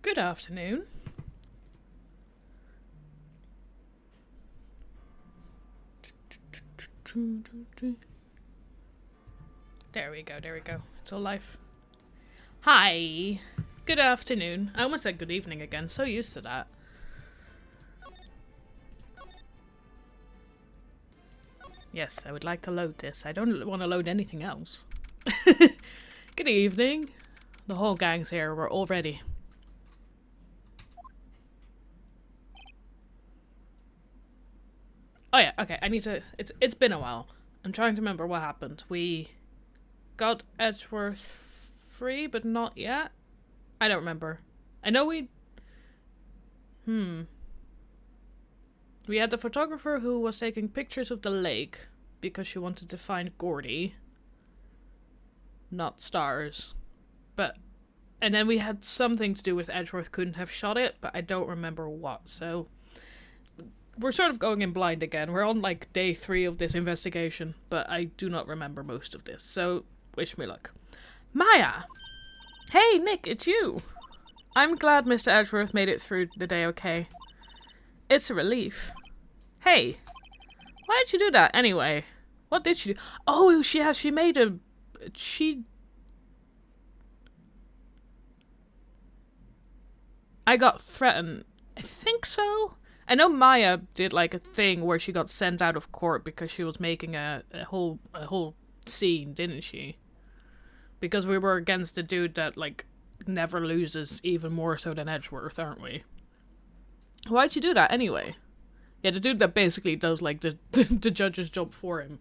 Good afternoon. There we go, there we go. It's all life. Hi. Good afternoon. I almost said good evening again, so used to that. Yes, I would like to load this. I don't want to load anything else. Good evening. The whole gang's here. We're all ready. Oh yeah, okay, I need to... It's been a while. I'm trying to remember what happened. We got Edgeworth free, but not yet. I don't remember. I know we... We had the photographer who was taking pictures of the lake because she wanted to find Gordy. Not stars. But... And then we had something to do with Edgeworth couldn't have shot it, but I don't remember what, so... We're sort of going in blind again. We're on like day 3 of this investigation, but I do not remember most of this, so wish me luck. Maya! Hey, Nick, it's you! I'm glad Mr. Edgeworth made it through the day okay. It's a relief. Hey, why did you do that anyway? What did she do? Oh, she made a... I got threatened. I think so? I know Maya did like a thing where she got sent out of court because she was making a whole scene, didn't she? Because we were against the dude that like never loses, even more so than Edgeworth, aren't we? Why'd you do that anyway? Yeah, the dude that basically does like the judge's job for him.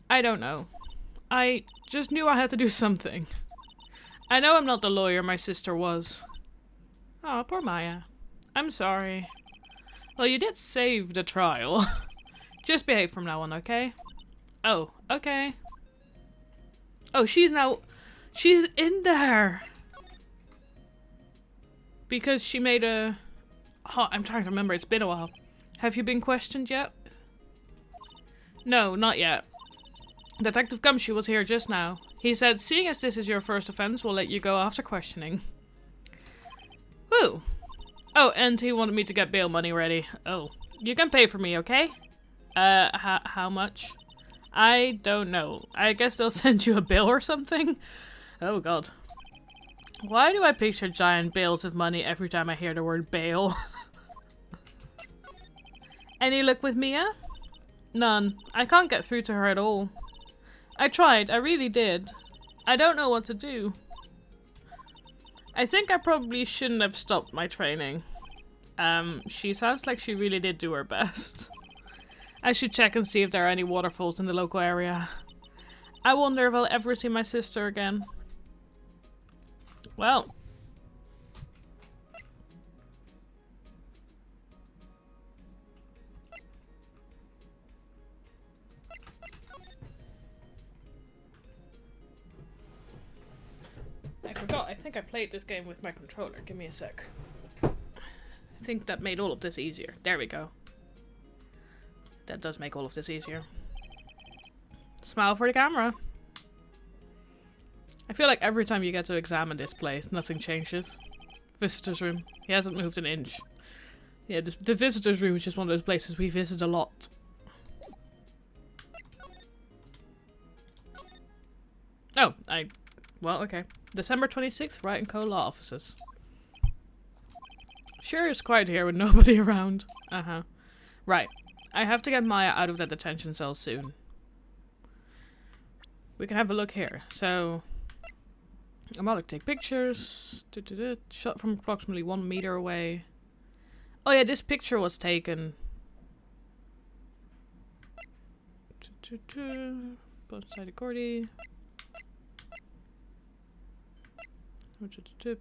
I don't know. I just knew I had to do something. I know I'm not the lawyer my sister was. Oh, poor Maya. I'm sorry. Well, you did save the trial. Just behave from now on, okay? Oh, okay. Oh, she's in there. Because she made a... Oh, I'm trying to remember, it's been a while. Have you been questioned yet? No, not yet. Detective Gumshoe was here just now. He said, seeing as this is your first offense, we'll let you go after questioning. Woo! Oh, and he wanted me to get bail money ready. Oh. You can pay for me, okay? How much? I don't know. I guess they'll send you a bill or something? Oh god. Why do I picture giant bales of money every time I hear the word bail? Any luck with Mia? None. I can't get through to her at all. I tried, I really did. I don't know what to do. I think I probably shouldn't have stopped my training. She sounds like she really did do her best. I should check and see if there are any waterfalls in the local area. I wonder if I'll ever see my sister again. Well. I forgot, I think I played this game with my controller. Give me a sec. I think that made all of this easier. There we go. That does make all of this easier. Smile for the camera. I feel like every time you get to examine this place, nothing changes. Visitor's room. He hasn't moved an inch. Yeah, the visitor's room is just one of those places we visit a lot. Oh, well, okay. December 26th, Wright and Co. Law Offices. Sure, it's quiet here with nobody around. Uh-huh. Right. I have to get Maya out of that detention cell soon. We can have a look here. So, I'm about to take pictures. Shot from approximately 1 meter away. Oh yeah, this picture was taken. Both side of Gordy.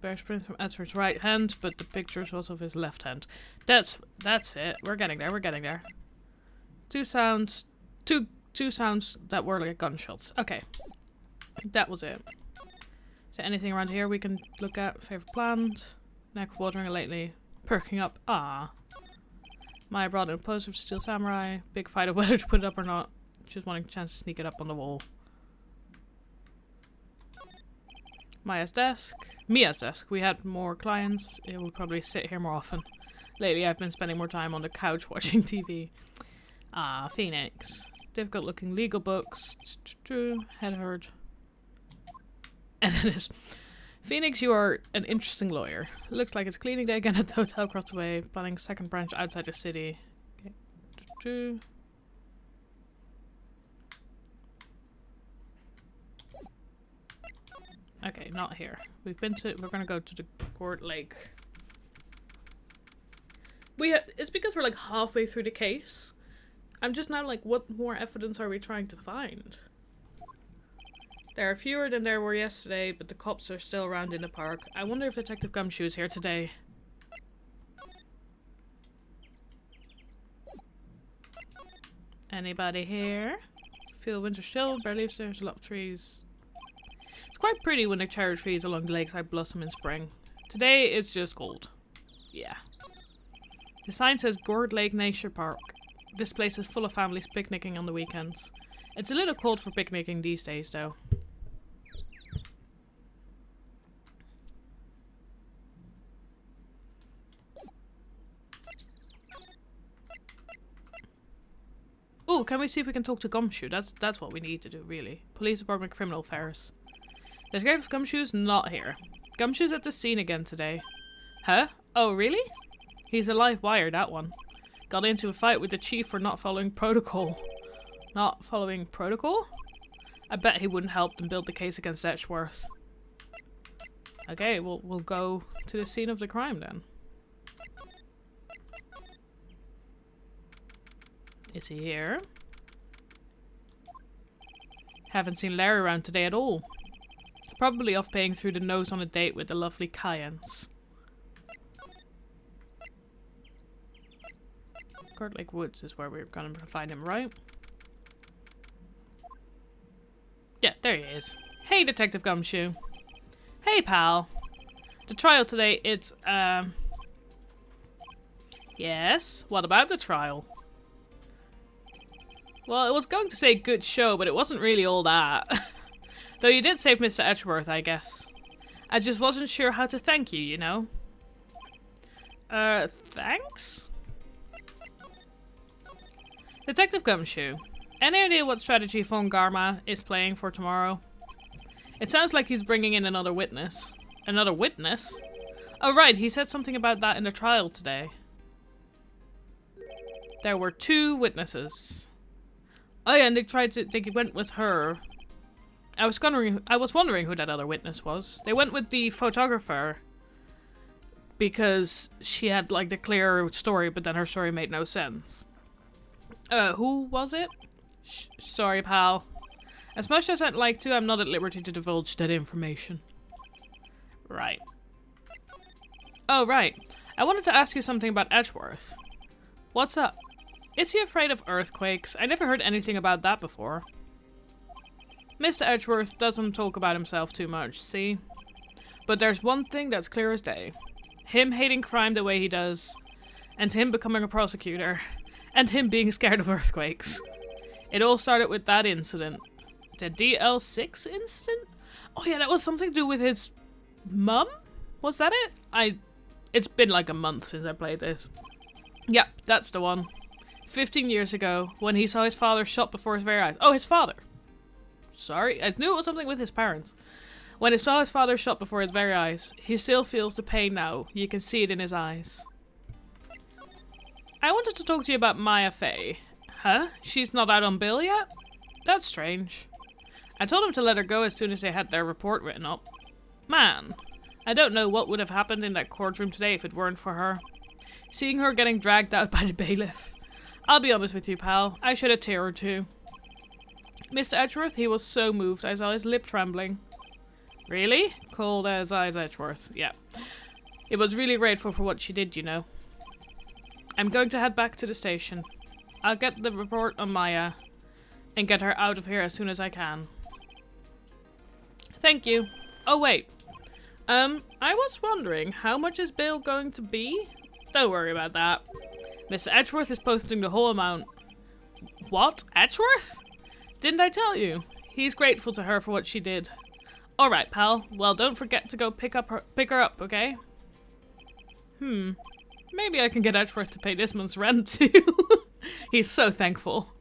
Bear sprint from Edgeworth's right hand, but the picture is also of his left hand. That's it. We're getting there. We're getting there. Two sounds that were like gunshots. Okay, that was it. Is there anything around here we can look at? Favorite plant? Neck watering lately. Perking up. Ah. Maya brought in a poster of Steel Samurai. Big fight of whether to put it up or not. Just wanting a chance to sneak it up on the wall. Mia's desk. Mia's desk. We had more clients. It would probably sit here more often. Lately, I've been spending more time on the couch watching TV. Ah, Phoenix. Difficult looking legal books. Head hurt. And then it's Phoenix, you are an interesting lawyer. Looks like it's cleaning day again at the hotel across the way. Planning second branch outside the city. Okay. Okay, not here. We're gonna go to the Court Lake. It's because we're like halfway through the case. I'm just now like, what more evidence are we trying to find? There are fewer than there were yesterday, but the cops are still around in the park. I wonder if Detective Gumshoe is here today. Anybody here? Feel winter chill, bare leaves, there's a lot of trees. It's quite pretty when the cherry trees along the lakeside blossom in spring. Today it's just cold. Yeah. The sign says Gourd Lake Nature Park. This place is full of families picnicking on the weekends. It's a little cold for picnicking these days though. Ooh, can we see if we can talk to Gumshoe? That's what we need to do, really. Police Department Criminal Affairs. Detective Gumshoe's not here. Gumshoe's at the scene again today. Huh? Oh, really? He's a live wire, that one. Got into a fight with the chief for not following protocol. Not following protocol? I bet he wouldn't help them build the case against Edgeworth. Okay, we'll go to the scene of the crime then. Is he here? Haven't seen Larry around today at all. Probably off paying through the nose on a date with the lovely Cayennes. Court Lake Woods is where we're gonna find him, right? Yeah, there he is. Hey, Detective Gumshoe. Hey, pal. The trial today, it's, Yes? What about the trial? Well, I was going to say good show, but it wasn't really all that. Though you did save Mr. Edgeworth, I guess. I just wasn't sure how to thank you, you know? Thanks? Detective Gumshoe. Any idea what strategy Von Garma is playing for tomorrow? It sounds like he's bringing in another witness. Another witness? Oh right, he said something about that in the trial today. There were 2 witnesses. Oh yeah, and they went with her. I was wondering who that other witness was. They went with the photographer because she had like the clear story, but then her story made no sense. Who was it? Sorry, pal. As much as I'd like to, I'm not at liberty to divulge that information. Right. Oh, right. I wanted to ask you something about Edgeworth. What's up? Is he afraid of earthquakes? I never heard anything about that before. Mr. Edgeworth doesn't talk about himself too much, see? But there's one thing that's clear as day. Him hating crime the way he does, and him becoming a prosecutor, and him being scared of earthquakes. It all started with that incident. The DL6 incident? Oh yeah, that was something to do with his mum? Was that it? It's been like a month since I played this. Yep, that's the one. 15 years ago, when he saw his father shot before his very eyes. Oh, his father. Sorry, I knew it was something with his parents. When he saw his father shot before his very eyes, he still feels the pain now. You can see it in his eyes. I wanted to talk to you about Maya Fey. Huh? She's not out on bail yet? That's strange. I told him to let her go as soon as they had their report written up. Man, I don't know what would have happened in that courtroom today if it weren't for her. Seeing her getting dragged out by the bailiff. I'll be honest with you, pal. I shed a tear or two. Mr. Edgeworth, he was so moved. I saw his lip trembling. Really? Cold as ice, Edgeworth. Yeah. It was really grateful for what she did, you know. I'm going to head back to the station. I'll get the report on Maya and get her out of here as soon as I can. Thank you. Oh, wait. I was wondering, how much is bail going to be? Don't worry about that. Mr. Edgeworth is posting the whole amount. What? Edgeworth? Didn't I tell you? He's grateful to her for what she did. Alright, pal. Well, don't forget to go pick her up, okay? Maybe I can get Edgeworth to pay this month's rent too. He's so thankful.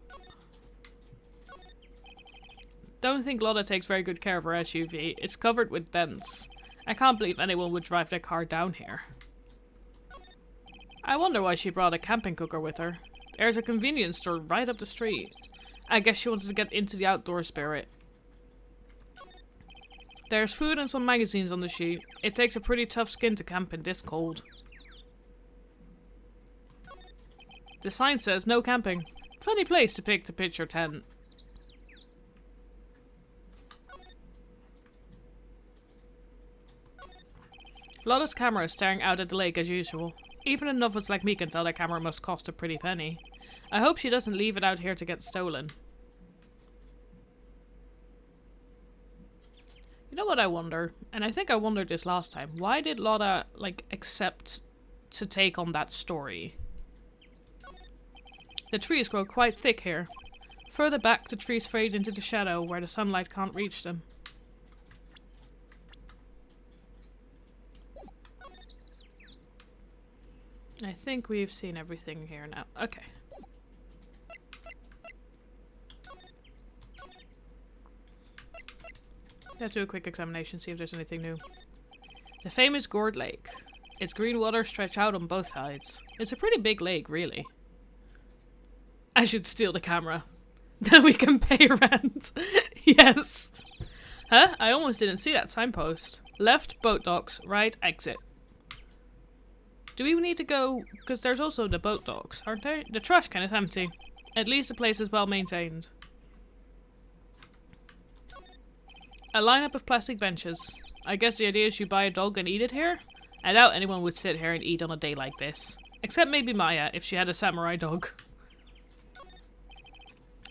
Don't think Lotta takes very good care of her SUV. It's covered with dents. I can't believe anyone would drive their car down here. I wonder why she brought a camping cooker with her. There's a convenience store right up the street. I guess she wanted to get into the outdoor spirit. There's food and some magazines on the sheet. It takes a pretty tough skin to camp in this cold. The sign says no camping. Funny place to pick to pitch your tent. Lotta's camera is staring out at the lake as usual. Even a novice like me can tell that camera must cost a pretty penny. I hope she doesn't leave it out here to get stolen. You know what I wonder? And I think I wondered this last time. Why did Lotta, like, accept to take on that story? The trees grow quite thick here. Further back, the trees fade into the shadow where the sunlight can't reach them. I think we've seen everything here now. Okay. Let's do a quick examination, see if there's anything new. The famous Gourd Lake. Its green waters stretch out on both sides. It's a pretty big lake, really. I should steal the camera. Then we can pay rent. Yes. Huh? I almost didn't see that signpost. Left, boat docks. Right, exit. Do we need to go? Because there's also the boat docks, aren't there? The trash can is empty. At least the place is well maintained. A lineup of plastic benches. I guess the idea is you buy a dog and eat it here? I doubt anyone would sit here and eat on a day like this. Except maybe Maya, if she had a samurai dog.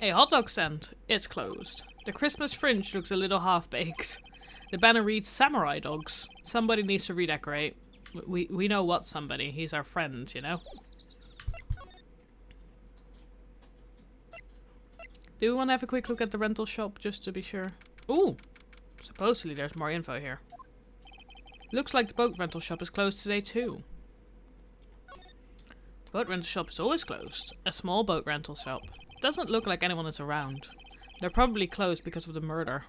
A hot dog stand. It's closed. The Christmas fringe looks a little half-baked. The banner reads Samurai Dogs. Somebody needs to redecorate. We know what somebody. He's our friend, you know? Do we want to have a quick look at the rental shop just to be sure? Ooh! Supposedly there's more info here. Looks like the boat rental shop is closed today too. The boat rental shop is always closed. A small boat rental shop. Doesn't look like anyone is around. They're probably closed because of the murder.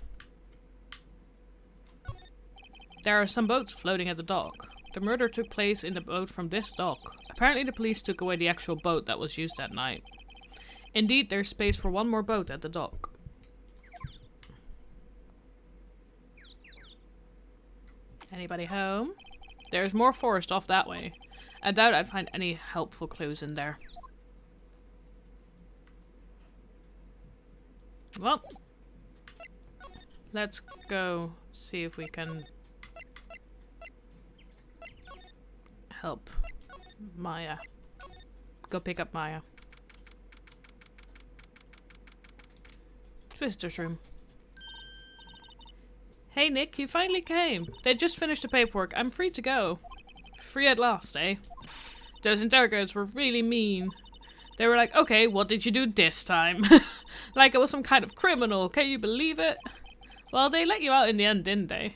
There are some boats floating at the dock. The murder took place in the boat from this dock. Apparently the police took away the actual boat that was used that night. Indeed, there's space for one more boat at the dock. Anybody home? There's more forest off that way. I doubt I'd find any helpful clues in there. Well, let's go see if we can help Maya. Go pick up Maya. Visitor's room. Hey Nick, you finally came. They just finished the paperwork. I'm free to go. Free at last, eh? Those interrogators were really mean. They were like, okay, what did you do this time? Like it was some kind of criminal. Can you believe it? Well, they let you out in the end, didn't they?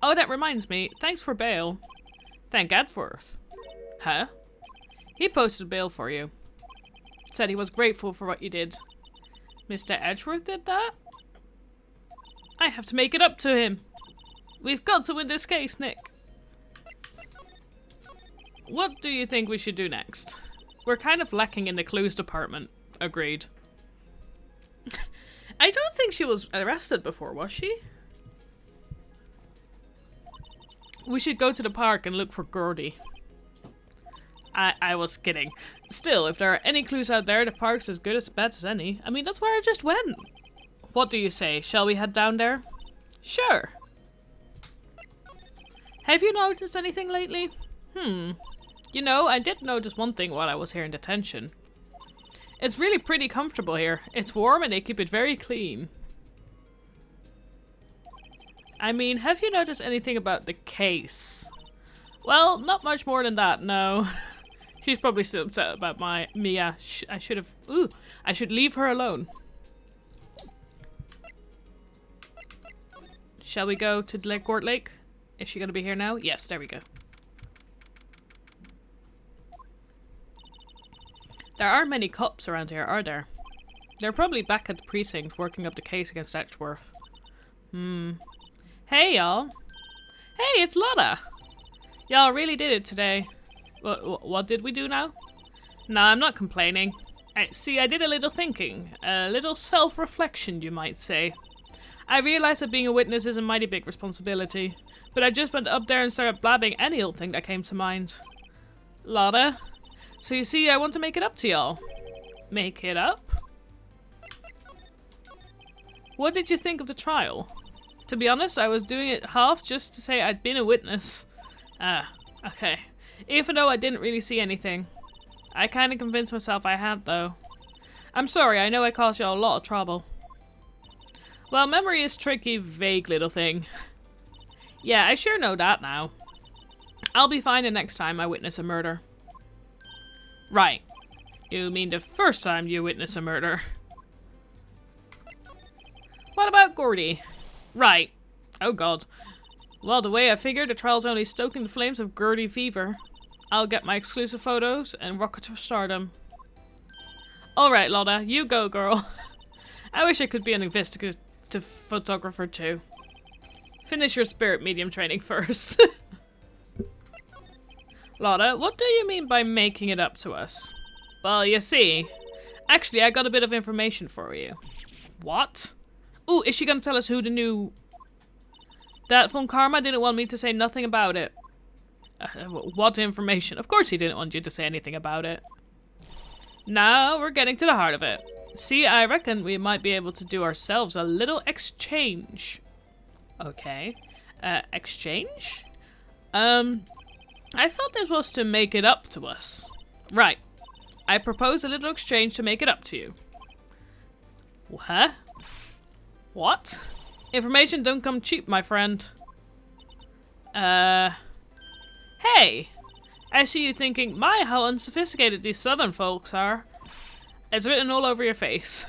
Oh, that reminds me. Thanks for bail. Thank Edgeworth. Huh? He posted bail for you. Said he was grateful for what you did. Mr. Edgeworth did that? I have to make it up to him. We've got to win this case, Nick. What do you think we should do next? We're kind of lacking in the clues department. Agreed. I don't think she was arrested before, was she? We should go to the park and look for Gordy. I was kidding. Still, if there are any clues out there, the park's as good as bad as any. I mean, that's where I just went. What do you say? Shall we head down there? Sure. Have you noticed anything lately? You know, I did notice one thing while I was here in detention. It's really pretty comfortable here. It's warm and they keep it very clean. I mean, have you noticed anything about the case? Well, not much more than that, no. She's probably still upset about my Mia. I should leave her alone. Shall we go to Lake Court Lake? Is she gonna be here now? Yes, there we go. There aren't many cops around here, are there? They're probably back at the precinct working up the case against Edgeworth. Hey, y'all. Hey, it's Lotta. Y'all really did it today. What did we do now? No, I'm not complaining. See, I did a little thinking. A little self-reflection, you might say. I realized that being a witness is a mighty big responsibility. But I just went up there and started blabbing any old thing that came to mind. Lotta. So you see, I want to make it up to y'all. Make it up? What did you think of the trial? To be honest, I was doing it half just to say I'd been a witness. Ah, okay. Even though I didn't really see anything. I kinda convinced myself I had, though. I'm sorry, I know I caused y'all a lot of trouble. Well, memory is tricky, vague little thing. Yeah, I sure know that now. I'll be fine the next time I witness a murder. Right. You mean the first time you witness a murder? What about Gordy? Right. Oh god. Well, the way I figure, the trial's only stoking the flames of Gordy fever. I'll get my exclusive photos and rocket to stardom. Alright, Lotta, you go, girl. I wish I could be an investigative photographer too. Finish your spirit medium training first. Lotta, what do you mean by making it up to us? Well, you see, actually I got a bit of information for you. What? Ooh, is she gonna tell us who the new... That von Karma didn't want me to say nothing about it. What information? Of course he didn't want you to say anything about it. Now we're getting to the heart of it. See, I reckon we might be able to do ourselves a little exchange. Okay. Exchange? I thought this was to make it up to us. Right. I propose a little exchange to make it up to you. Huh? What? Information don't come cheap, my friend. Hey! I see you thinking, my, how unsophisticated these southern folks are. It's written all over your face.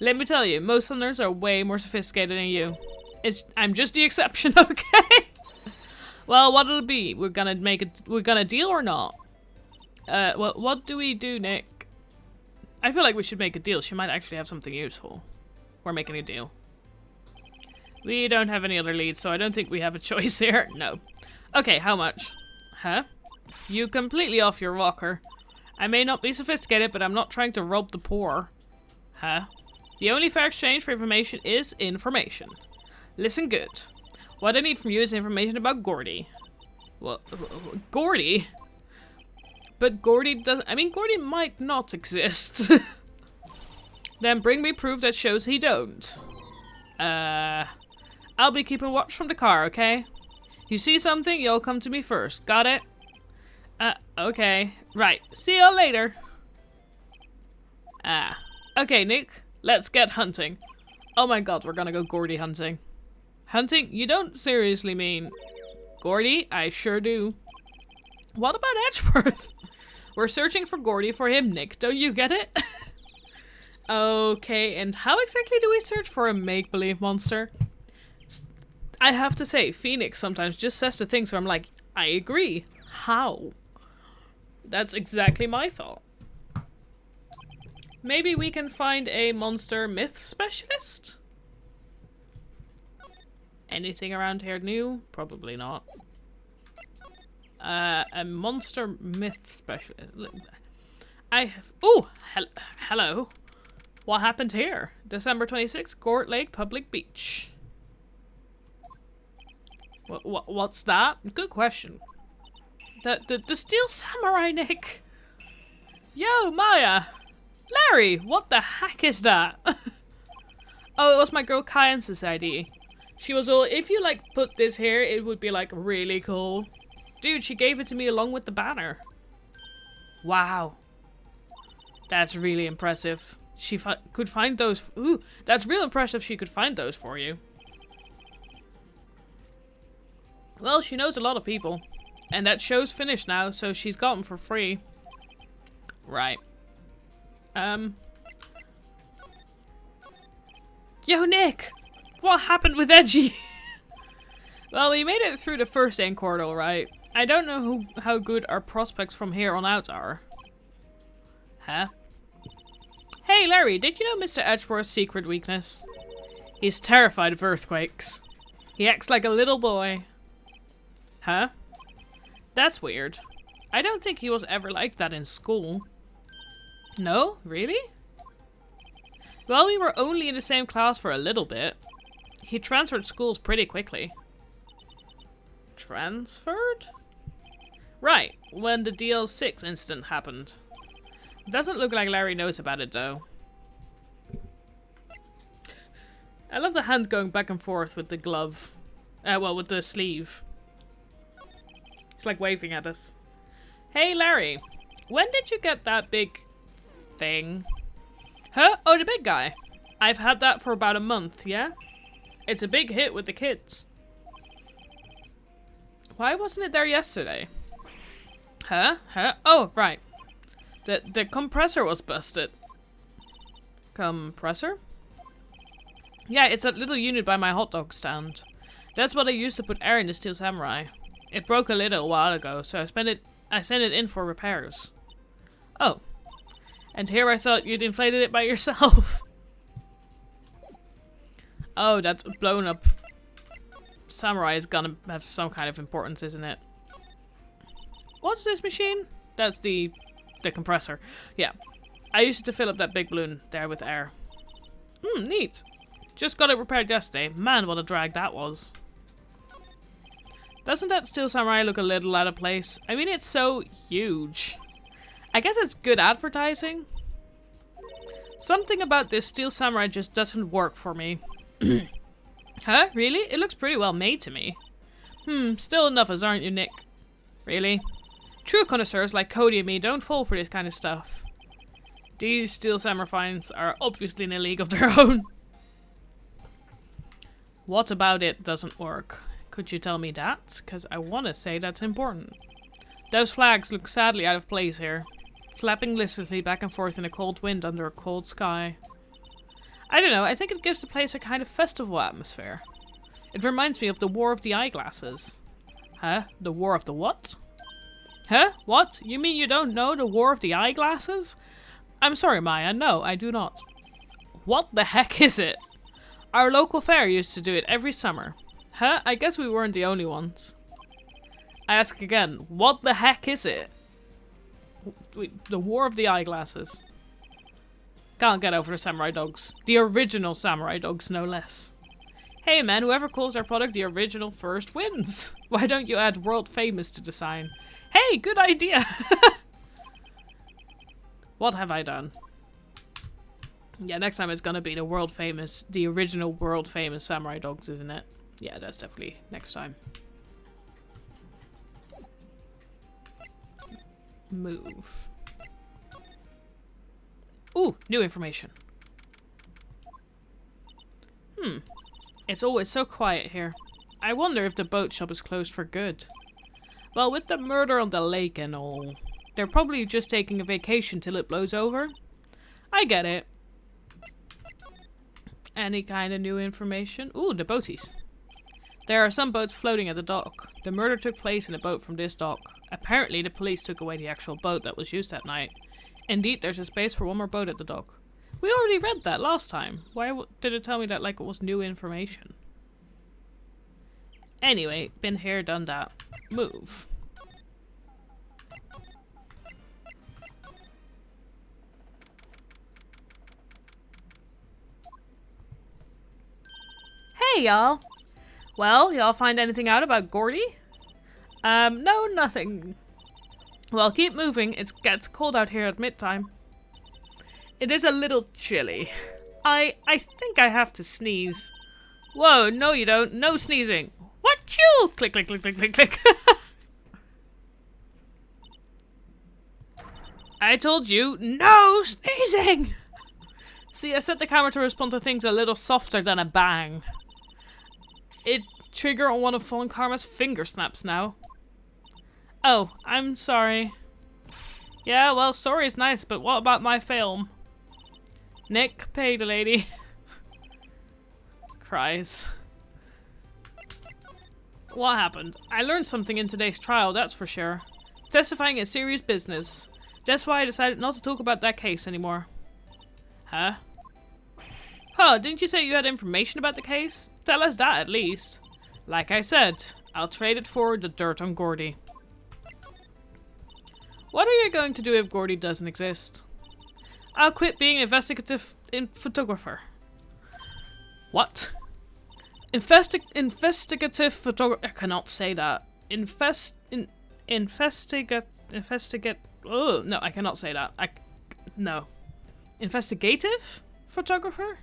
Let me tell you, most southerners are way more sophisticated than you. I'm just the exception, okay? Well, what'll it be? We're gonna deal or not? What do we do, Nick? I feel like we should make a deal. She might actually have something useful. We're making a deal. We don't have any other leads, so I don't think we have a choice here. No. Okay, how much? Huh? You completely off your rocker. I may not be sophisticated, but I'm not trying to rob the poor. Huh? The only fair exchange for information is information. Listen good. What I need from you is information about Gordy. Well, Gordy? But Gordy doesn't... I mean, Gordy might not exist. Then bring me proof that shows he don't. I'll be keeping watch from the car, okay? You see something, you'll come to me first. Got it? Okay. Right. See you later. Okay, Nick. Let's get hunting. Oh my god, we're gonna go Gordy hunting. Hunting? You don't seriously mean... Gordy? I sure do. What about Edgeworth? We're searching for Gordy for him, Nick. Don't you get it? Okay, and how exactly do we search for a make-believe monster? I have to say, Phoenix sometimes just says the things where I'm like, I agree. How? That's exactly my thought. Maybe we can find a monster myth specialist? Anything around here new? Probably not. A monster myth specialist. I have... Ooh! Hello. What happened here? December 26th, Court Lake Public Beach. What's that? Good question. The Steel Samurai, Nick. Yo, Maya. Larry, what the heck is that? Oh, it was my girl Kyance's ID. She was all, if you like put this here, it would be like really cool. Dude, she gave it to me along with the banner. Wow. That's really impressive. She could find those. Ooh, that's real impressive she could find those for you. Well, she knows a lot of people. And that show's finished now, so she's got them for free. Right. Yo, Nick! What happened with Edgy? Well, we made it through the first Anchord alright. I don't know how good our prospects from here on out are. Huh? Hey Larry, did you know Mr. Edgeworth's secret weakness? He's terrified of earthquakes. He acts like a little boy. Huh? That's weird. I don't think he was ever like that in school. No? Really? Well, we were only in the same class for a little bit. He transferred schools pretty quickly. Transferred? Right, when the DL6 incident happened. Doesn't look like Larry knows about it though. I love the hand going back and forth with the glove. Well, with the sleeve. It's like waving at us. Hey Larry, when did you get that big thing? Huh? Oh, the big guy. I've had that for about a month, yeah? It's a big hit with the kids. Why wasn't it there yesterday? Huh? Huh? Oh, right. The compressor was busted. Compressor? Yeah, it's that little unit by my hot dog stand. That's what I used to put air in the Steel Samurai. It broke a little while ago, so I sent it in for repairs. Oh. And here I thought you'd inflated it by yourself. Oh, that blown up samurai is gonna have some kind of importance, isn't it? What's this machine? That's the compressor. Yeah. I used to fill up that big balloon there with air. Neat. Just got it repaired yesterday. Man, what a drag that was. Doesn't that Steel Samurai look a little out of place? I mean, it's so huge. I guess it's good advertising. Something about this Steel Samurai just doesn't work for me. Huh? Really? It looks pretty well made to me. Still enough as aren't you, Nick? Really? True connoisseurs like Cody and me don't fall for this kind of stuff. These Steel Samurai finds are obviously in a league of their own. What about it doesn't work? Could you tell me that? Because I want to say that's important. Those flags look sadly out of place here. Flapping listlessly back and forth in a cold wind under a cold sky. I don't know, I think it gives the place a kind of festival atmosphere. It reminds me of the War of the Eyeglasses. Huh? The War of the what? Huh? What? You mean you don't know the War of the Eyeglasses? I'm sorry, Maya, no, I do not. What the heck is it? Our local fair used to do it every summer. Huh? I guess we weren't the only ones. I ask again, what the heck is it? Wait, the War of the Eyeglasses. Can't get over the samurai dogs. The original samurai dogs, no less. Hey man, whoever calls their product the original first wins. Why don't you add world famous to the sign? Hey, good idea! What have I done? Yeah, next time it's gonna be the original world famous samurai dogs, isn't it? Yeah, that's definitely next time. Move. Ooh, new information. It's always so quiet here. I wonder if the boat shop is closed for good. Well, with the murder on the lake and all, they're probably just taking a vacation till it blows over. I get it. Any kind of new information? Ooh, the boaties. There are some boats floating at the dock. The murder took place in a boat from this dock. Apparently, the police took away the actual boat that was used that night. Indeed, there's a space for one more boat at the dock. We already read that last time. Why did it tell me that like it was new information? Anyway, been here, done that. Move. Hey, y'all. Well, y'all find anything out about Gordy? No, nothing. Well, keep moving. It gets cold out here at midtime. It is a little chilly. I think I have to sneeze. Whoa, no you don't. No sneezing. What you? Click, click, click, click, click, click. I told you, no sneezing! See, I set the camera to respond to things a little softer than a bang. It trigger on one of Fallen Karma's finger snaps now. Oh, I'm sorry. Yeah, well, sorry is nice, but what about my film? Nick, pay the lady. Cries. What happened? I learned something in today's trial, that's for sure. Testifying is serious business. That's why I decided not to talk about that case anymore. Huh? Huh, didn't you say you had information about the case? Tell us that at least. Like I said, I'll trade it for the dirt on Gordy. What are you going to do if Gordy doesn't exist? I'll quit being an investigative photographer. What? Investigative photographer. I cannot say that. Investigate. Oh, no, I cannot say that. No. Investigative photographer?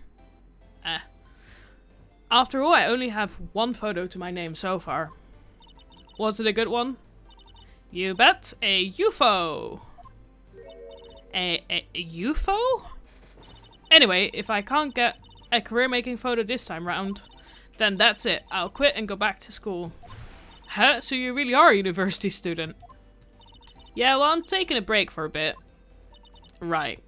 After all, I only have one photo to my name so far. Was it a good one? You bet. A UFO. A UFO? Anyway, if I can't get a career-making photo this time round, then that's it. I'll quit and go back to school. Huh? So you really are a university student? Yeah, well, I'm taking a break for a bit. Right.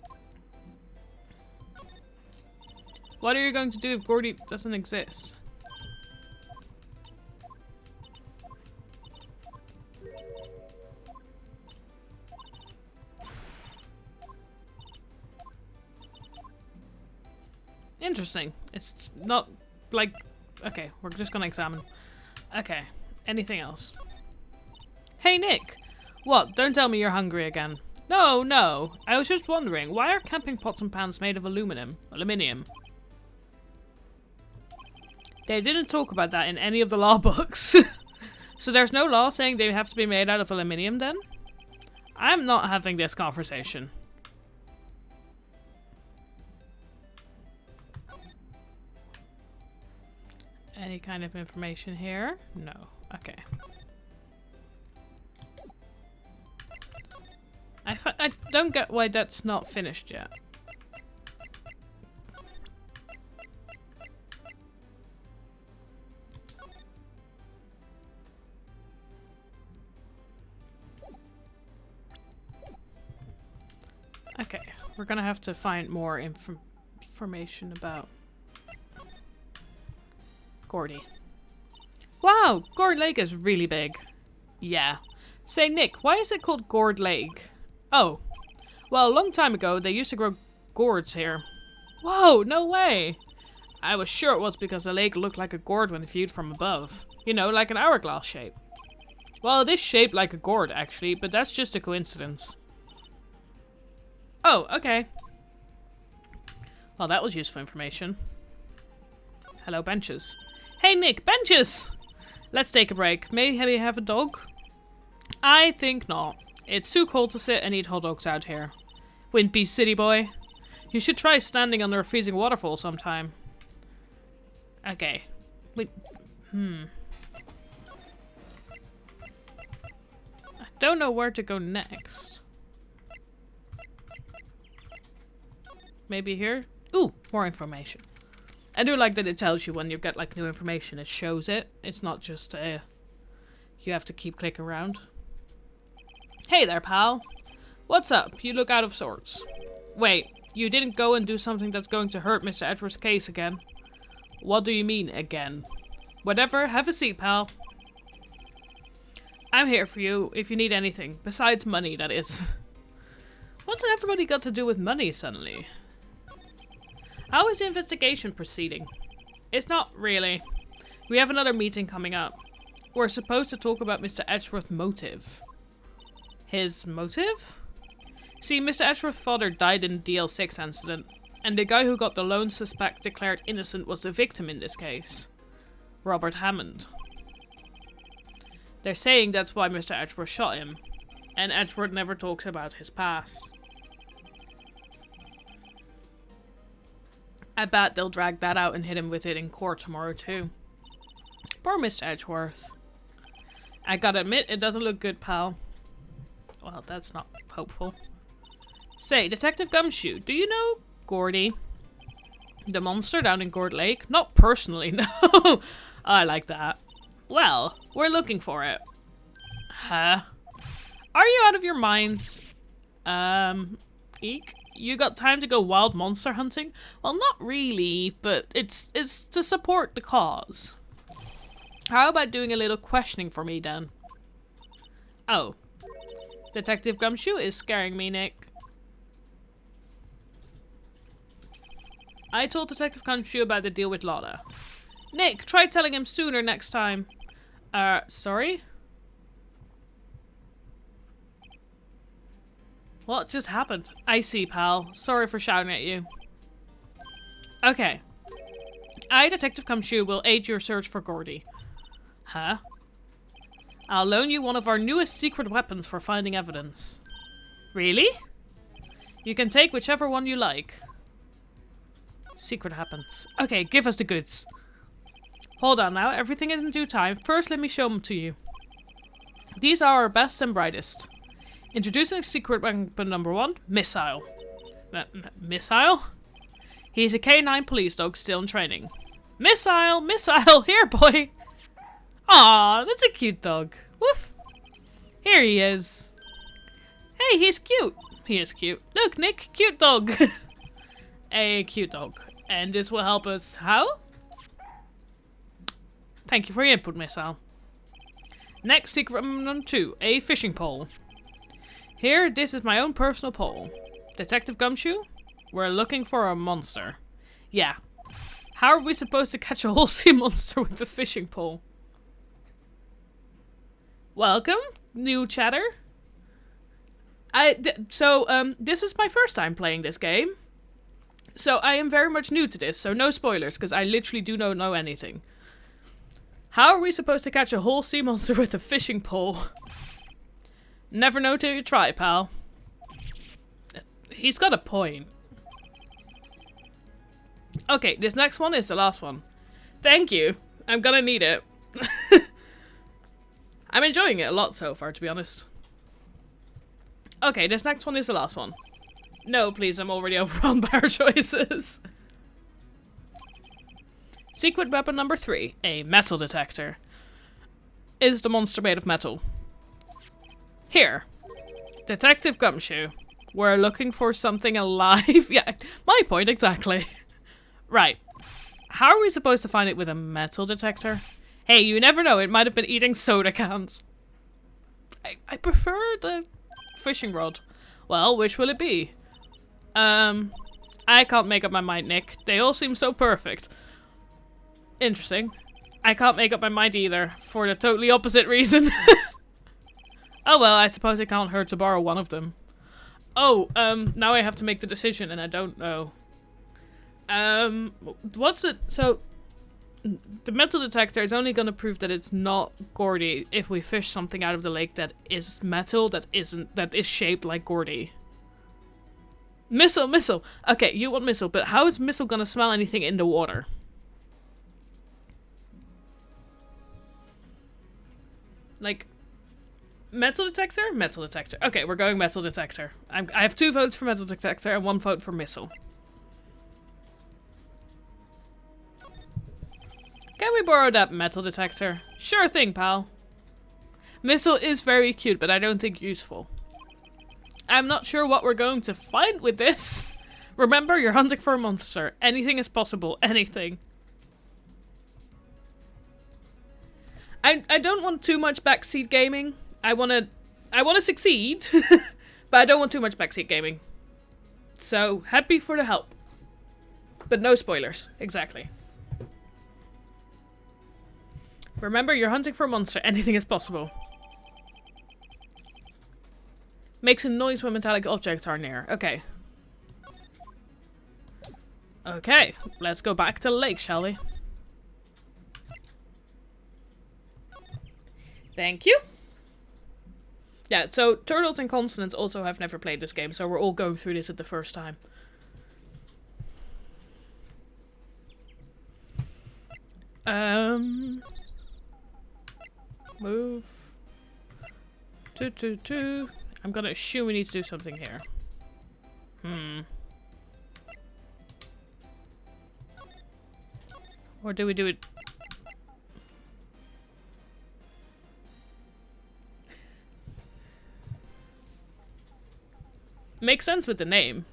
What are you going to do if Gordy doesn't exist? Interesting. It's not like... Okay, we're just gonna examine. Okay. Anything else? Hey, Nick! What? Don't tell me you're hungry again. No, no. I was just wondering, why are camping pots and pans made of aluminium? They didn't talk about that in any of the law books. So there's no law saying they have to be made out of aluminium then? I'm not having this conversation. Any kind of information here? No. Okay. I don't get why that's not finished yet. Okay, we're gonna have to find more information about Gordy. Wow, Gourd Lake is really big. Yeah. Say, Nick, why is it called Gourd Lake? Oh. Well, a long time ago, they used to grow gourds here. Whoa, no way. I was sure it was because the lake looked like a gourd when viewed from above. You know, like an hourglass shape. Well, it is shaped like a gourd, actually, but that's just a coincidence. Oh, okay. Well, that was useful information. Hello, benches. Hey, Nick, benches! Let's take a break. Maybe have a dog? I think not. It's too cold to sit and eat hot dogs out here. Wimpy city boy. You should try standing under a freezing waterfall sometime. Okay. Wait. I don't know where to go next. Maybe here? Ooh, more information. I do like that it tells you when you get like new information. It shows it. It's not just you have to keep clicking around. Hey there, pal. What's up? You look out of sorts. Wait, you didn't go and do something that's going to hurt Mr. Edgeworth's case again? What do you mean, again? Whatever, have a seat, pal. I'm here for you if you need anything. Besides money, that is. What's everybody got to do with money suddenly? How is the investigation proceeding? It's not really. We have another meeting coming up. We're supposed to talk about Mr. Edgeworth's motive. His motive? See, Mr. Edgeworth's father died in the DL6 incident, and the guy who got the lone suspect declared innocent was the victim in this case. Robert Hammond. They're saying that's why Mr. Edgeworth shot him, and Edgeworth never talks about his past. I bet they'll drag that out and hit him with it in court tomorrow too. Poor Mr. Edgeworth. I gotta admit, it doesn't look good, pal. Well, that's not hopeful. Say, Detective Gumshoe, do you know Gordy? The monster down in Gourd Lake? Not personally, no. I like that. Well, we're looking for it. Huh? Are you out of your minds? Eek? You got time to go wild monster hunting? Well, not really, but it's to support the cause. How about doing a little questioning for me then? Oh. Detective Gumshoe is scaring me, Nick. I told Detective Gumshoe about the deal with Lotta. Nick, try telling him sooner next time. Sorry? What just happened? I see, pal. Sorry for shouting at you. Okay. I, Detective Gumshoe, will aid your search for Gordy. Huh? I'll loan you one of our newest secret weapons for finding evidence. Really? You can take whichever one you like. Secret weapons. Okay, give us the goods. Hold on now, everything is in due time. First, let me show them to you. These are our best and brightest. Introducing secret weapon number 1, Missile. Missile? He's a K9 police dog still in training. Missile! Missile! Here, boy! Aw, that's a cute dog. Woof! Here he is. Hey, he's cute. He is cute. Look, Nick, cute dog. A cute dog. And this will help us how? Thank you for your input, Missile. Next, secret number 2, a fishing pole. Here, this is my own personal pole. Detective Gumshoe, we're looking for a monster. Yeah. How are we supposed to catch a whole sea monster with a fishing pole? Welcome, new chatter. This is my first time playing this game. So I am very much new to this, so no spoilers, because I literally do not know anything. How are we supposed to catch a whole sea monster with a fishing pole? Never know till you try, pal. He's got a point. Okay, this next one is the last one. Thank you. I'm gonna need it. I'm enjoying it a lot so far, to be honest. Okay, this next one is the last one. No, please, I'm already overwhelmed by our choices. Secret weapon number 3, a metal detector. Is the monster made of metal? Here. Detective Gumshoe. We're looking for something alive. Yeah, my point exactly. Right. How are we supposed to find it with a metal detector? Hey, you never know, it might have been eating soda cans. I prefer the fishing rod. Well, which will it be? I can't make up my mind, Nick. They all seem so perfect. Interesting. I can't make up my mind either, for the totally opposite reason. Oh well, I suppose it can't hurt to borrow one of them. Oh, now I have to make the decision and I don't know. What's it? So, the metal detector is only gonna prove that it's not Gordy if we fish something out of the lake that is metal, that is shaped like Gordy. Missile, missile! Okay, you want missile, but how is missile gonna smell anything in the water? Like, metal detector? Metal detector. Okay, we're going metal detector. I have 2 votes for metal detector and 1 vote for missile. Can we borrow that metal detector? Sure thing, pal. Missile is very cute, but I don't think useful. I'm not sure what we're going to find with this. Remember, you're hunting for a monster. Anything is possible. Anything. I don't want too much backseat gaming. I wanna succeed, but I don't want too much backseat gaming. So, happy for the help. But no spoilers. Exactly. Remember, you're hunting for a monster. Anything is possible. Makes a noise when metallic objects are near. Okay. Okay, let's go back to the lake, shall we? Thank you. Yeah, so Turtles and Consonants also have never played this game, so we're all going through this at the first time. Move. 2, 2, 2. I'm gonna assume we need to do something here. Or do we do it? Makes sense with the name.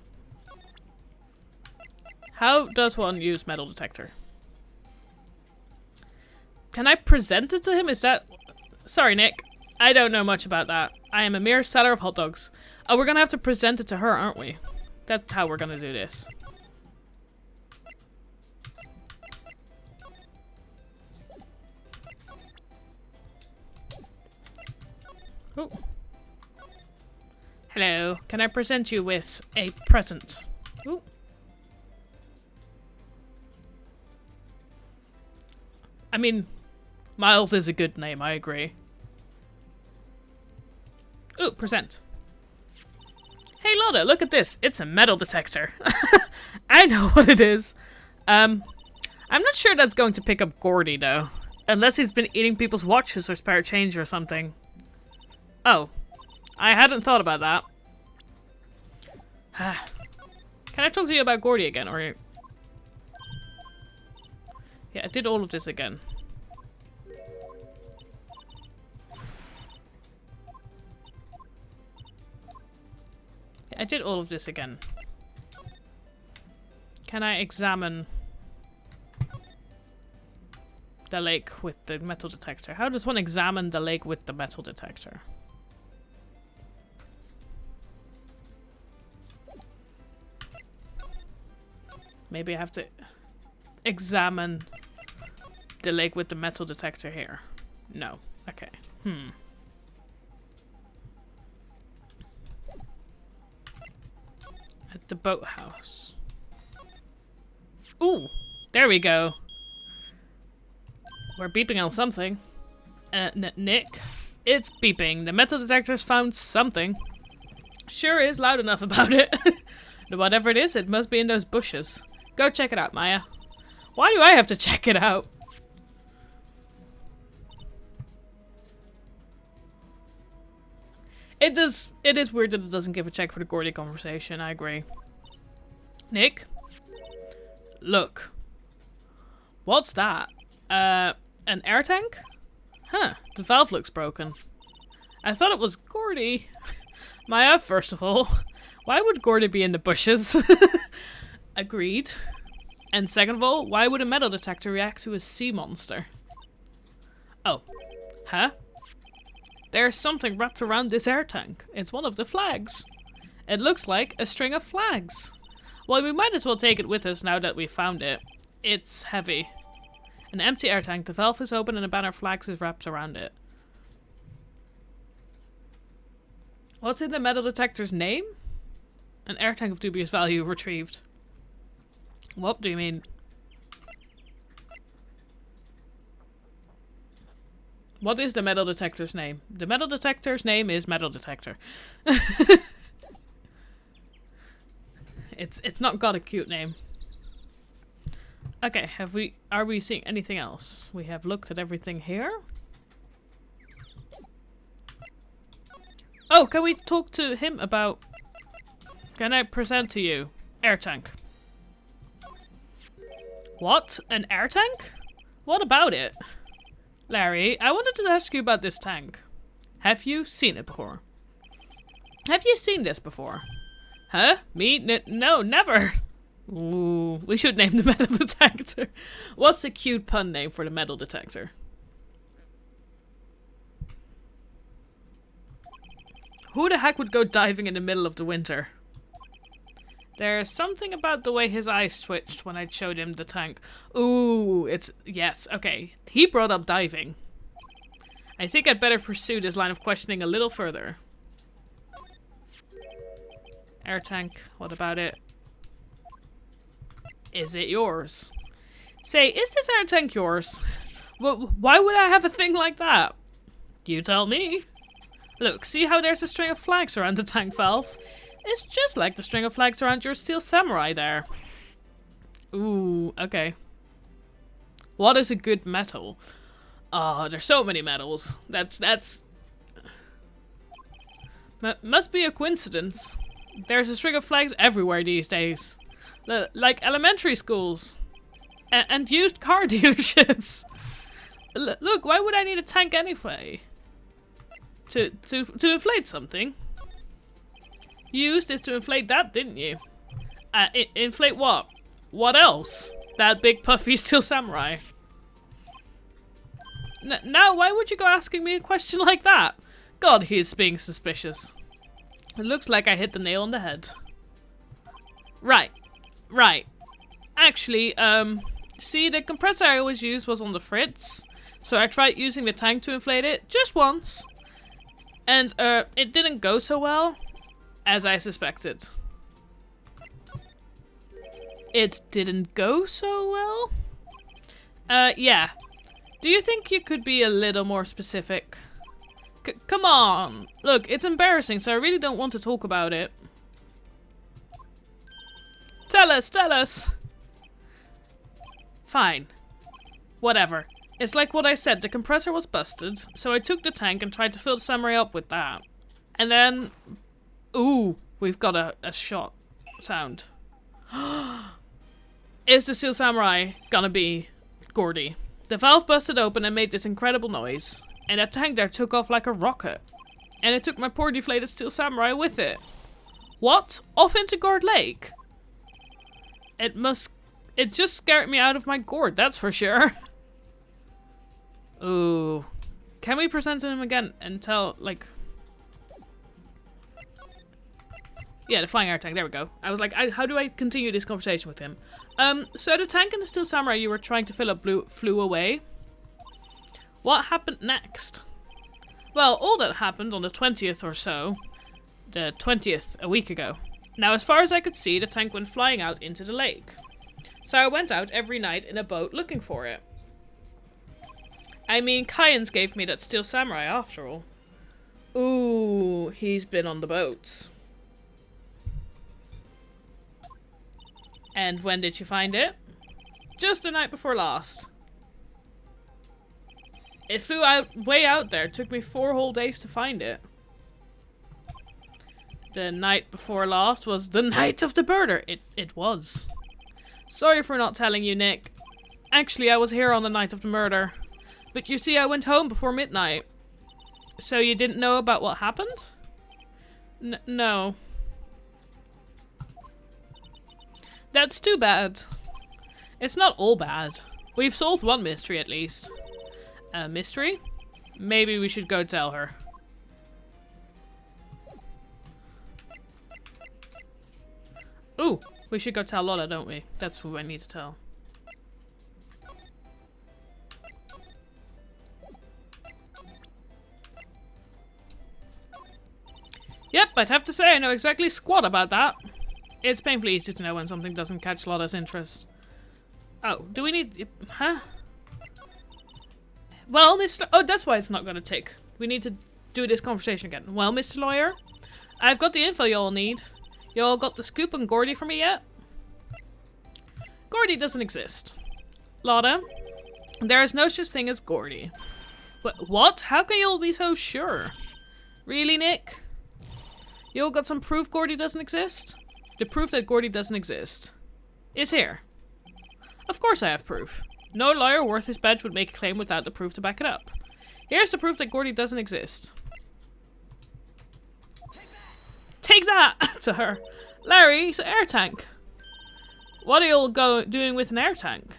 How does one use metal detector? Can I present it to him? Is that... Sorry, Nick. I don't know much about that. I am a mere seller of hot dogs. Oh, we're gonna have to present it to her, aren't we? That's how we're gonna do this. Oh. Hello. Can I present you with a present? Ooh. I mean, Miles is a good name, I agree. Ooh, present. Hey Lotta, look at this. It's a metal detector. I know what it is. I'm not sure that's going to pick up Gordy, though. Unless he's been eating people's watches or spare change or something. Oh. I hadn't thought about that. Can I talk to you about Gordy again, or... Yeah, I did all of this again. Yeah, I did all of this again. Can I examine the lake with the metal detector? How does one examine the lake with the metal detector? Maybe I have to examine the lake with the metal detector here. No. Okay. At the boathouse. Ooh! There we go. We're beeping on something. Nick? It's beeping. The metal detector's found something. Sure is loud enough about it. Whatever it is, it must be in those bushes. Go check it out, Maya. Why do I have to check it out? It is weird that it doesn't give a check for the Gordy conversation, I agree. Nick? Look. What's that? An air tank? Huh, the valve looks broken. I thought it was Gordy. Maya, first of all, why would Gordy be in the bushes? Agreed. And second of all, why would a metal detector react to a sea monster? Oh. Huh? There's something wrapped around this air tank. It's one of the flags. It looks like a string of flags. Well, we might as well take it with us now that we found it. It's heavy. An empty air tank. The valve is open and a banner of flags is wrapped around it. What's in the metal detector's name? An air tank of dubious value retrieved. What do you mean? What is the metal detector's name? The metal detector's name is metal detector. It's not got a cute name. Okay, are we seeing anything else? We have looked at everything here. Oh, can we talk to him about... Can I present to you? Air tank. What? An air tank? What about it? Larry, I wanted to ask you about this tank. Have you seen it before? Have you seen this before? Huh? Me? No, never. Ooh, we should name the metal detector. What's the cute pun name for the metal detector? Who the heck would go diving in the middle of the winter? There's something about the way his eyes switched when I showed him the tank. Ooh, yes, okay. He brought up diving. I think I'd better pursue this line of questioning a little further. Air tank, what about it? Is it yours? Say, is this air tank yours? Why would I have a thing like that? You tell me. Look, see how there's a string of flags around the tank valve? It's just like the string of flags around your steel samurai there. Ooh, okay. What is a good metal? Oh, there's so many metals. That's... Must be a coincidence. There's a string of flags everywhere these days. Like elementary schools. And used car dealerships. Look, why would I need a tank anyway? To inflate something? You used this to inflate that, didn't you? Inflate what? What else? That big puffy steel samurai. Now, why would you go asking me a question like that? God, he is being suspicious. It looks like I hit the nail on the head. Right. Actually, see, the compressor I always used was on the fritz. So I tried using the tank to inflate it just once. And, it didn't go so well as I suspected. It didn't go so well? Yeah. Do you think you could be a little more specific? Come on! Look, it's embarrassing, so I really don't want to talk about it. Tell us! Fine. Whatever. It's like what I said, the compressor was busted, so I took the tank and tried to fill the samurai up with that. And then... Ooh, we've got a shot sound. Is the Steel Samurai gonna be Gordy? The valve busted open and made this incredible noise. And that tank there took off like a rocket. And it took my poor deflated Steel Samurai with it. What? Off into Gourd Lake? It just scared me out of my gourd, that's for sure. Ooh. Can we present him again and tell, like... Yeah, the flying air tank, there we go. I was like, how do I continue this conversation with him? So the tank and the Steel Samurai you were trying to fill up flew away. What happened next? Well, all that happened on the 20th or so. The 20th, a week ago. Now, as far as I could see, the tank went flying out into the lake. So I went out every night in a boat looking for it. I mean, Kyans gave me that Steel Samurai after all. Ooh, he's been on the boats. And when did you find it? Just the night before last. It flew way out there. It took me 4 whole days to find it. The night before last was the night of the murder. It was. Sorry for not telling you, Nick. Actually, I was here on the night of the murder. But you see, I went home before midnight. So you didn't know about what happened? No. That's too bad. It's not all bad. We've solved one mystery at least. A mystery? Maybe we should go tell her. Ooh, we should go tell Lola, don't we? That's who I need to tell. Yep, I'd have to say I know exactly squat about that. It's painfully easy to know when something doesn't catch Lotta's interest. Oh, do we need... Huh? Well, Mr... Oh, that's why it's not gonna tick. We need to do this conversation again. Well, Mr. Lawyer, I've got the info y'all need. Y'all got the scoop on Gordy for me yet? Gordy doesn't exist. Lotta, there is no such thing as Gordy. What? How can y'all be so sure? Really, Nick? Y'all got some proof Gordy doesn't exist? The proof that Gordy doesn't exist is here. Of course I have proof. No lawyer worth his badge would make a claim without the proof to back it up. Here's the proof that Gordy doesn't exist. Take that to her. Larry, it's an air tank. What are y'all doing with an air tank?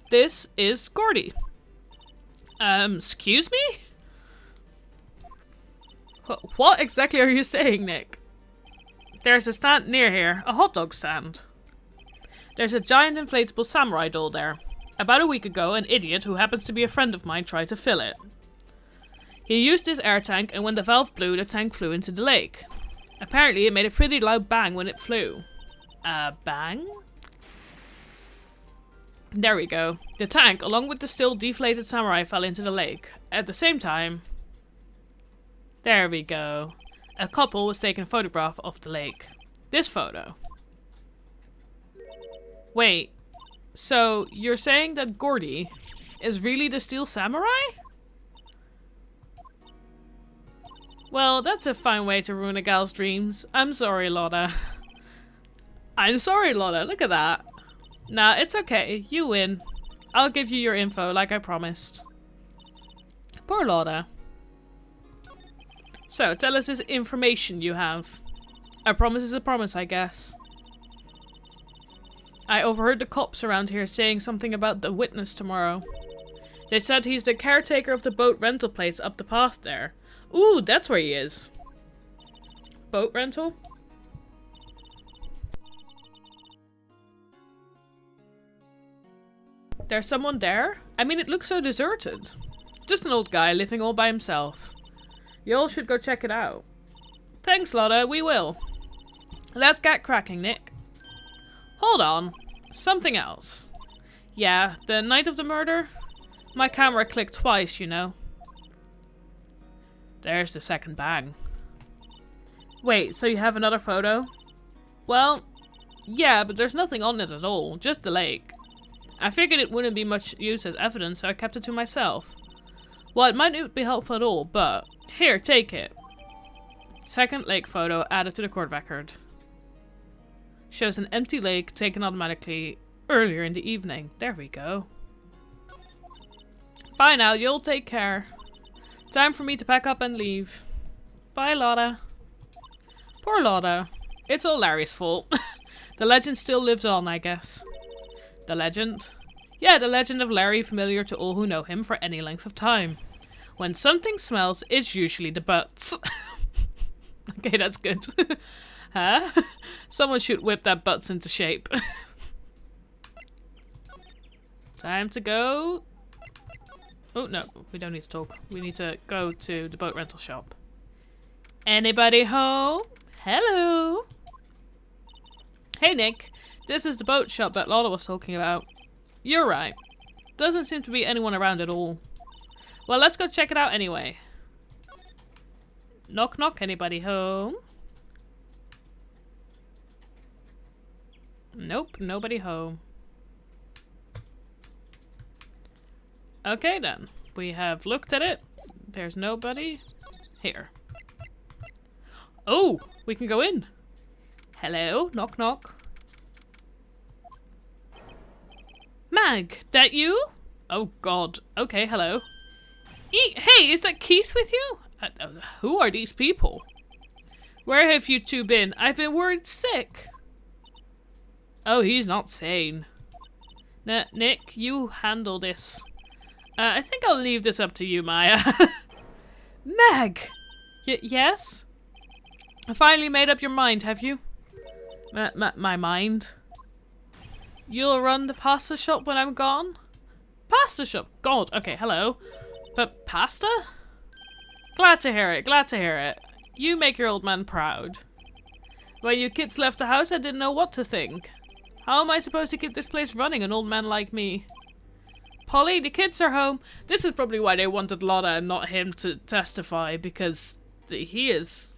This is Gordy. Excuse me? What exactly are you saying, Nick? There's a stand near here, a hot dog stand. There's a giant inflatable samurai doll there. About a week ago, an idiot who happens to be a friend of mine tried to fill it. He used his air tank, and when the valve blew, the tank flew into the lake. Apparently, it made a pretty loud bang when it flew. A bang? There we go. The tank, along with the still deflated samurai, fell into the lake. At the same time... There we go. A couple was taking a photograph of the lake. This photo. Wait. So, you're saying that Gordy is really the Steel Samurai? Well, that's a fine way to ruin a gal's dreams. I'm sorry, Lotta. I'm sorry, Lotta. Look at that. Nah, it's okay. You win. I'll give you your info like I promised. Poor Lotta. So, tell us this information you have. A promise is a promise, I guess. I overheard the cops around here saying something about the witness tomorrow. They said he's the caretaker of the boat rental place up the path there. Ooh, that's where he is. Boat rental? There's someone there? I mean, it looks so deserted. Just an old guy living all by himself. You all should go check it out. Thanks, Lotta, we will. Let's get cracking, Nick. Hold on. Something else. Yeah, the night of the murder? My camera clicked twice, you know. There's the second bang. Wait, so you have another photo? Well, yeah, but there's nothing on it at all. Just the lake. I figured it wouldn't be much use as evidence, so I kept it to myself. Well, it might not be helpful at all, but... Here, take it. Second lake photo added to the court record. Shows an empty lake taken automatically earlier in the evening. There we go. Bye now, you'll take care. Time for me to pack up and leave. Bye, Lotta. Poor Lotta. It's all Larry's fault. The legend still lives on, I guess. The legend? Yeah, the legend of Larry, familiar to all who know him for any length of time. When something smells, it's usually the butts. Okay, that's good. Huh? Someone should whip that butts into shape. Time to go. Oh, no, we don't need to talk. We need to go to the boat rental shop. Anybody home? Hello? Hey, Nick. This is the boat shop that Lotta was talking about. You're right. Doesn't seem to be anyone around at all. Well, let's go check it out anyway. Knock knock, anybody home? Nope, nobody home. Okay then, we have looked at it. There's nobody here. Oh, we can go in. Hello, knock knock. Mag, that you? Oh god. Okay, hello. Hey, is that Keith with you? Who are these people? Where have you two been? I've been worried sick. Oh, he's not sane. Nick, you handle this. I think I'll leave this up to you, Maya. Meg! Yes? I finally made up your mind, have you? My mind? You'll run the pasta shop when I'm gone? Pasta shop? God, okay, hello. But pasta? Glad to hear it, glad to hear it. You make your old man proud. When you kids left the house, I didn't know what to think. How am I supposed to keep this place running, an old man like me? Polly, the kids are home. This is probably why they wanted Lotta and not him to testify, because he is...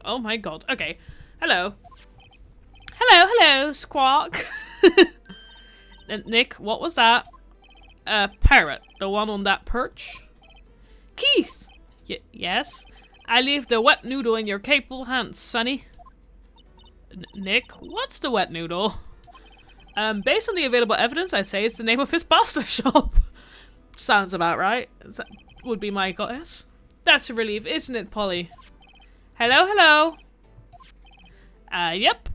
Oh my god, okay. Hello. Hello, Squawk. Nick, what was that? Parrot, the one on that perch? Keith! Yes? I leave the wet noodle in your capable hands, sonny. Nick, what's the wet noodle? Based on the available evidence, I say it's the name of his pasta shop. Sounds about right. That would be my guess. That's a relief, isn't it, Polly? Hello? Yep.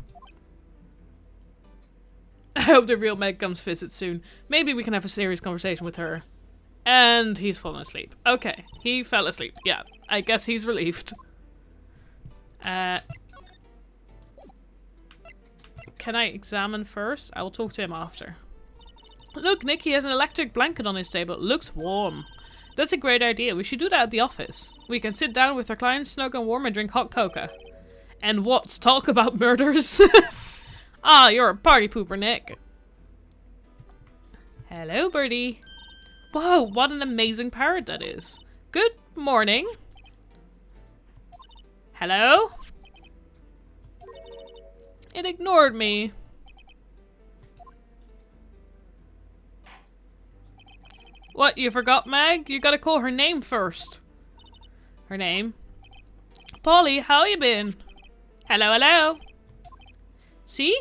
I hope the real Meg comes visit soon. Maybe we can have a serious conversation with her. And he's fallen asleep. Okay, he fell asleep. Yeah, I guess he's relieved. Can I examine first? I will talk to him after. Look, Nick, he has an electric blanket on his table. It looks warm. That's a great idea. We should do that at the office. We can sit down with our clients, snug and warm, and drink hot cocoa. And what? Talk about murders? Ah, you're a party pooper, Nick. Hello, birdie. Whoa, what an amazing parrot that is. Good morning. Hello? It ignored me. What, you forgot, Mag? You gotta call her name first. Her name? Polly, how you been? Hello? See?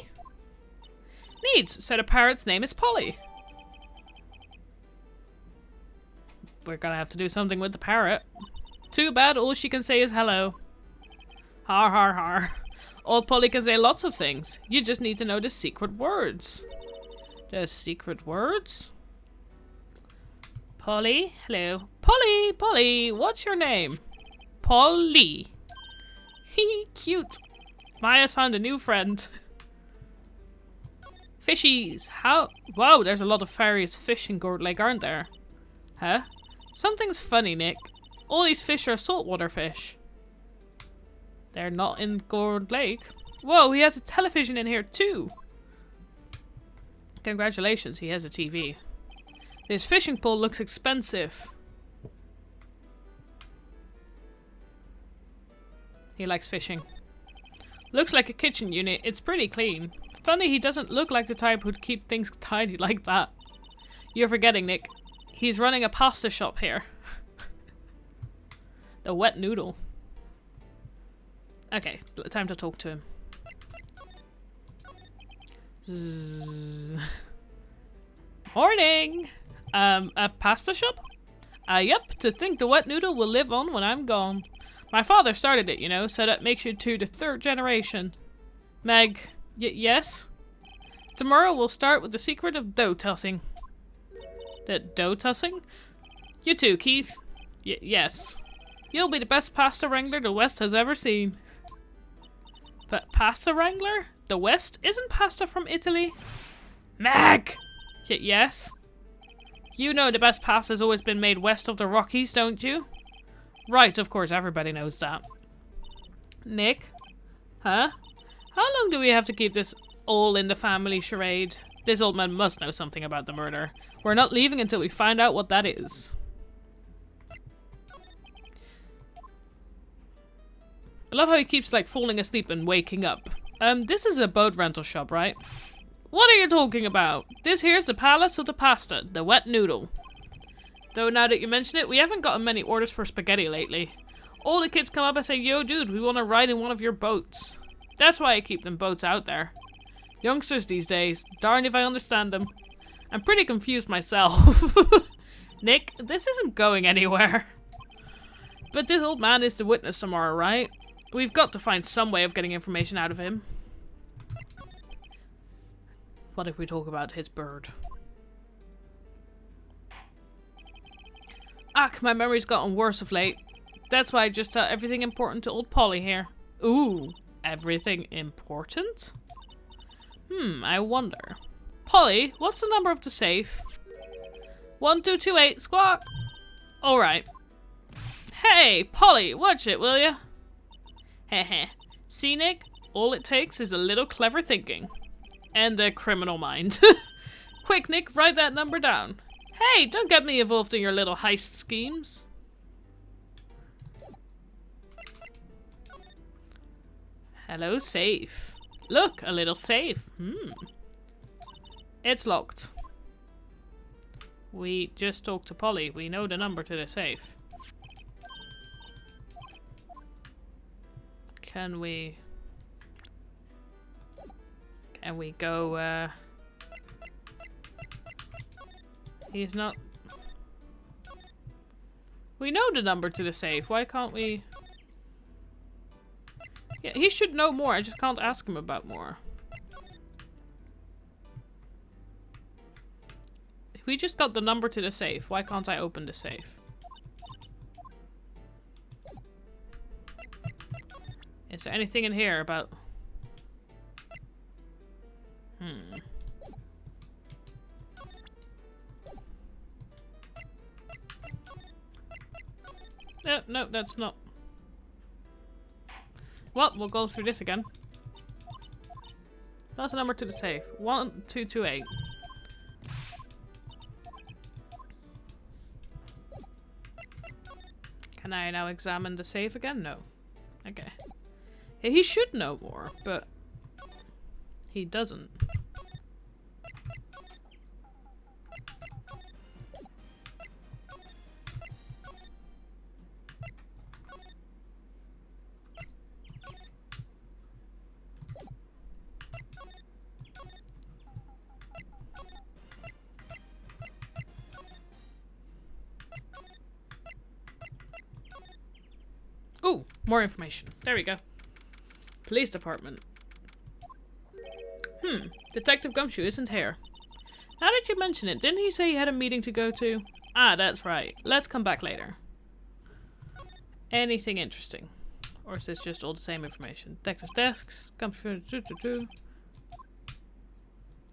Neat, so the parrot's name is Polly. We're gonna have to do something with the parrot. Too bad all she can say is hello. Har har har. Old Polly can say lots of things. You just need to know the secret words. The secret words? Polly? Hello. Polly! Polly! What's your name? Polly. Hee, cute. Maya's found a new friend. Fishies! How? Wow, there's a lot of various fish in Gourd Lake, aren't there? Huh? Something's funny, Nick. All these fish are saltwater fish. They're not in Gourd Lake. Whoa, he has a television in here too. Congratulations, he has a TV. This fishing pole looks expensive. He likes fishing. Looks like a kitchen unit. It's pretty clean. Funny he doesn't look like the type who'd keep things tidy like that. You're forgetting, Nick. He's running a pasta shop here. The wet noodle. Okay, time to talk to him. Zzz. Morning! A pasta shop? Yep, to think the wet noodle will live on when I'm gone. My father started it, you know, so that makes you to the 3rd generation. Meg, yes? Tomorrow we'll start with the secret of dough tossing. The dough tossing? You too, Keith. Yes. You'll be the best pasta wrangler the West has ever seen. But pasta wrangler? The West? Isn't pasta from Italy? Meg! Yes? You know the best pasta's always been made west of the Rockies, don't you? Right, of course, everybody knows that. Nick? Huh? How long do we have to keep this all in the family charade? This old man must know something about the murder. We're not leaving until we find out what that is. I love how he keeps, like, falling asleep and waking up. This is a boat rental shop, right? What are you talking about? This here's the Palace of the Pasta, the wet noodle. Though now that you mention it, we haven't gotten many orders for spaghetti lately. All the kids come up and say, yo dude, we want to ride in one of your boats. That's why I keep them boats out there. Youngsters these days, darn if I understand them. I'm pretty confused myself. Nick, this isn't going anywhere. But this old man is the witness tomorrow, right? We've got to find some way of getting information out of him. What if we talk about his bird? Ach, my memory's gotten worse of late. That's why I just tell everything important to old Polly here. Ooh, everything important? I wonder. Polly, what's the number of the safe? 1228, squawk! Alright. Hey, Polly, watch it, will ya? Heh. See, Nick? All it takes is a little clever thinking. And a criminal mind. Quick, Nick, write that number down. Hey, don't get me involved in your little heist schemes. Hello, safe. Look, a little safe. It's locked. We just talked to Polly. We know the number to the safe. Can we go, He's not... We know the number to the safe. Why can't we... Yeah, he should know more. I just can't ask him about more. We just got the number to the safe. Why can't I open the safe? Is there anything in here about... No, that's not... Well, we'll go through this again. That's the number to the safe. 1228. Can I now examine the safe again? No. Okay. Yeah, he should know more, but he doesn't. Ooh, more information. There we go. Police department. Detective Gumshoe isn't here. Now that you mention it, didn't he say he had a meeting to go to? Ah, that's right. Let's come back later. Anything interesting? Or is this just all the same information? Detective's desks, computer,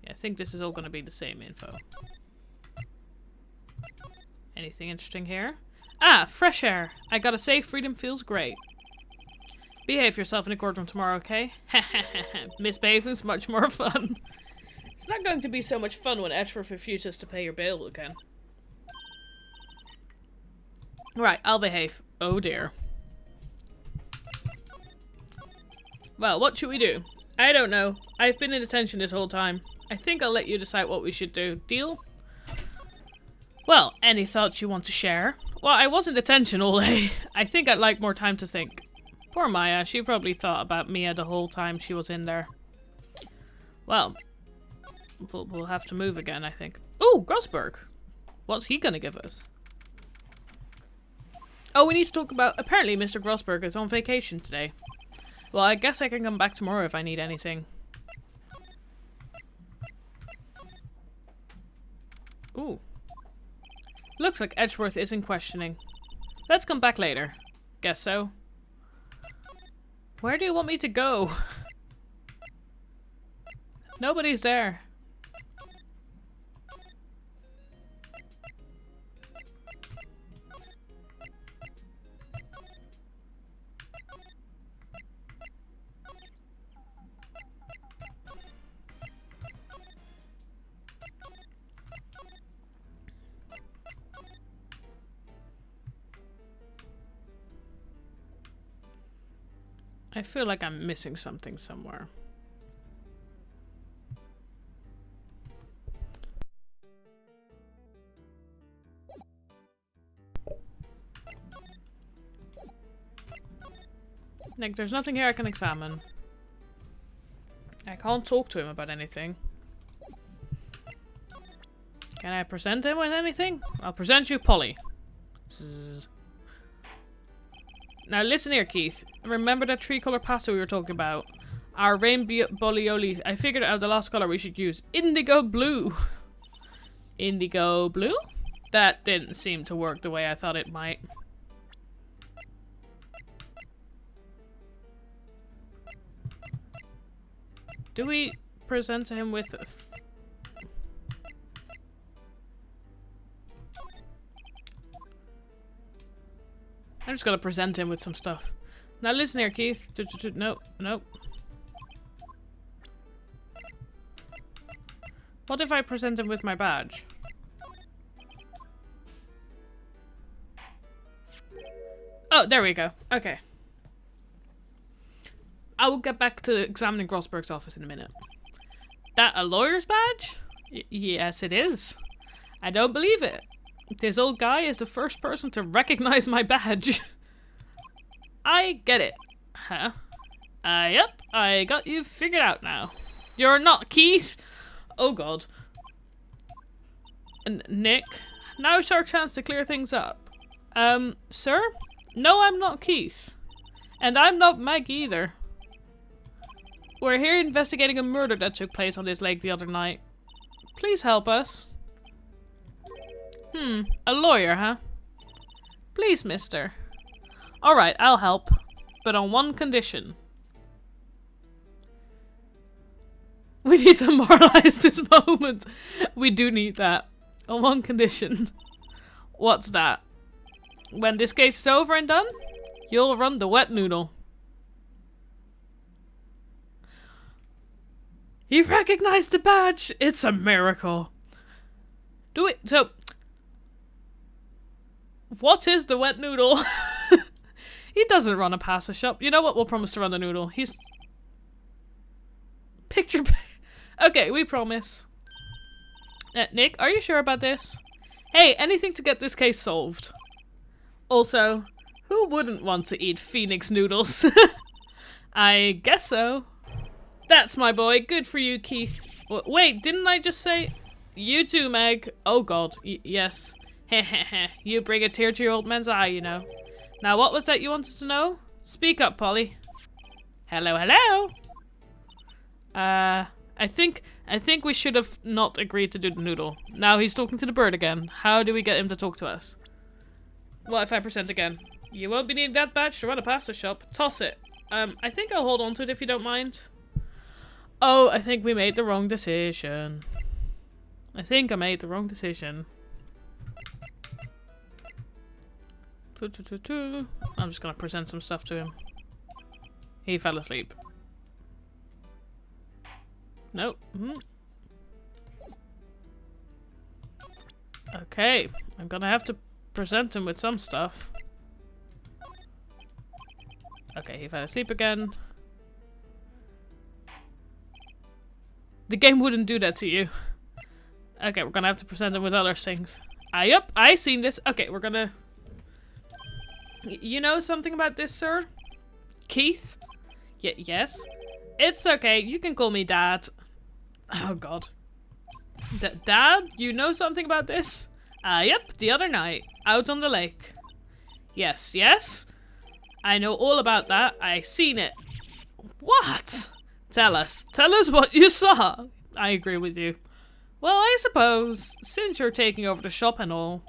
Yeah, I think this is all gonna be the same info. Anything interesting here? Ah, fresh air. I gotta say, freedom feels great. Behave yourself in the courtroom tomorrow, okay? Misbehaving's much more fun. It's not going to be so much fun when Edgeworth refuses to pay your bail again. Right, I'll behave. Oh dear. Well, what should we do? I don't know. I've been in detention this whole time. I think I'll let you decide what we should do. Deal? Well, any thoughts you want to share? Well, I was in detention all day. I think I'd like more time to think. Poor Maya, she probably thought about Mia the whole time she was in there. Well, we'll have to move again, I think. Ooh, Grossberg! What's he gonna give us? Oh, we need to talk about... Apparently, Mr. Grossberg is on vacation today. Well, I guess I can come back tomorrow if I need anything. Ooh. Looks like Edgeworth isn't questioning. Let's come back later. Guess so. Where do you want me to go? Nobody's there. I feel like I'm missing something somewhere. Like, there's nothing here I can examine. I can't talk to him about anything. Can I present him with anything? I'll present you Polly. Zzz. Now listen here, Keith. Remember that tree-color pasta we were talking about? Our rainbow bolioli. I figured out the last color we should use. Indigo blue. Indigo blue? That didn't seem to work the way I thought it might. Do we present him with... I'm just gonna present him with some stuff. Now listen here, Keith. Nope, nope. What if I present him with my badge? Oh, there we go. Okay. I will get back to examining Grossberg's office in a minute. That a lawyer's badge? Yes, it is. I don't believe it. This old guy is the first person to recognize my badge. I get it. Huh? Yep, I got you figured out now. You're not Keith! Oh god. Nick, now's our chance to clear things up. Sir? No, I'm not Keith. And I'm not Meg either. We're here investigating a murder that took place on this lake the other night. Please help us. A lawyer, huh? Please, mister. Alright, I'll help. But on one condition. We need to moralize this moment. We do need that. On one condition. What's that? When this case is over and done, you'll run the wet noodle. He recognized the badge! It's a miracle. Do it. So, what is the wet noodle? He doesn't run a pasta shop. You know what? We'll promise to run the noodle. He's... Picture... Okay, we promise. Nick, are you sure about this? Hey, anything to get this case solved. Also, who wouldn't want to eat Phoenix noodles? I guess so. That's my boy. Good for you, Keith. Wait, didn't I just say... You too, Meg. Oh god, yes. Heh. You bring a tear to your old man's eye, you know. Now, what was that you wanted to know? Speak up, Polly. Hello, hello. I think I think we should have not agreed to do the noodle. Now he's talking to the bird again. How do we get him to talk to us? What if I present again? You won't be needing that badge to run a pasta shop. Toss it. I think I'll hold on to it if you don't mind. Oh, I think we made the wrong decision. I think I made the wrong decision. I'm just gonna present some stuff to him. He fell asleep. Nope. Okay, I'm gonna have to present him with some stuff. Okay, he fell asleep again. The game wouldn't do that to you. Okay, we're gonna have to present him with other things. Yep, I seen this. Okay, we're gonna... You know something about this, sir? Keith? Yes? It's okay, you can call me Dad. Oh god. Dad, you know something about this? Yep, the other night, out on the lake. Yes. I know all about that, I seen it. What? Tell us what you saw. I agree with you. Well, I suppose, since you're taking over the shop and all.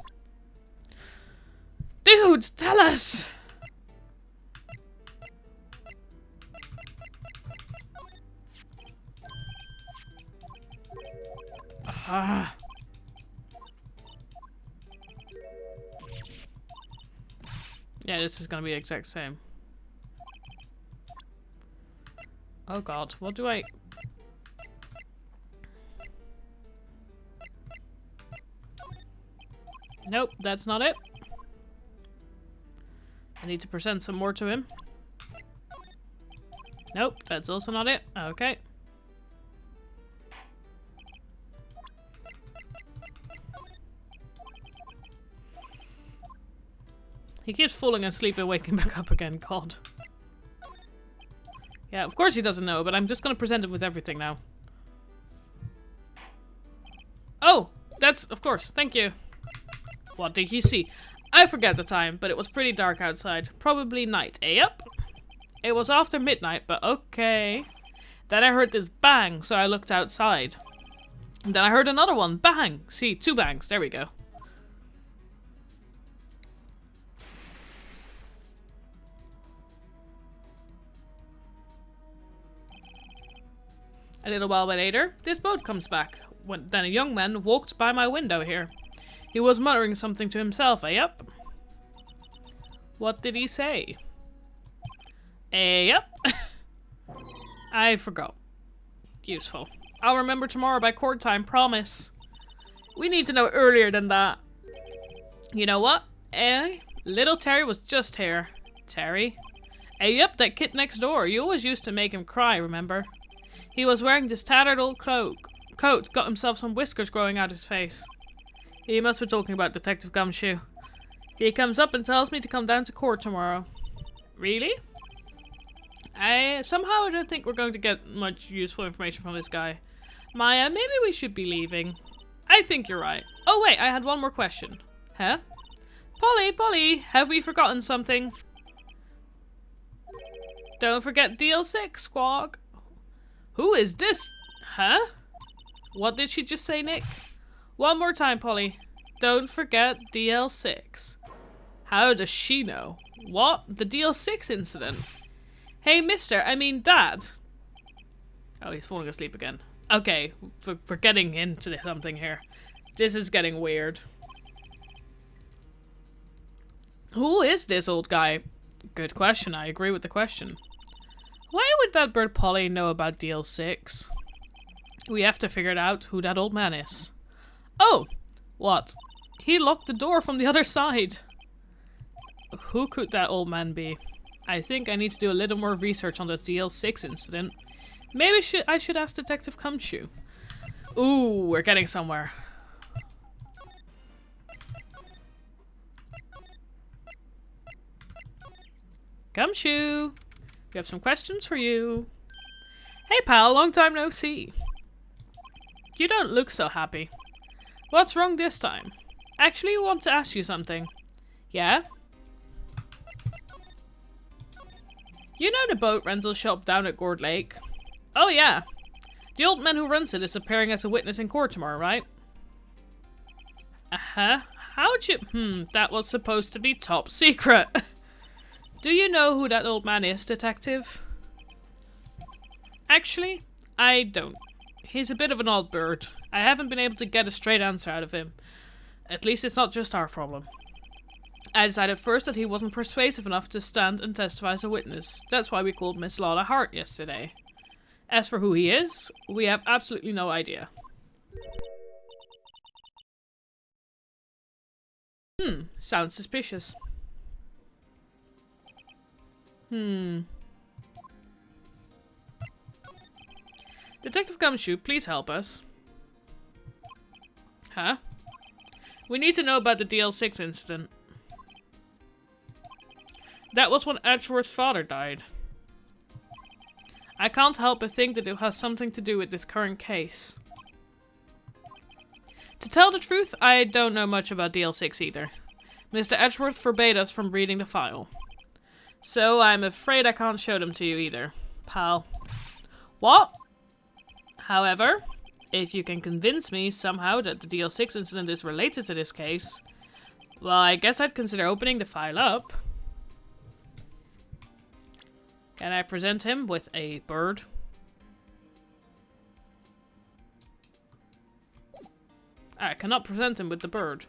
Dude, tell us! Yeah, this is gonna be the exact same. Oh god, what do I... Nope, that's not it. I need to present some more to him. Nope, that's also not it. Okay. He keeps falling asleep and waking back up again, god. Yeah, of course he doesn't know, but I'm just gonna present him with everything now. Oh! That's, of course, thank you. What did you see? I forget the time, but it was pretty dark outside. Probably night. Yep. It was after midnight, but okay. Then I heard this bang, so I looked outside. And then I heard another one. Bang! See, 2 bangs. There we go. A little while later, this boat comes back. Then a young man walked by my window here. He was muttering something to himself, yep. What did he say? Yep. I forgot. Useful. I'll remember tomorrow by court time, promise. We need to know earlier than that. You know what? Little Terry was just here. Terry? Yep, that kid next door. You always used to make him cry, remember? He was wearing this tattered old coat, got himself some whiskers growing out his face. He must be talking about Detective Gumshoe. He comes up and tells me to come down to court tomorrow. Really? Somehow I don't think we're going to get much useful information from this guy. Maya, maybe we should be leaving. I think you're right. Oh wait, I had one more question. Huh? Polly, have we forgotten something? Don't forget DL6, Squawk. Who is this? Huh? What did she just say, Nick? One more time, Polly. Don't forget DL6. How does she know? What? The DL6 incident? Hey, Dad. Oh, he's falling asleep again. Okay, we're getting into something here. This is getting weird. Who is this old guy? Good question, I agree with the question. Why would that bird Polly know about DL6? We have to figure out who that old man is. Oh! What? He locked the door from the other side. Who could that old man be? I think I need to do a little more research on the DL6 incident. Maybe I should ask Detective Gumshoe. Ooh, we're getting somewhere. Gumshoe! We have some questions for you. Hey pal, long time no see. You don't look so happy. What's wrong this time? Actually, I want to ask you something. Yeah? You know the boat rental shop down at Gourd Lake? Oh yeah. The old man who runs it is appearing as a witness in court tomorrow, right? Uh-huh. How'd you... that was supposed to be top secret. Do you know who that old man is, detective? Actually, I don't. He's a bit of an odd bird. I haven't been able to get a straight answer out of him. At least it's not just our problem. I decided first that he wasn't persuasive enough to stand and testify as a witness. That's why we called Miss Lana Hart yesterday. As for who he is, we have absolutely no idea. Sounds suspicious. Detective Gumshoe, please help us. Huh? We need to know about the DL6 incident. That was when Edgeworth's father died. I can't help but think that it has something to do with this current case. To tell the truth, I don't know much about DL6 either. Mr. Edgeworth forbade us from reading the file. So I'm afraid I can't show them to you either, pal. What? However, if you can convince me somehow that the DL6 incident is related to this case, well, I guess I'd consider opening the file up. Can I present him with a bird? I cannot present him with the bird.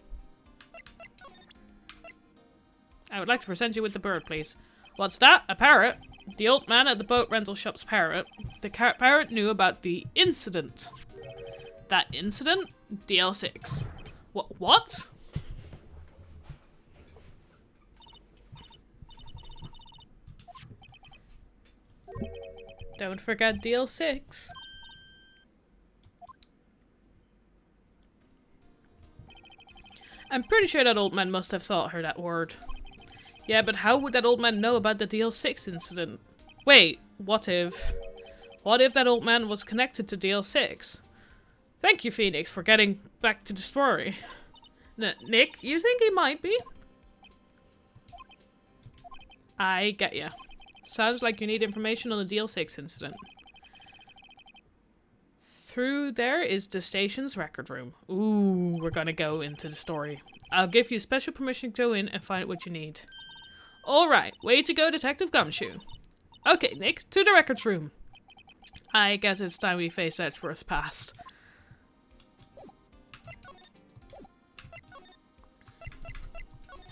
I would like to present you with the bird, please. What's that? A parrot? The old man at the boat rental shop's parrot. The parrot knew about the incident. That incident? DL6. What? Don't forget DL6. I'm pretty sure that old man must have taught her that word. Yeah, but how would that old man know about the DL6 incident? Wait, what if that old man was connected to DL6? Thank you, Phoenix, for getting back to the story. Nick, you think he might be? I get ya. Sounds like you need information on the DL6 incident. Through there is the station's record room. Ooh, we're gonna go into the story. I'll give you special permission to go in and find what you need. Alright, way to go, Detective Gumshoe. Okay, Nick, to the records room. I guess it's time we face Edgeworth's past.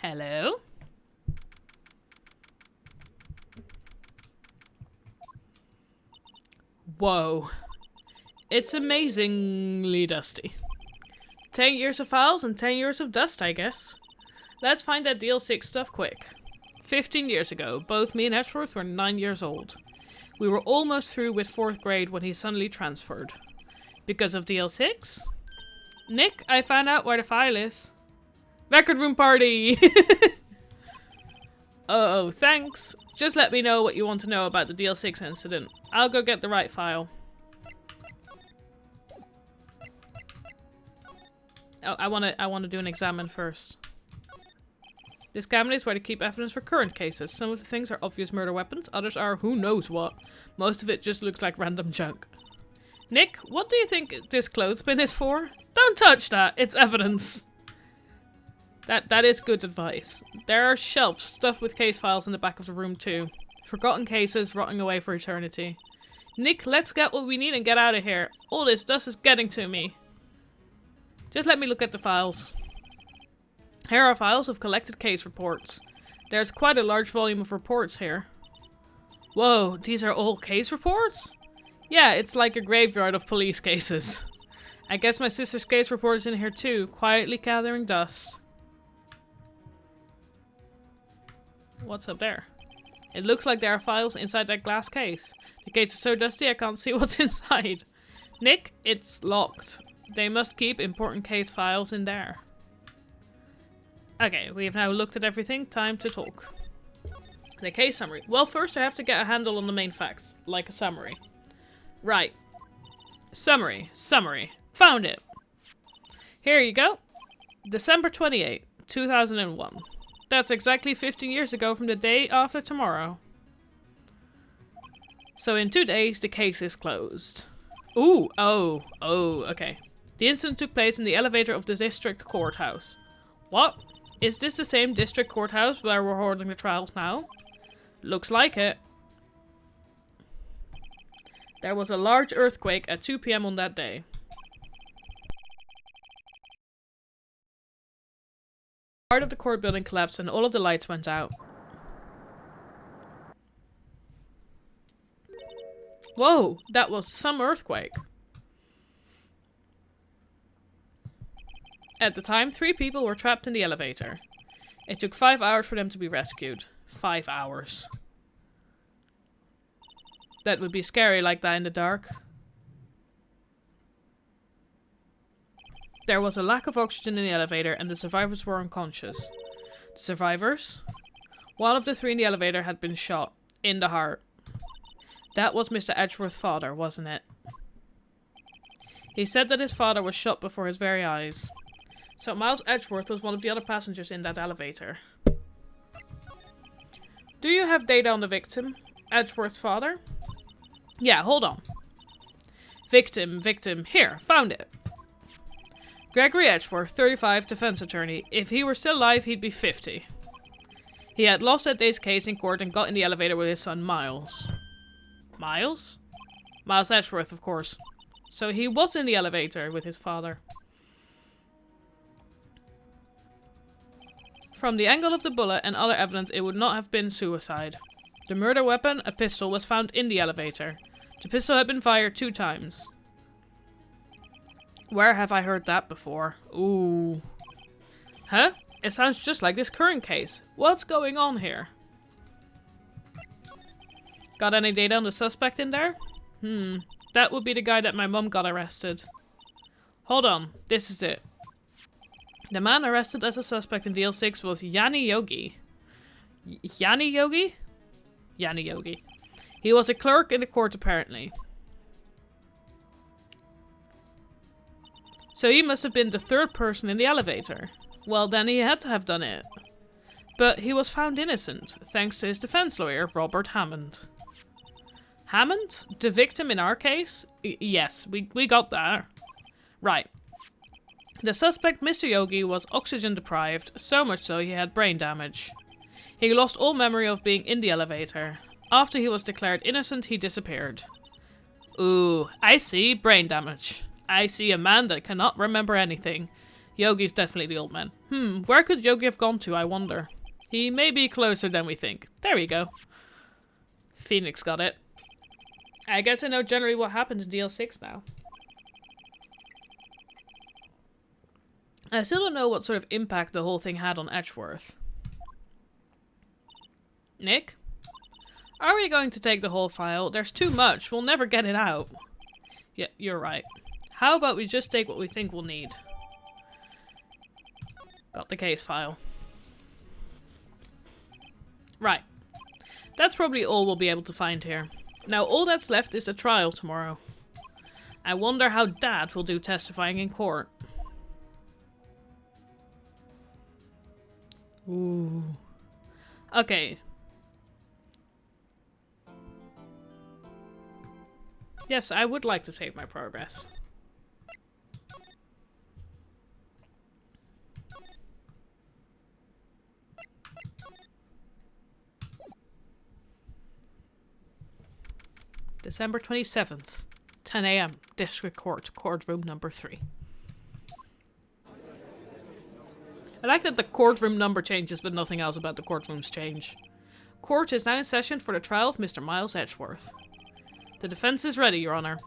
Hello? Whoa. It's amazingly dusty. 10 years of files and 10 years of dust, I guess. Let's find that DL6 stuff quick. 15 years ago, both me and Edgeworth were 9 years old. We were almost through with 4th grade when he suddenly transferred. Because of DL6? Nick, I found out where the file is. Record room party! Oh, thanks. Just let me know what you want to know about the DL6 incident. I'll go get the right file. Oh, I wanna do an examine first. This cabinet is where to keep evidence for current cases. Some of the things are obvious murder weapons, others are who knows what. Most of it just looks like random junk. Nick, what do you think this clothespin is for? Don't touch that, it's evidence. That is good advice. There are shelves stuffed with case files in the back of the room too. Forgotten cases rotting away for eternity. Nick, let's get what we need and get out of here. All this dust is getting to me. Just let me look at the files. Here are files of collected case reports. There's quite a large volume of reports here. Whoa, these are all case reports? Yeah, it's like a graveyard of police cases. I guess my sister's case report is in here too, quietly gathering dust. What's up there? It looks like there are files inside that glass case. The case is so dusty I can't see what's inside. Nick, it's locked. They must keep important case files in there. Okay, we have now looked at everything. Time to talk. The case summary. Well, first I have to get a handle on the main facts, like a summary. Right. Summary. Found it. Here you go. December 28, 2001. That's exactly 15 years ago from the day after tomorrow. So in 2 days, the case is closed. Ooh, okay. The incident took place in the elevator of the district courthouse. What? Is this the same district courthouse where we're holding the trials now? Looks like it. There was a large earthquake at 2 p.m. on that day. Part of the court building collapsed and all of the lights went out. Whoa, that was some earthquake. At the time, 3 people were trapped in the elevator. It took 5 hours for them to be rescued. 5 hours. That would be scary like that in the dark. There was a lack of oxygen in the elevator and the survivors were unconscious. The survivors? One of the 3 in the elevator had been shot. In the heart. That was Mr. Edgeworth's father, wasn't it? He said that his father was shot before his very eyes. So Miles Edgeworth was one of the other passengers in that elevator. Do you have data on the victim? Edgeworth's father? Yeah, hold on. Victim. Here, found it. Gregory Edgeworth, 35, defense attorney. If he were still alive, he'd be 50. He had lost that day's case in court and got in the elevator with his son, Miles. Miles? Miles Edgeworth, of course. So he was in the elevator with his father. From the angle of the bullet and other evidence, it would not have been suicide. The murder weapon, a pistol, was found in the elevator. The pistol had been fired 2 times. Where have I heard that before? Ooh. Huh? It sounds just like this current case. What's going on here? Got any data on the suspect in there? That would be the guy that my mum got arrested. Hold on. This is it. The man arrested as a suspect in Deal 6 was Yanni Yogi. Yanni Yogi? Yanni Yogi. He was a clerk in the court apparently. So he must have been the 3rd person in the elevator. Well, then he had to have done it. But he was found innocent, thanks to his defense lawyer, Robert Hammond. Hammond? The victim in our case? Yes, we got that. Right. The suspect, Mr. Yogi, was oxygen deprived, so much so he had brain damage. He lost all memory of being in the elevator. After he was declared innocent, he disappeared. Ooh, I see. Brain damage. I see a man that cannot remember anything. Yogi's definitely the old man. Where could Yogi have gone to, I wonder? He may be closer than we think. There we go. Phoenix got it. I guess I know generally what happened in DL6 now. I still don't know what sort of impact the whole thing had on Edgeworth. Nick? Are we going to take the whole file? There's too much. We'll never get it out. Yeah, you're right. How about we just take what we think we'll need? Got the case file. Right. That's probably all we'll be able to find here. Now all that's left is the trial tomorrow. I wonder how Dad will do testifying in court. Ooh. Okay. Yes, I would like to save my progress. December 27th, 10 a.m. District Court, courtroom number 3. I like that the courtroom number changes, but nothing else about the courtrooms change. Court is now in session for the trial of Mr. Miles Edgeworth. The defense is ready, Your Honor.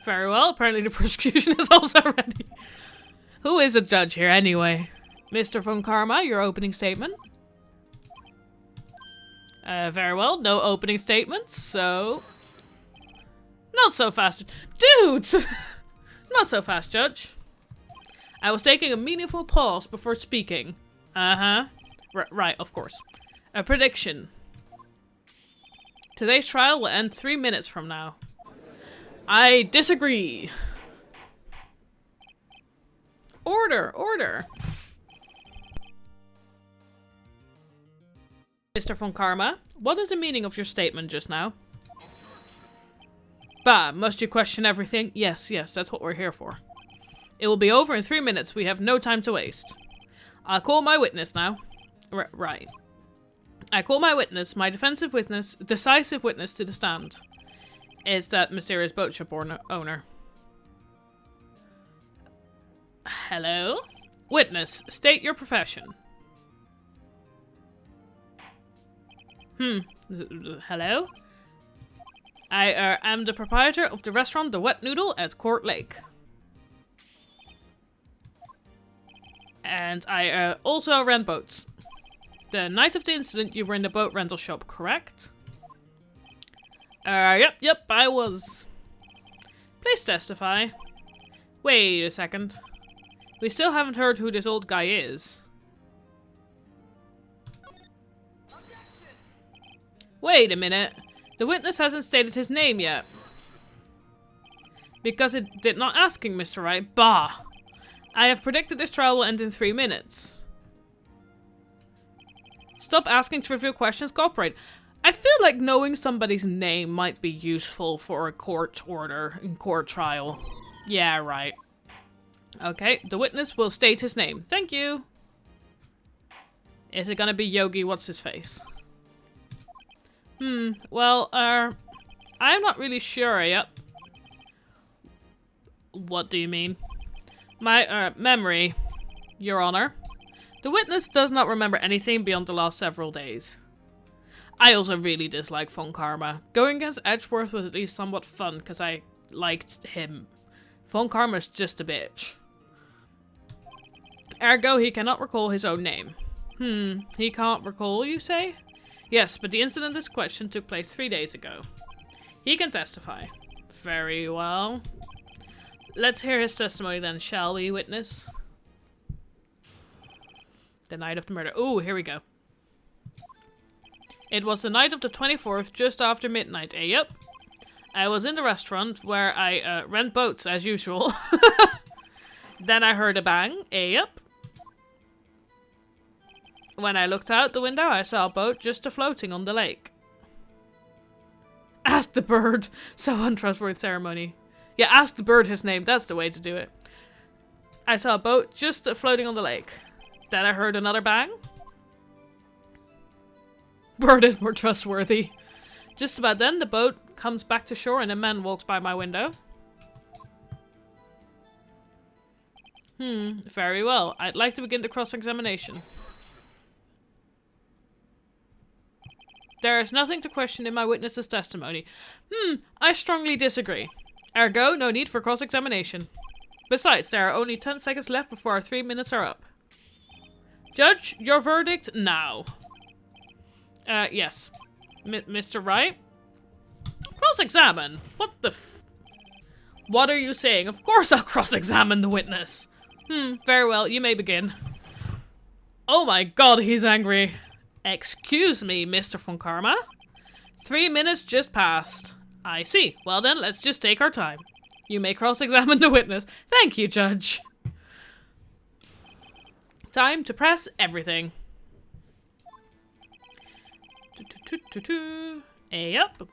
Very well, apparently the prosecution is also ready. Who is the judge here, anyway? Mr. Von Karma, your opening statement. Very well, no opening statements, so... Not so fast. Dude! Not so fast, Judge. I was taking a meaningful pause before speaking. Uh-huh. Right, of course. A prediction. Today's trial will end 3 minutes from now. I disagree. Order, order. Mr. Von Karma, what is the meaning of your statement just now? Bah, must you question everything? Yes, that's what we're here for. It will be over in 3 minutes. We have no time to waste. I'll call my witness now. Right. I call my witness, my decisive witness to the stand. It's that mysterious boat ship owner. Hello? Witness, state your profession. Hello? I am the proprietor of the restaurant The Wet Noodle at Court Lake. And I also rent boats. The night of the incident, you were in the boat rental shop, correct? Yep, I was. Please testify. Wait a second. We still haven't heard who this old guy is. Wait a minute. The witness hasn't stated his name yet. Because it did not asking, Mr. Wright. Bah! I have predicted this trial will end in 3 minutes. Stop asking trivial questions, cooperate. I feel like knowing somebody's name might be useful for a court order and court trial. Yeah, right. Okay, the witness will state his name. Thank you. Is it gonna be Yogi What's-His-Face? Well, I'm not really sure yet. What do you mean? My, memory, Your Honor. The witness does not remember anything beyond the last several days. I also really dislike Von Karma. Going against Edgeworth was at least somewhat fun, because I liked him. Von Karma's just a bitch. Ergo, he cannot recall his own name. He can't recall, you say? Yes, but the incident in question took place 3 days ago. He can testify. Very well. Let's hear his testimony then, shall we, witness? The night of the murder. Ooh, here we go. It was the night of the 24th, just after midnight, yep. I was in the restaurant where I rent boats, as usual. Then I heard a bang, yep. When I looked out the window, I saw a boat just floating on the lake. Ask the bird. So untrustworthy ceremony. Yeah, ask the bird his name. That's the way to do it. I saw a boat just floating on the lake. Then I heard another bang. Bird is more trustworthy. Just about then, the boat comes back to shore and a man walks by my window. Very well. I'd like to begin the cross-examination. There is nothing to question in my witness's testimony. I strongly disagree. Ergo, no need for cross-examination. Besides, there are only 10 seconds left before our 3 minutes are up. Judge, your verdict now. Yes. Mr. Wright? Cross-examine? What the What are you saying? Of course I'll cross-examine the witness. Very well, you may begin. Oh my god, he's angry. Excuse me, Mr. Von Karma. 3 minutes just passed. I see. Well then, let's just take our time. You may cross-examine the witness. Thank you, Judge. Time to press everything. Yep.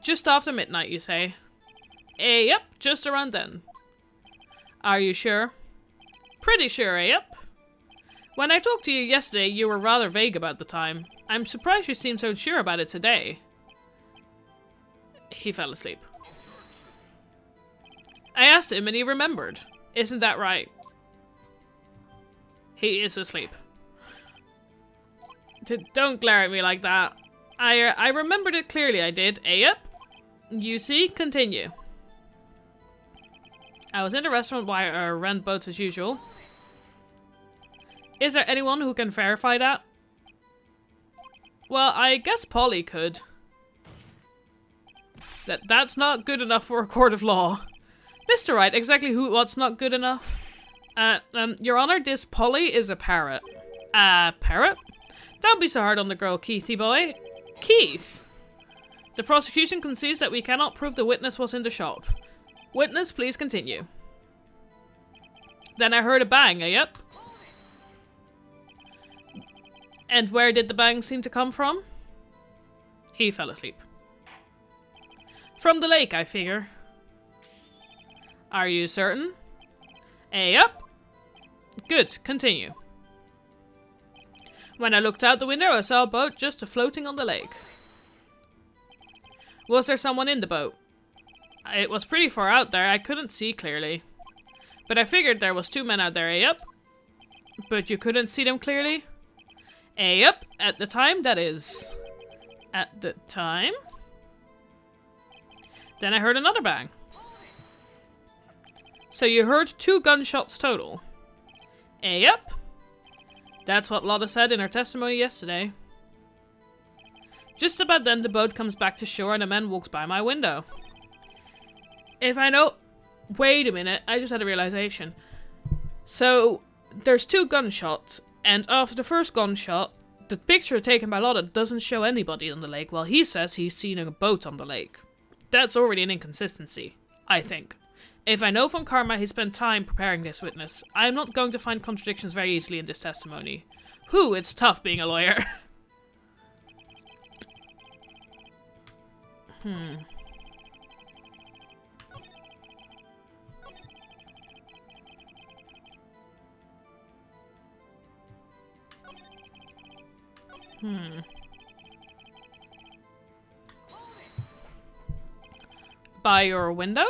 Just after midnight, you say? Yep, just around then. Are you sure? Pretty sure, yep. When I talked to you yesterday, you were rather vague about the time. I'm surprised you seem so sure about it today. He fell asleep. I asked him and he remembered. Isn't that right? He is asleep. Don't glare at me like that. I remembered it clearly, I did. Yep. You see? Continue. I was in the restaurant while I rent boats as usual. Is there anyone who can verify that? Well, I guess Polly could. That's not good enough for a court of law. Mr. Wright, exactly what's not good enough? Your Honor, this Polly is a parrot. Parrot? Don't be so hard on the girl, Keithy boy. Keith! The prosecution concedes that we cannot prove the witness was in the shop. Witness, please continue. Then I heard a bang, yep. And where did the bang seem to come from? He fell asleep. From the lake, I figure. Are you certain? Yep. Good, continue. When I looked out the window, I saw a boat just floating on the lake. Was there someone in the boat? It was pretty far out there, I couldn't see clearly. But I figured there was 2 men out there, yep. But you couldn't see them clearly? Yep, at the time, that is. At the time? Then I heard another bang. So you heard 2 gunshots total? Yep. That's what Lotta said in her testimony yesterday. Just about then, the boat comes back to shore and a man walks by my window. If I know... Wait a minute, I just had a realization. So, there's 2 gunshots, and after the first gunshot, the picture taken by Lotta doesn't show anybody on the lake, while he says he's seen a boat on the lake. That's already an inconsistency, I think. If I know from Karma he spent time preparing this witness, I am not going to find contradictions very easily in this testimony. Whew, it's tough being a lawyer. By your window?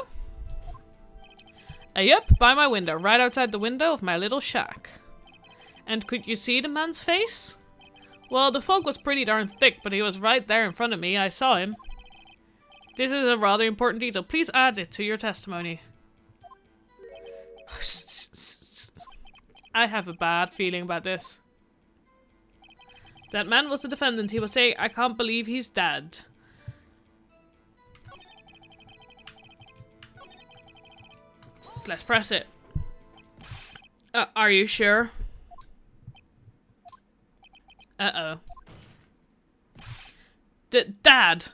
Yep, by my window, right outside the window of my little shack. And could you see the man's face? Well, the fog was pretty darn thick, but he was right there in front of me. I saw him. This is a rather important detail. Please add it to your testimony. I have a bad feeling about this. That man was the defendant. He was saying, I can't believe he's dead. Let's press it. Are you sure? Uh-oh. Dad.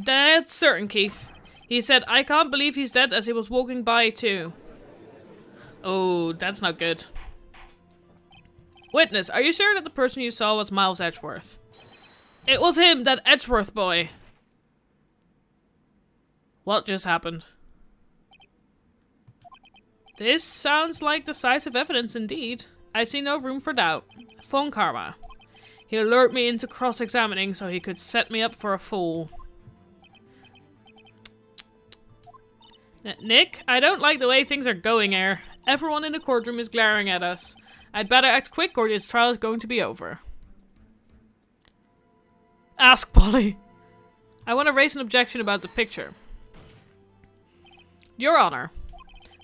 Dead certain, Keith. He said, I can't believe he's dead as he was walking by too. Oh, that's not good. Witness, are you sure that the person you saw was Miles Edgeworth? It was him, that Edgeworth boy. What just happened? This sounds like decisive evidence indeed. I see no room for doubt. Phone Karma. He lured me into cross-examining so he could set me up for a fool. Nick, I don't like the way things are going here. Everyone in the courtroom is glaring at us. I'd better act quick or this trial is going to be over. Ask Polly. I want to raise an objection about the picture. Your Honor,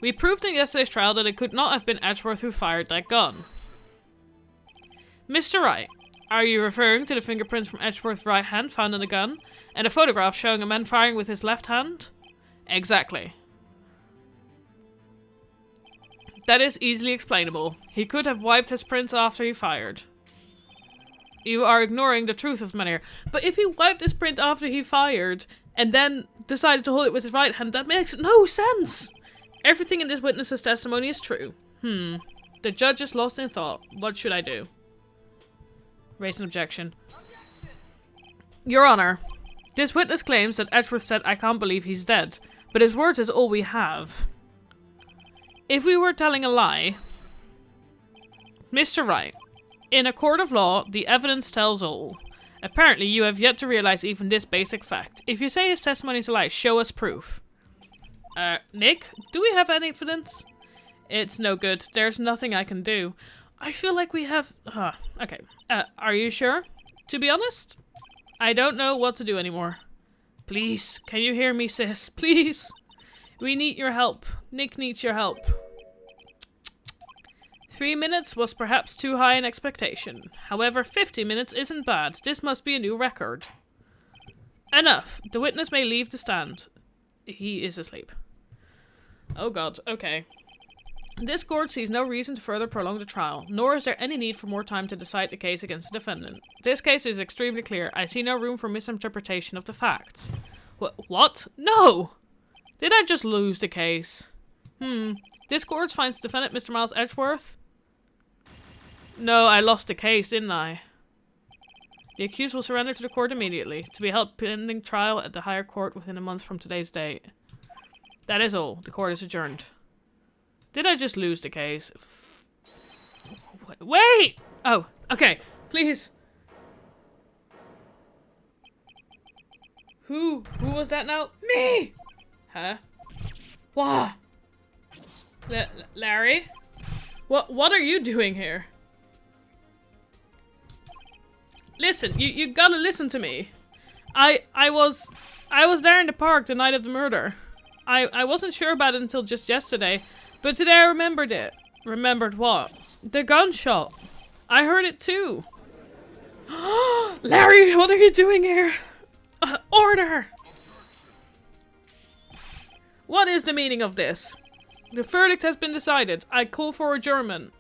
we proved in yesterday's trial that it could not have been Edgeworth who fired that gun. Mr. Wright, are you referring to the fingerprints from Edgeworth's right hand found in the gun, and a photograph showing a man firing with his left hand? Exactly. That is easily explainable. He could have wiped his prints after he fired. You are ignoring the truth of the matter. But if he wiped his print after he fired, and then decided to hold it with his right hand, that makes no sense! Everything in this witness's testimony is true. The judge is lost in thought. What should I do? Raise an objection. Your Honor, this witness claims that Edgeworth said, I can't believe he's dead, but his words is all we have. If we were telling a lie... Mr. Wright, in a court of law, the evidence tells all. Apparently, you have yet to realize even this basic fact. If you say his testimony is a lie, show us proof. Nick, do we have any evidence? It's no good. There's nothing I can do. I feel like we have... okay. Are you sure? To be honest, I don't know what to do anymore. Please, can you hear me, sis? Please. We need your help. Nick needs your help. 3 minutes was perhaps too high an expectation. However, 50 minutes isn't bad. This must be a new record. Enough. The witness may leave the stand. He is asleep. Oh god, okay. This court sees no reason to further prolong the trial, nor is there any need for more time to decide the case against the defendant. This case is extremely clear. I see no room for misinterpretation of the facts. What? No! Did I just lose the case? This court finds the defendant, Mr. Miles Edgeworth, No, I lost the case, didn't I? The accused will surrender to the court immediately, to be held pending trial at the higher court within a month from today's date. That is all. The court is adjourned. Did I just lose the case? Wait! Oh, okay. Please. Who was that now? Me! Huh? What? Larry? What are you doing here? Listen, you gotta listen to me. I was there in the park the night of the murder. I wasn't sure about it until just yesterday, but today I remembered it. Remembered what? The gunshot. I heard it too. Larry, what are you doing here? Order! What is the meaning of this? The verdict has been decided. I call for adjournment.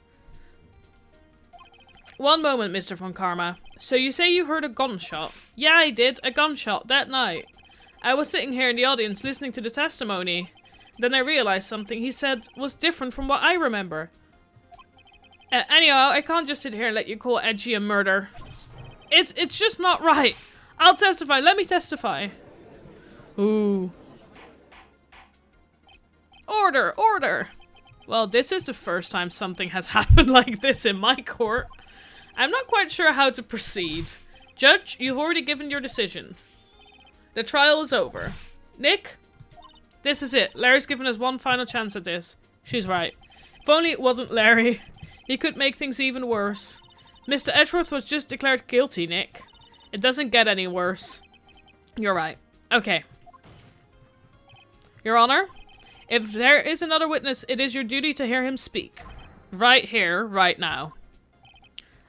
One moment, Mr. Von Karma. So you say you heard a gunshot? Yeah, I did. A gunshot that night. I was sitting here in the audience listening to the testimony. Then I realized something he said was different from what I remember. Anyhow, I can't just sit here and let you call Edgy a murder. It's just not right. I'll testify. Let me testify. Ooh. Order! Order! Well, this is the first time something has happened like this in my court. I'm not quite sure how to proceed. Judge, you've already given your decision. The trial is over. Nick? This is it. Larry's given us one final chance at this. She's right. If only it wasn't Larry. He could make things even worse. Mr. Edgeworth was just declared guilty, Nick. It doesn't get any worse. You're right. Okay. Your Honor, if there is another witness, it is your duty to hear him speak. Right here, right now.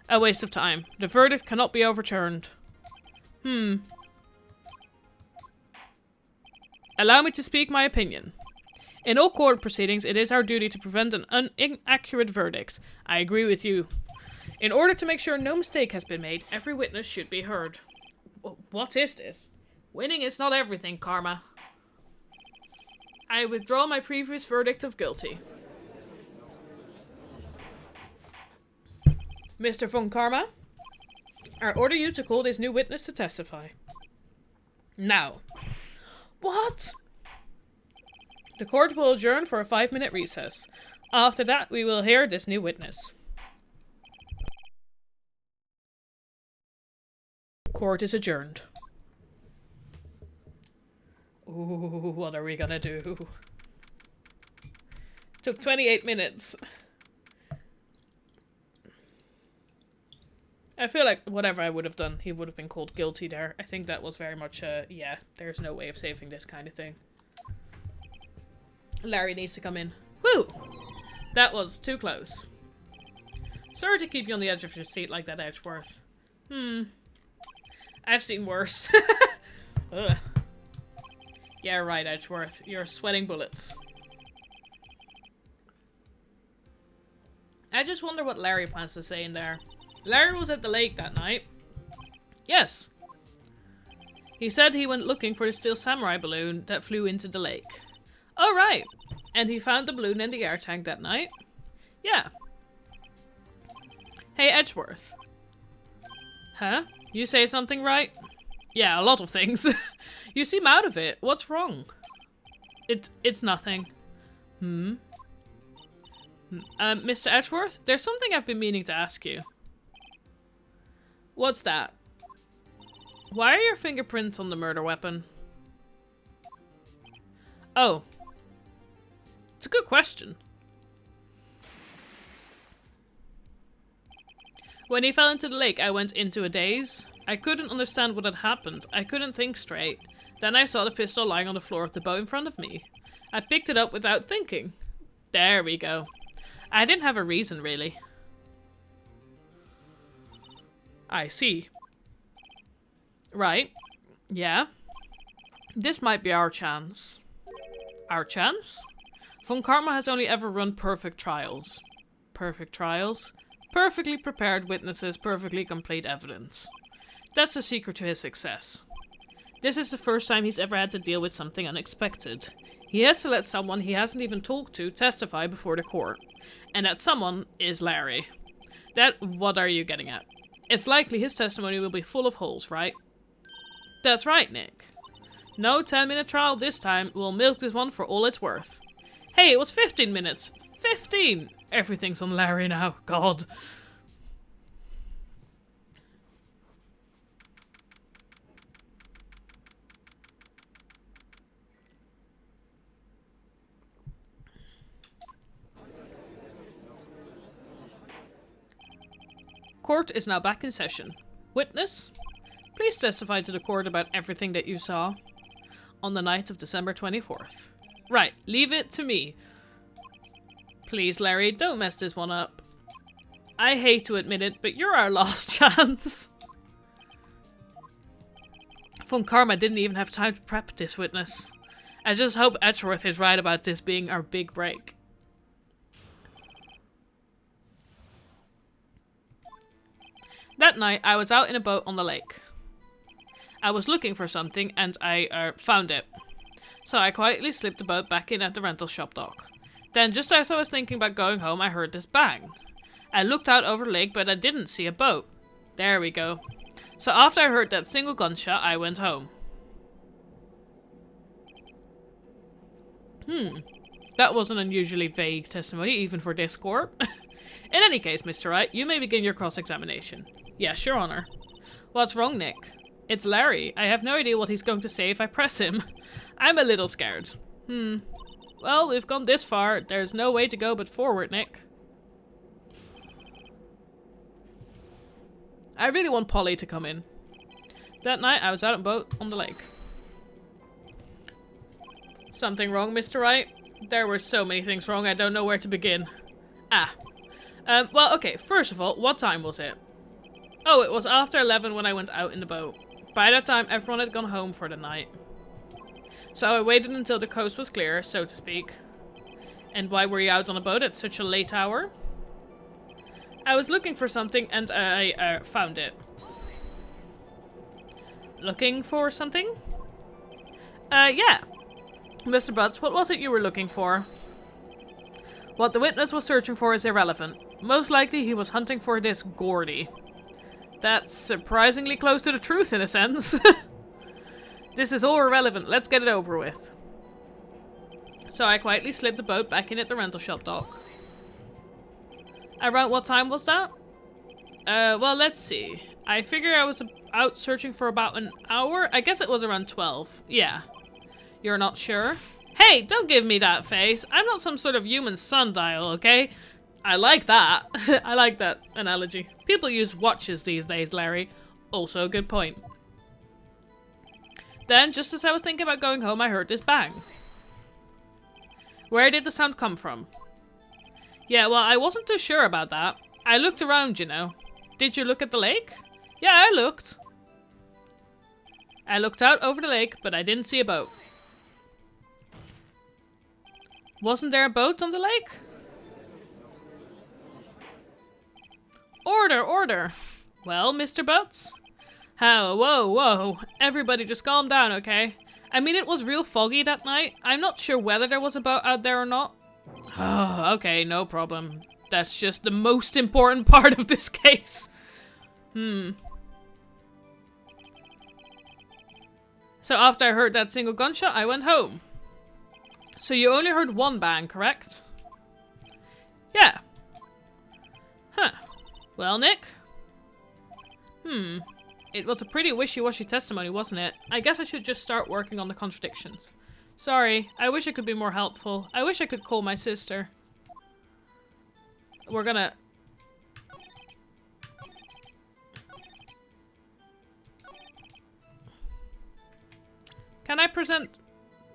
A waste of time. The verdict cannot be overturned. Allow me to speak my opinion. In all court proceedings, it is our duty to prevent an inaccurate verdict. I agree with you. In order to make sure no mistake has been made, every witness should be heard. What is this? Winning is not everything, Karma. I withdraw my previous verdict of guilty. Mr. Von Karma, I order you to call this new witness to testify. Now. What? The court will adjourn for a 5-minute recess. After that, we will hear this new witness. Court is adjourned. Ooh, what are we gonna do? Took 28 minutes. I feel like whatever I would have done, he would have been called guilty there. I think that was very much yeah, there's no way of saving this kind of thing. Larry needs to come in. Woo! That was too close. Sorry to keep you on the edge of your seat like that, Edgeworth. I've seen worse. Ugh. Yeah, right, Edgeworth. You're sweating bullets. I just wonder what Larry plans to say in there. Larry was at the lake that night. Yes. He said he went looking for the steel samurai balloon that flew into the lake. Oh, right. And he found the balloon in the air tank that night? Yeah. Hey, Edgeworth. Huh? You say something right? Yeah, a lot of things. You seem out of it. What's wrong? It's nothing. Mr. Edgeworth, there's something I've been meaning to ask you. What's that? Why are your fingerprints on the murder weapon? Oh. It's a good question. When he fell into the lake, I went into a daze. I couldn't understand what had happened. I couldn't think straight. Then I saw the pistol lying on the floor of the boat in front of me. I picked it up without thinking. There we go. I didn't have a reason, really. I see. Right. Yeah. This might be our chance. Our chance? Von Karma has only ever run perfect trials. Perfect trials? Perfectly prepared witnesses, perfectly complete evidence. That's the secret to his success. This is the first time he's ever had to deal with something unexpected. He has to let someone he hasn't even talked to testify before the court. And that someone is Larry. What are you getting at? It's likely his testimony will be full of holes, right? That's right, Nick. No 10-minute trial this time. We'll milk this one for all it's worth. Hey, it was 15 minutes. 15! Everything's on Larry now. God. Court is now back in session. Witness, please testify to the court about everything that you saw on the night of December 24th. Right, leave it to me. Please, Larry, don't mess this one up. I hate to admit it, but you're our last chance. Von Karma didn't even have time to prep this witness. I just hope Edgeworth is right about this being our big break. That night, I was out in a boat on the lake. I was looking for something, and I found it. So I quietly slipped the boat back in at the rental shop dock. Then, just as I was thinking about going home, I heard this bang. I looked out over the lake, but I didn't see a boat. There we go. So after I heard that single gunshot, I went home. That was an unusually vague testimony, even for this court. In any case, Mr. Wright, you may begin your cross-examination. Yes, Your Honor. What's wrong, Nick? It's Larry. I have no idea what he's going to say if I press him. I'm a little scared. Well, we've gone this far. There's no way to go but forward, Nick. I really want Polly to come in. That night, I was out on a boat on the lake. Something wrong, Mr. Wright? There were so many things wrong, I don't know where to begin. Well, okay, first of all, what time was it? Oh, it was after 11 when I went out in the boat. By that time, everyone had gone home for the night. So I waited until the coast was clear, so to speak. And why were you out on a boat at such a late hour? I was looking for something and I found it. Looking for something? Yeah. Mr. Butts, what was it you were looking for? What the witness was searching for is irrelevant. Most likely he was hunting for this Gordy. That's surprisingly close to the truth in a sense. This is all irrelevant. Let's get it over with. So I quietly slipped the boat back in at the rental shop dock. Around what time was that? Well, let's see. I figure I was out searching for about an hour. I guess it was around 12. Yeah. You're not sure? Hey, don't give me that face. I'm not some sort of human sundial, okay? I like that. I like that analogy. People use watches these days, Larry. Also a good point. Then, just as I was thinking about going home, I heard this bang. Where did the sound come from? Yeah, well, I wasn't too sure about that. I looked around, you know. Did you look at the lake? Yeah, I looked. I looked out over the lake, but I didn't see a boat. Wasn't there a boat on the lake? Order, order. Well, Mr. Butts? Whoa. Everybody just calm down, okay? I mean, it was real foggy that night. I'm not sure whether there was a boat out there or not. Oh, okay, no problem. That's just the most important part of this case. So after I heard that single gunshot, I went home. So you only heard one bang, correct? Yeah. Huh. Well, Nick? It was a pretty wishy-washy testimony, wasn't it? I guess I should just start working on the contradictions. Sorry, I wish I could be more helpful. I wish I could call my sister. We're gonna... Can I present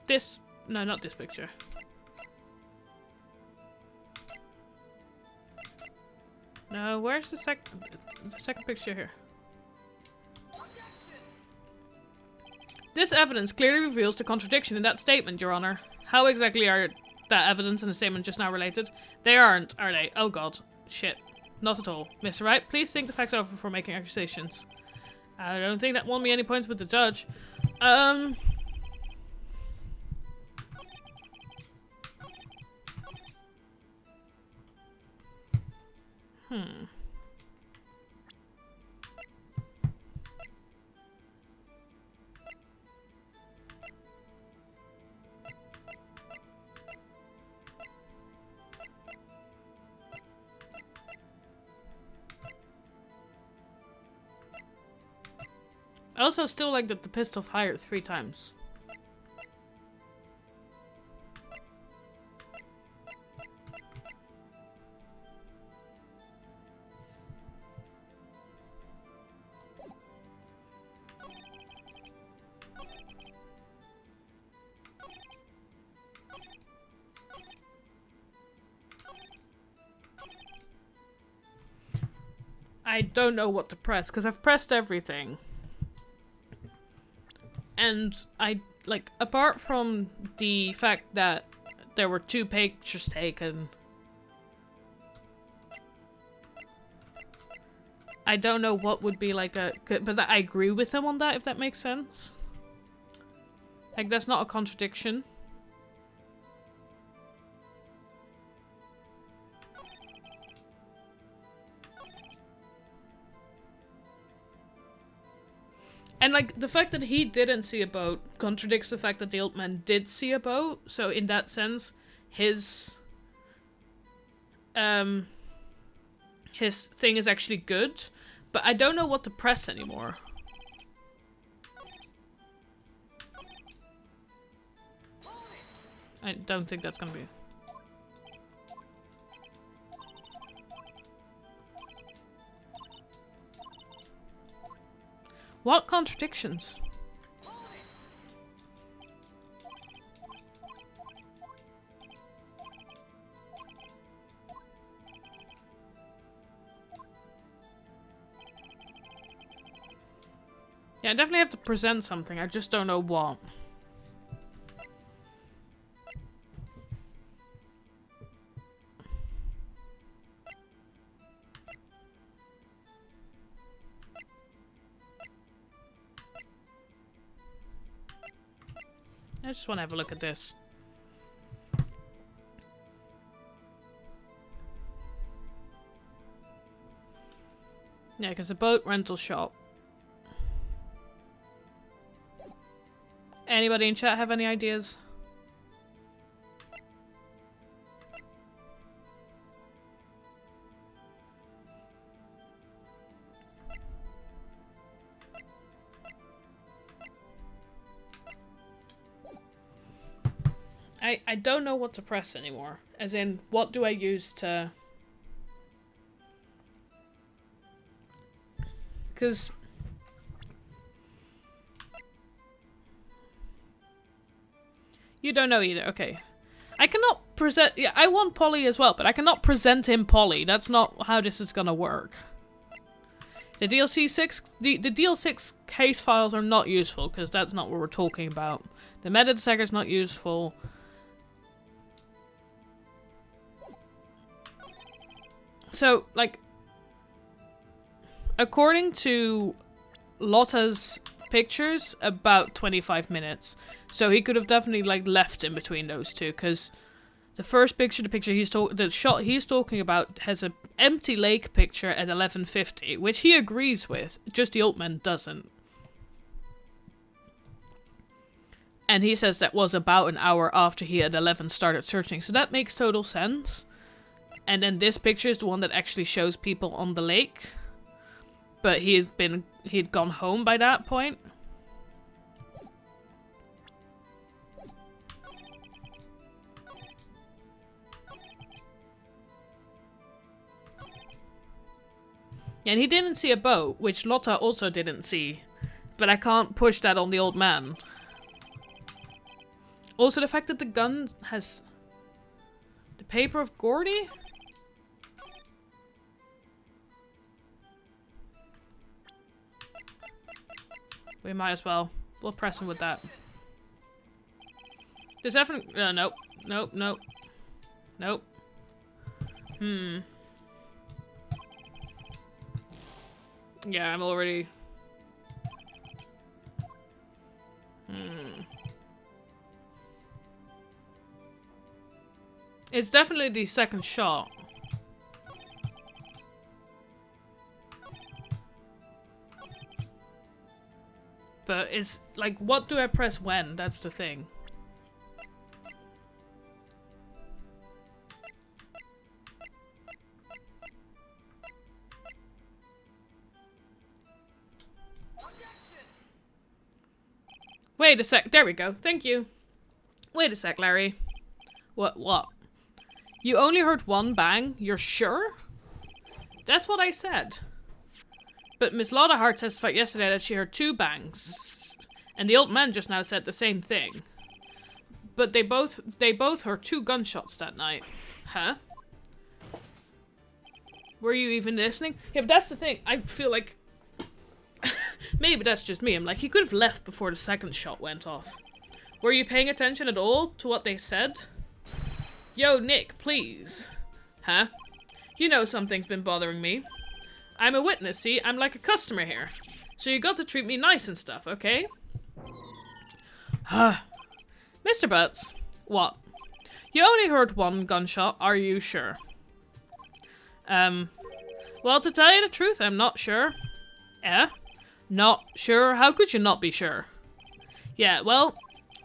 this? No, not this picture. No, where's the second picture here? This evidence clearly reveals the contradiction in that statement, Your Honor. How exactly are that evidence and the statement just now related? They aren't, are they? Oh god. Shit. Not at all. Mr. Wright, please think the facts over before making accusations. I don't think that won me any points with the judge. I also still like that the pistol fired 3 times. I don't know what to press, because I've pressed everything. And I, like, apart from the fact that there were 2 pictures taken, I don't know what would be like a... But I agree with him on that, if that makes sense. Like, that's not a contradiction. And, like, the fact that he didn't see a boat contradicts the fact that the old man did see a boat. So, in that sense, his thing is actually good. But I don't know what to press anymore. I don't think that's gonna be... What contradictions? Yeah, I definitely have to present something, I just don't know what. I just want to have a look at this. Yeah, because the boat rental shop. Anybody in chat have any ideas? I don't know what to press anymore. As in, what do I use to... Because... You don't know either, okay. I cannot present... Yeah, I want Polly as well, but I cannot present him Polly. That's not how this is gonna work. The DLC 6... The DL6 case files are not useful, because that's not what we're talking about. The meta detector is not useful. So, like... According to Lotta's pictures, about 25 minutes. So he could have definitely, like, left in between those two, because the first picture, the shot he's talking about has an empty lake picture at 11:50, which he agrees with, just the old man doesn't. And he says that was about an hour after he at 11 started searching, so that makes total sense. And then this picture is the one that actually shows people on the lake. But he'd gone home by that point. And he didn't see a boat, which Lotta also didn't see. But I can't push that on the old man. Also, the fact that the gun has the paper of Gordy? We might as well. We'll press him with that. There's definitely... nope. Nope, nope. Nope. Yeah, I'm already... It's definitely the second shot. But it's like, what do I press when? That's the thing. Wait a sec. There we go. Thank you. Wait a sec, Larry. What? You only heard one bang? You're sure? That's what I said. But Miss Lottahart testified yesterday that she heard 2 bangs. And the old man just now said the same thing. But they both heard 2 gunshots that night. Huh? Were you even listening? Yeah, but that's the thing. I feel like... maybe that's just me. I'm like, he could have left before the second shot went off. Were you paying attention at all to what they said? Yo, Nick, please. Huh? You know something's been bothering me. I'm a witness, see? I'm like a customer here. So you got to treat me nice and stuff, okay? Mr. Butts. What? You only heard 1 gunshot, are you sure? Well, to tell you the truth, I'm not sure. Eh? Not sure? How could you not be sure? Yeah, well,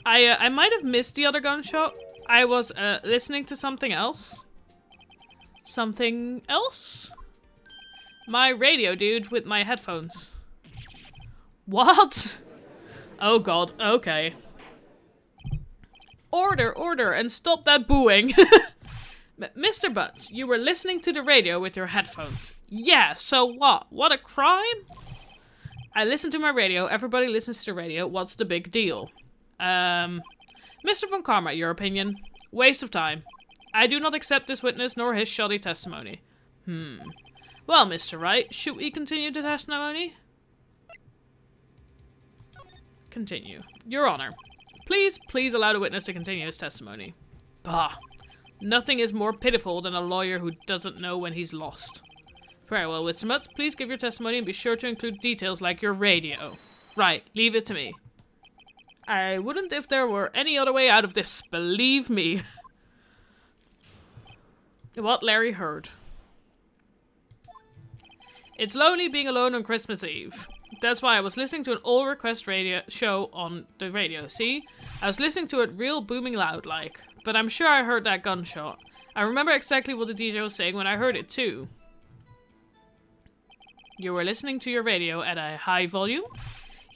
I might have missed the other gunshot. I was, listening to something else. Something else? My radio, dude, with my headphones. What? Oh god, okay. Order, and stop that booing. Mr. Butts, you were listening to the radio with your headphones. Yeah, so what? What a crime? I listen to my radio, everybody listens to the radio, what's the big deal? Mr. Von Karma, your opinion? Waste of time. I do not accept this witness nor his shoddy testimony. Well, Mr. Wright, should we continue the testimony? Continue. Your Honor. Please allow the witness to continue his testimony. Bah. Nothing is more pitiful than a lawyer who doesn't know when he's lost. Very well, Mr. Mutz, please give your testimony and be sure to include details like your radio. Right, leave it to me. I wouldn't if there were any other way out of this, believe me. What Larry heard. It's lonely being alone on Christmas Eve. That's why I was listening to an all-request radio show on the radio, see? I was listening to it real booming loud like, but I'm sure I heard that gunshot. I remember exactly what the DJ was saying when I heard it too. You were listening to your radio at a high volume?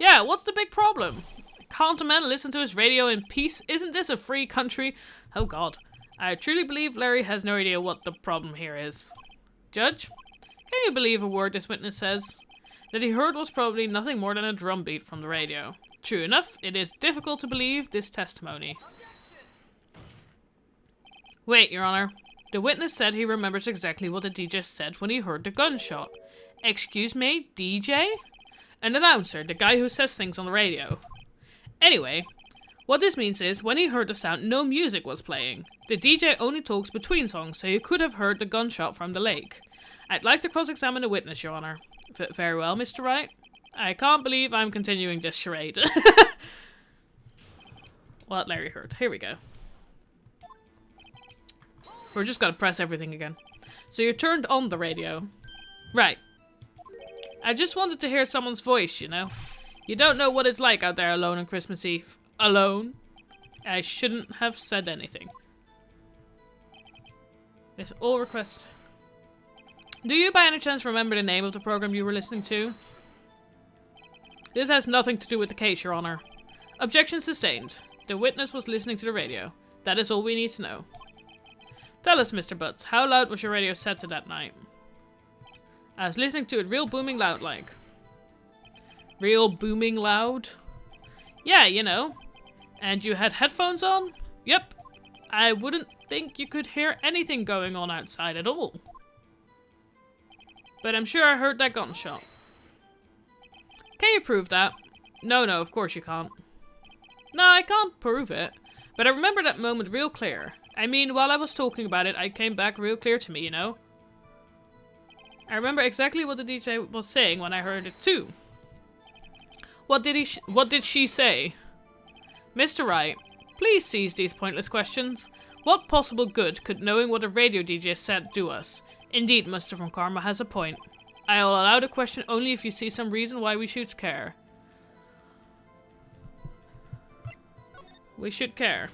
Yeah, what's the big problem? Can't a man listen to his radio in peace? Isn't this a free country? Oh god. I truly believe Larry has no idea what the problem here is. Judge? Can you believe a word this witness says? That he heard was probably nothing more than a drum beat from the radio. True enough, it is difficult to believe this testimony. Wait, Your Honor. The witness said he remembers exactly what the DJ said when he heard the gunshot. Excuse me, DJ? An announcer, the guy who says things on the radio. Anyway, what this means is, when he heard the sound, no music was playing. The DJ only talks between songs, so you could have heard the gunshot from the lake. I'd like to cross-examine the witness, Your Honor. Very well, Mr. Wright. I can't believe I'm continuing this charade. What Larry heard. Here we go. We're just gonna press everything again. So you turned on the radio. Right. I just wanted to hear someone's voice, you know. You don't know what it's like out there alone on Christmas Eve. Alone? I shouldn't have said anything. This all request. Do you by any chance remember the name of the program you were listening to? This has nothing to do with the case, Your Honor. Objection sustained. The witness was listening to the radio. That is all we need to know. Tell us, Mr. Butts, how loud was your radio set to that night? I was listening to it real booming loud like. Real booming loud? Yeah, you know. And you had headphones on? Yep. I wouldn't think you could hear anything going on outside at all. But I'm sure I heard that gunshot. Can you prove that? No, of course you can't. No, I can't prove it. But I remember that moment real clear. I mean, while I was talking about it, it came back real clear to me, you know? I remember exactly what the DJ was saying when I heard it too. What did she say? Mr. Wright, please cease these pointless questions. What possible good could knowing what a radio DJ said do us? Indeed, Mr. Von Karma has a point. I'll allow the question only if you see some reason why we should care. We should care.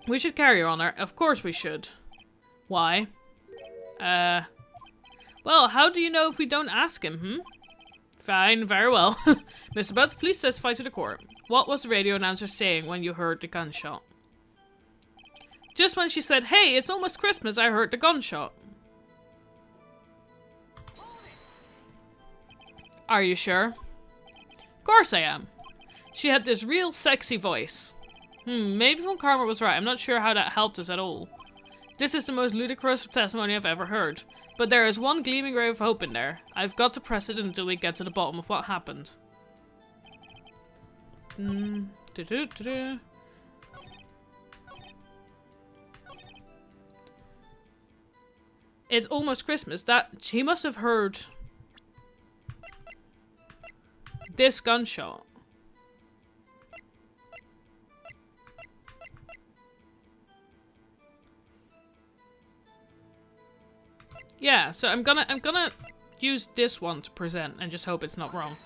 We should care, Your Honor. Of course we should. Why? Well, how do you know if we don't ask him, Fine, very well. Mr. Butts, please testify to the court. What was the radio announcer saying when you heard the gunshot? Just when she said, "Hey, it's almost Christmas," I heard the gunshot. Are you sure? Of course I am. She had this real sexy voice. Maybe Von Karma was right. I'm not sure how that helped us at all. This is the most ludicrous testimony I've ever heard. But there is one gleaming ray of hope in there. I've got to press it until we get to the bottom of what happened. It's almost Christmas. He must have heard this gunshot. Yeah, so I'm gonna use this one to present and just hope it's not wrong.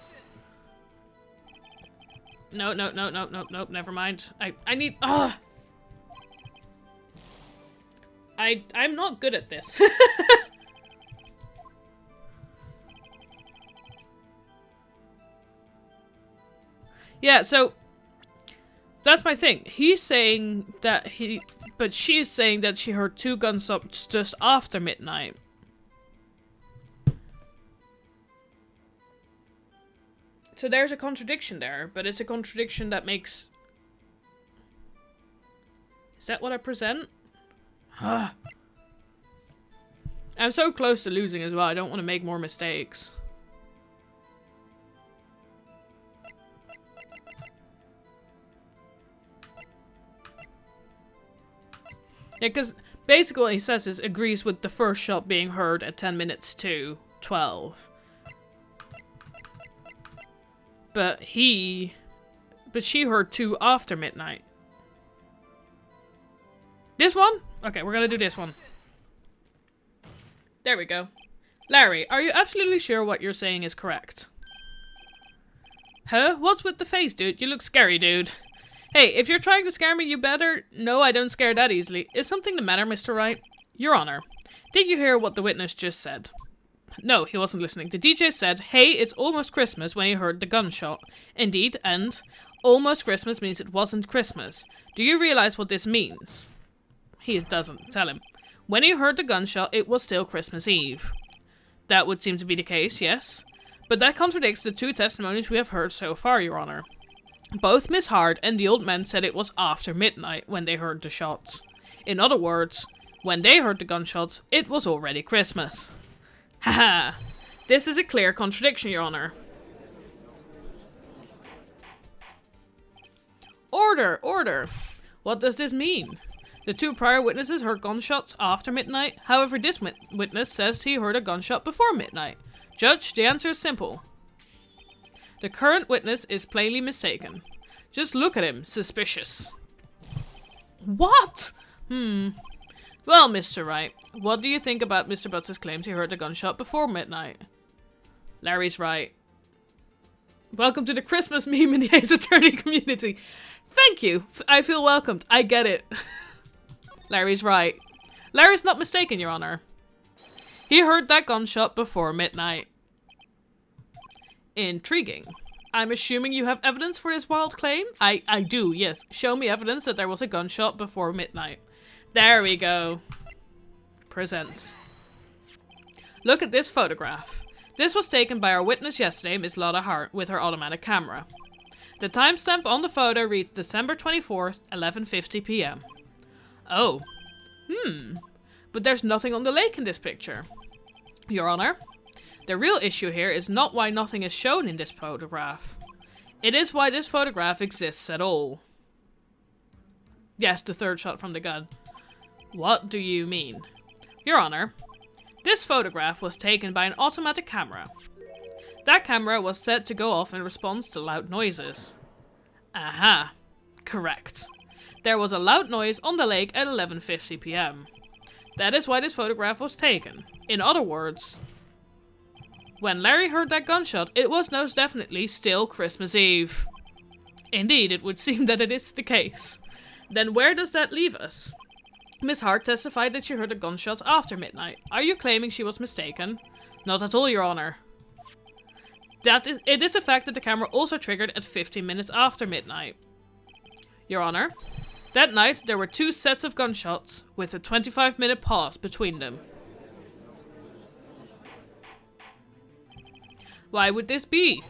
No, never mind. I need I'm not good at this. Yeah, so that's my thing. He's saying that but she's saying that she heard 2 gunshots just after midnight. So there's a contradiction there, but it's a contradiction that makes... Is that what I present? I'm so close to losing as well, I don't want to make more mistakes. Yeah, because basically what he says is agrees with the first shot being heard at 10 minutes to 12. But she heard 2 after midnight. This one? Okay, we're gonna do this one. There we go. Larry, are you absolutely sure what you're saying is correct? Huh? What's with the face, dude? You look scary, dude. Hey, if you're trying to scare me, you better... No, I don't scare that easily. Is something the matter, Mr. Wright? Your Honor, did you hear what the witness just said? No, he wasn't listening. The DJ said, "Hey, it's almost Christmas," when he heard the gunshot. Indeed, and almost Christmas means it wasn't Christmas. Do you realize what this means? He doesn't. Tell him. When he heard the gunshot, it was still Christmas Eve. That would seem to be the case, yes. But that contradicts the 2 testimonies we have heard so far, Your Honor. Both Miss Hart and the old man said it was after midnight when they heard the shots. In other words, when they heard the gunshots, it was already Christmas. Haha. This is a clear contradiction, Your Honor. Order! Order! What does this mean? The 2 prior witnesses heard gunshots after midnight. However, this witness says he heard a gunshot before midnight. Judge, the answer is simple. The current witness is plainly mistaken. Just look at him. Suspicious. What? Well, Mr. Wright, what do you think about Mr. Butts' claims he heard a gunshot before midnight? Larry's right. Welcome to the Christmas meme in the Ace Attorney community. Thank you. I feel welcomed. I get it. Larry's right. Larry's not mistaken, Your Honor. He heard that gunshot before midnight. Intriguing. I'm assuming you have evidence for his wild claim? I do, yes. Show me evidence that there was a gunshot before midnight. There we go. Present. Look at this photograph. This was taken by our witness yesterday, Miss Lotta Hart, with her automatic camera. The timestamp on the photo reads December 24th, 11:50 p.m. Oh. But there's nothing on the lake in this picture. Your Honor, the real issue here is not why nothing is shown in this photograph. It is why this photograph exists at all. Yes, the 3rd shot from the gun. What do you mean? Your Honor, this photograph was taken by an automatic camera. That camera was set to go off in response to loud noises. Aha. Correct. There was a loud noise on the lake at 11:50 p.m. That is why this photograph was taken. In other words, when Larry heard that gunshot, it was most definitely still Christmas Eve. Indeed, it would seem that it is the case. Then where does that leave us? Miss Hart testified that she heard the gunshots after midnight. Are you claiming she was mistaken? Not at all, Your Honor. It is a fact that the camera also triggered at 15 minutes after midnight. Your Honor, that night there were 2 sets of gunshots with a 25-minute pause between them. Why would this be?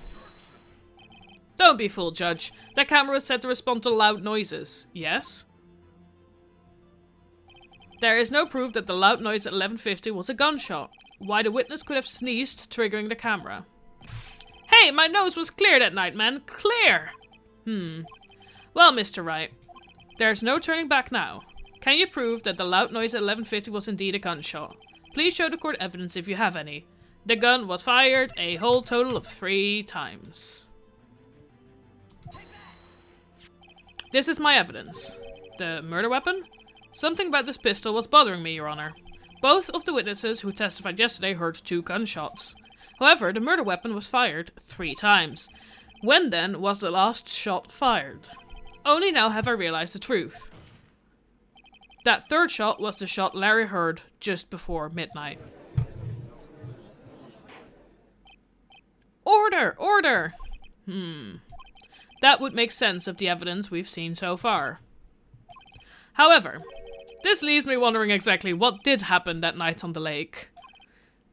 Don't be fooled, Judge. That camera was set to respond to loud noises. Yes? There is no proof that the loud noise at 11:50 was a gunshot. Why the witness could have sneezed, triggering the camera. Hey, my nose was clear that night, man. Clear! Well, Mr. Wright, there's no turning back now. Can you prove that the loud noise at 11:50 was indeed a gunshot? Please show the court evidence if you have any. The gun was fired a whole total of 3 times. This is my evidence. The murder weapon? Something about this pistol was bothering me, Your Honor. Both of the witnesses who testified yesterday heard 2 gunshots. However, the murder weapon was fired 3 times. When then was the last shot fired? Only now have I realized the truth. That 3rd shot was the shot Larry heard just before midnight. Order! Order! That would make sense of the evidence we've seen so far. However, this leaves me wondering exactly what did happen that night on the lake.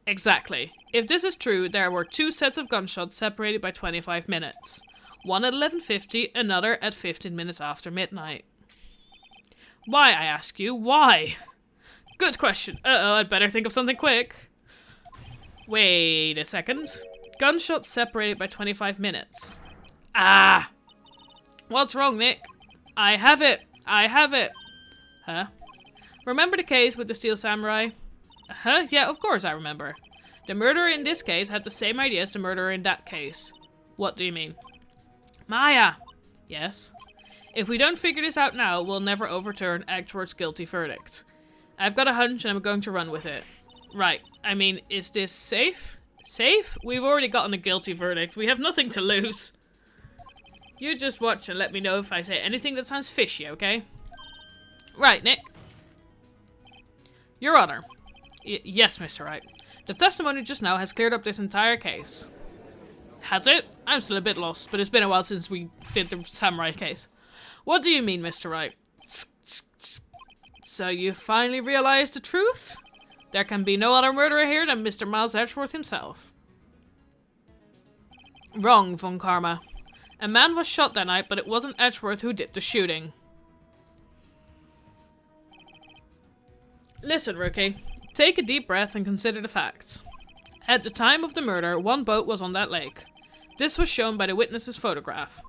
Exactly. If this is true, there were 2 sets of gunshots separated by 25 minutes. One at 11:50, another at 15 minutes after midnight. Why, I ask you, why? Good question. Uh-oh, I'd better think of something quick. Wait a second. Gunshots separated by 25 minutes. Ah! What's wrong, Nick? I have it! I have it! Huh? Remember the case with the Steel Samurai? Huh? Yeah, of course I remember. The murderer in this case had the same idea as the murderer in that case. What do you mean? Maya! Yes? If we don't figure this out now, we'll never overturn Edgeworth's guilty verdict. I've got a hunch and I'm going to run with it. Right. I mean, is this safe? Safe? We've already gotten a guilty verdict. We have nothing to lose. You just watch and let me know if I say anything that sounds fishy, okay? Right, Nick. Your Honor. Yes, Mr. Wright. The testimony just now has cleared up this entire case. Has it? I'm still a bit lost, but it's been a while since we did the samurai case. What do you mean, Mr. Wright? So you finally realized the truth? There can be no other murderer here than Mr. Miles Edgeworth himself. Wrong, Von Karma. A man was shot that night, but it wasn't Edgeworth who did the shooting. Listen, rookie. Take a deep breath and consider the facts. At the time of the murder, 1 boat was on that lake. This was shown by the witness's photograph.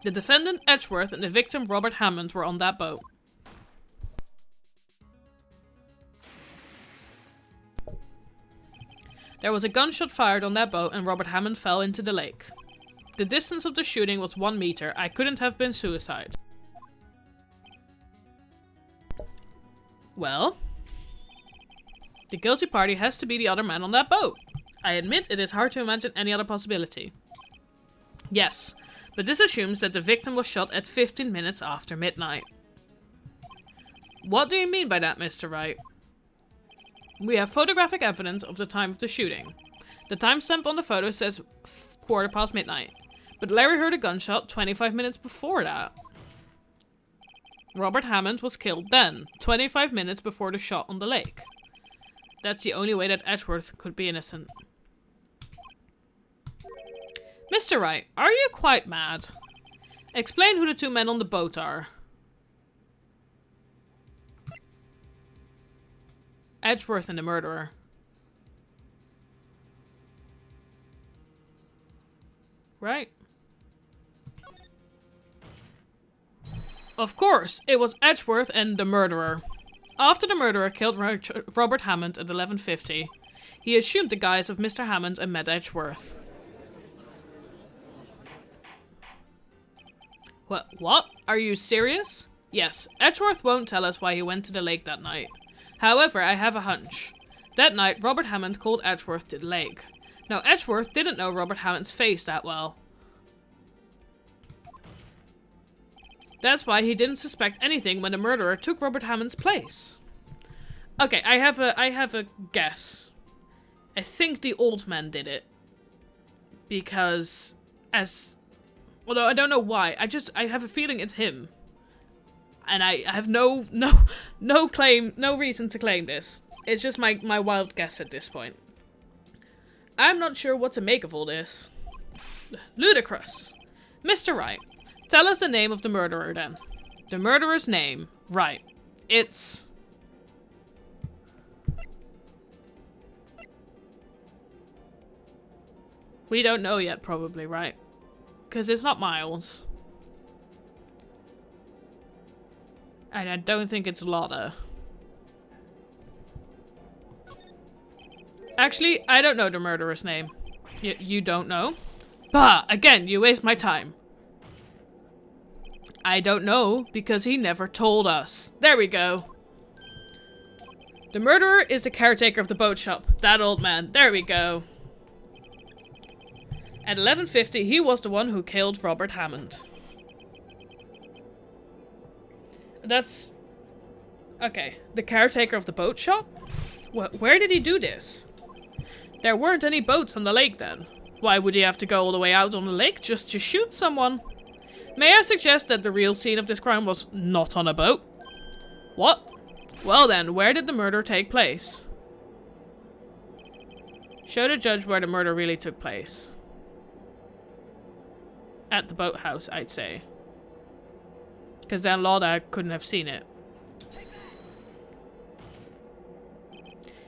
The defendant, Edgeworth, and the victim, Robert Hammond, were on that boat. There was a gunshot fired on that boat and Robert Hammond fell into the lake. The distance of the shooting was 1 meter. I couldn't have been suicide. Well? The guilty party has to be the other man on that boat. I admit it is hard to imagine any other possibility. Yes, but this assumes that the victim was shot at 15 minutes after midnight. What do you mean by that, Mr. Wright? We have photographic evidence of the time of the shooting. The timestamp on the photo says 4:15 midnight, but Larry heard a gunshot 25 minutes before that. Robert Hammond was killed then, 25 minutes before the shot on the lake. That's the only way that Edgeworth could be innocent. Mr. Wright, are you quite mad? Explain who the 2 men on the boat are. Edgeworth and the murderer. Right? Of course, it was Edgeworth and the murderer. After the murderer killed Robert Hammond at 11:50, he assumed the guise of Mr. Hammond and met Edgeworth. What? Are you serious? Yes, Edgeworth won't tell us why he went to the lake that night. However, I have a hunch. That night, Robert Hammond called Edgeworth to the lake. Now, Edgeworth didn't know Robert Hammond's face that well. That's why he didn't suspect anything when the murderer took Robert Hammond's place. Okay, I have a guess. I think the old man did it. because although I don't know why, I have a feeling it's him. And I have no reason to claim this. It's just my wild guess at this point. I'm not sure what to make of all this. Ludicrous. Mr. Wright, tell us the name of the murderer then. The murderer's name, Wright. It's... We don't know yet, probably, right? Because it's not Miles. And I don't think it's Lotta. Actually, I don't know the murderer's name. You don't know? Bah! Again, you waste my time. I don't know, because he never told us. There we go. The murderer is the caretaker of the boat shop. That old man. There we go. At 11:50, he was the one who killed Robert Hammond. That's... Okay. The caretaker of the boat shop? Where did he do this? There weren't any boats on the lake then. Why would he have to go all the way out on the lake just to shoot someone? May I suggest that the real scene of this crime was not on a boat? What? Well then, where did the murder take place? Show the judge where the murder really took place. At the boathouse, I'd say. Because then Lotta couldn't have seen it.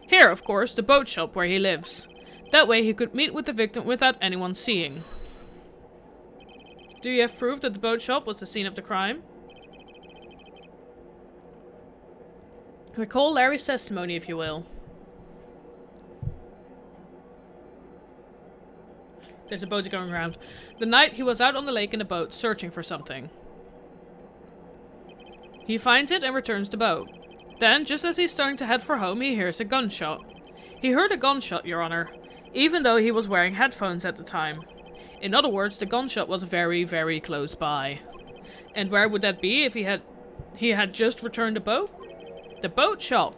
Here, of course, the boat shop where he lives. That way he could meet with the victim without anyone seeing. Do you have proof that the boat shop was the scene of the crime? Recall Larry's testimony, if you will. There's a boat going around. The night he was out on the lake in a boat, searching for something. He finds it and returns the boat. Then, just as he's starting to head for home, he hears a gunshot. He heard a gunshot, Your Honor, even though he was wearing headphones at the time. In other words, the gunshot was very, very close by. And where would that be if he had just returned the boat? The boat shop.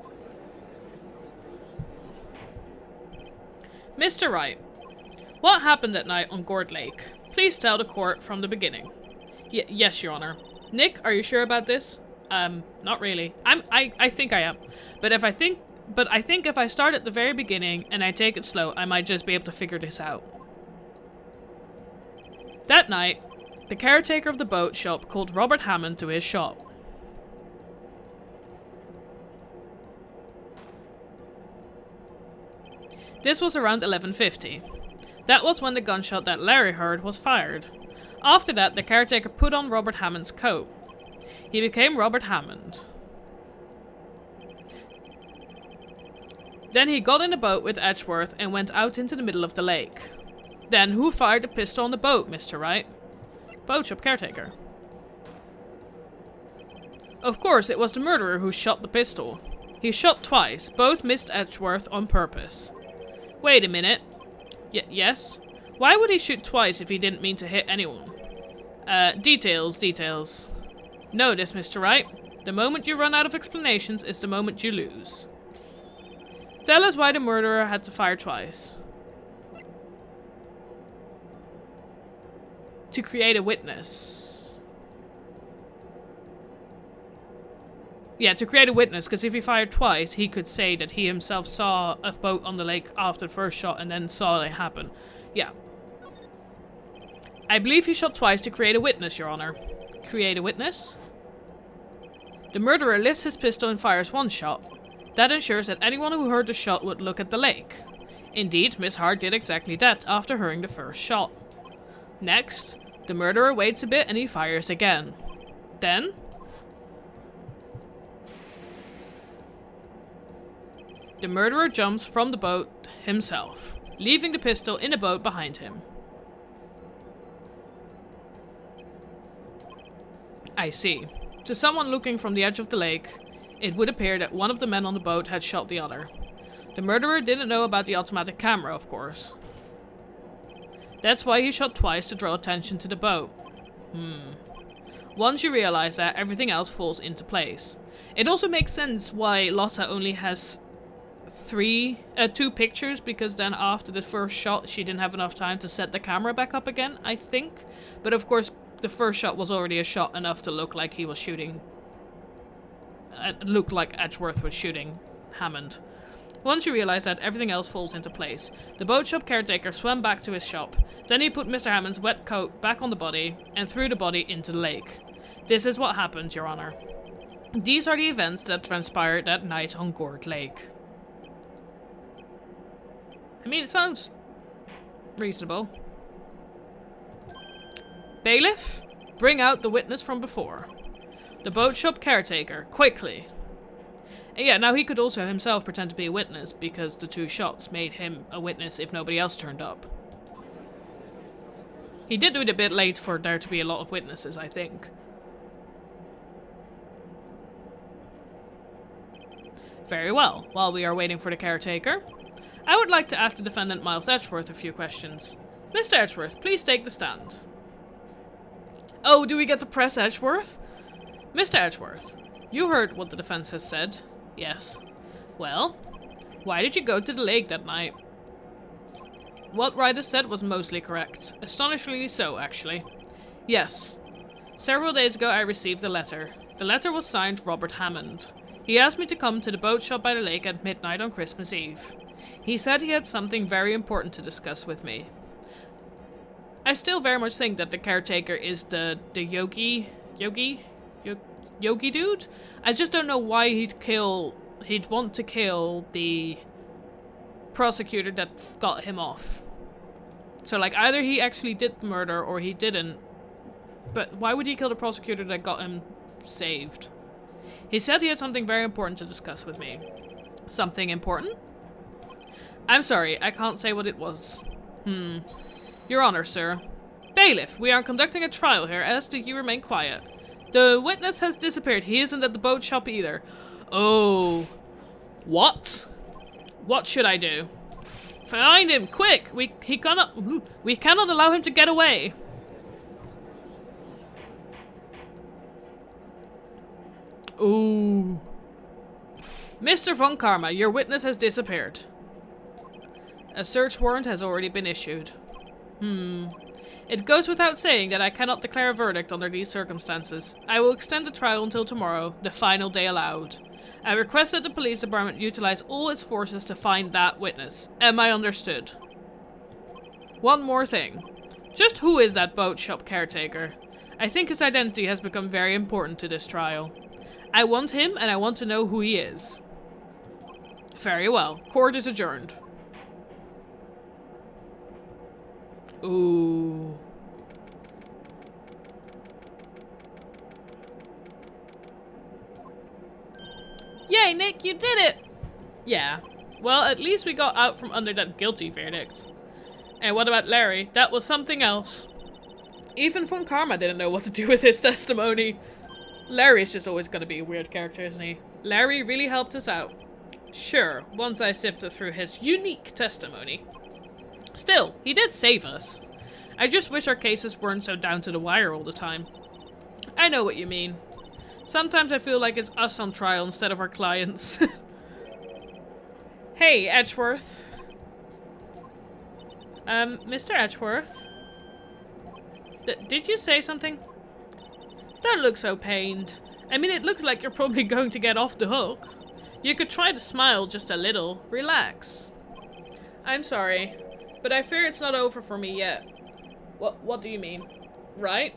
Mr. Wright, what happened that night on Gord Lake? Please tell the court from the beginning. Yes, Your Honor. Nick, are you sure about this? Not really. I think I am. But I think if I start at the very beginning and I take it slow, I might just be able to figure this out. That night, the caretaker of the boat shop called Robert Hammond to his shop. This was around 11:50. That was when the gunshot that Larry heard was fired. After that, the caretaker put on Robert Hammond's coat. He became Robert Hammond. Then he got in a boat with Edgeworth and went out into the middle of the lake. Then who fired the pistol on the boat, Mr. Wright? Boat shop caretaker. Of course, it was the murderer who shot the pistol. He shot twice, both missed Edgeworth on purpose. Wait a minute. Yes? Why would he shoot twice if he didn't mean to hit anyone? Details. Notice, Mr. Wright. The moment you run out of explanations is the moment you lose. Tell us why the murderer had to fire twice. To create a witness. Yeah, to create a witness, because if he fired twice, he could say that he himself saw a boat on the lake after the first shot and then saw it happen. Yeah. I believe he shot twice to create a witness, Your Honor. Create a witness? The murderer lifts his pistol and fires one shot. That ensures that anyone who heard the shot would look at the lake. Indeed, Miss Hart did exactly that after hearing the first shot. Next, the murderer waits a bit and he fires again. Then... the murderer jumps from the boat himself, leaving the pistol in the boat behind him. I see. To someone looking from the edge of the lake, it would appear that one of the men on the boat had shot the other. The murderer didn't know about the automatic camera, of course. That's why he shot twice to draw attention to the boat. Once you realize that, everything else falls into place. It also makes sense why Lotta only has two pictures, because then after the first shot she didn't have enough time to set the camera back up again, I think. But of course the first shot was already a shot enough to look like he was shooting, looked like Edgeworth was shooting Hammond. Once you realize that, everything else falls into place. The boat shop caretaker swam back to his shop. Then he put Mr. Hammond's wet coat back on the body and threw the body into the lake. This is what happened, Your Honor. These are the events that transpired that night on Gourd Lake. I mean, it sounds reasonable. Bailiff, bring out the witness from before. The boat shop caretaker, quickly. And yeah, now he could also himself pretend to be a witness, because the two shots made him a witness if nobody else turned up. He did do it a bit late for there to be a lot of witnesses, I think. Very well. While we are waiting for the caretaker, I would like to ask the defendant Miles Edgeworth a few questions. Mr. Edgeworth, please take the stand. Oh, do we get to press Edgeworth? Mr. Edgeworth, you heard what the defense has said. Yes. Well, why did you go to the lake that night? What Wright has said was mostly correct. Astonishingly so, actually. Yes. Several days ago I received a letter. The letter was signed Robert Hammond. He asked me to come to the boat shop by the lake at midnight on Christmas Eve. He said he had something very important to discuss with me. I still very much think that the caretaker is the yogi dude? I just don't know why he'd want to kill the prosecutor that got him off. So like, either he actually did the murder or he didn't. But why would he kill the prosecutor that got him saved? He said he had something very important to discuss with me. Something important? I'm sorry, I can't say what it was. Your Honor, sir. Bailiff, we are conducting a trial here. Ask that you remain quiet. The witness has disappeared. He isn't at the boat shop either. Oh. What? What should I do? Find him, quick! We cannot allow him to get away. Ooh. Mr. Von Karma, your witness has disappeared. A search warrant has already been issued. It goes without saying that I cannot declare a verdict under these circumstances. I will extend the trial until tomorrow, the final day allowed. I request that the police department utilize all its forces to find that witness. Am I understood? One more thing. Just who is that boat shop caretaker? I think his identity has become very important to this trial. I want him, and I want to know who he is. Very well. Court is adjourned. Ooh. Yay, Nick, you did it! Yeah. Well, at least we got out from under that guilty verdict. And what about Larry? That was something else. Even Von Karma didn't know what to do with his testimony. Larry's just always gonna be a weird character, isn't he? Larry really helped us out. Sure, once I sifted through his unique testimony. Still, he did save us. I just wish our cases weren't so down to the wire all the time. I know what you mean. Sometimes I feel like it's us on trial instead of our clients. Hey, Edgeworth. Mr. Edgeworth? Did you say something? Don't look so pained. I mean, it looks like you're probably going to get off the hook. You could try to smile just a little. Relax. I'm sorry, but I fear it's not over for me yet. What do you mean? Right?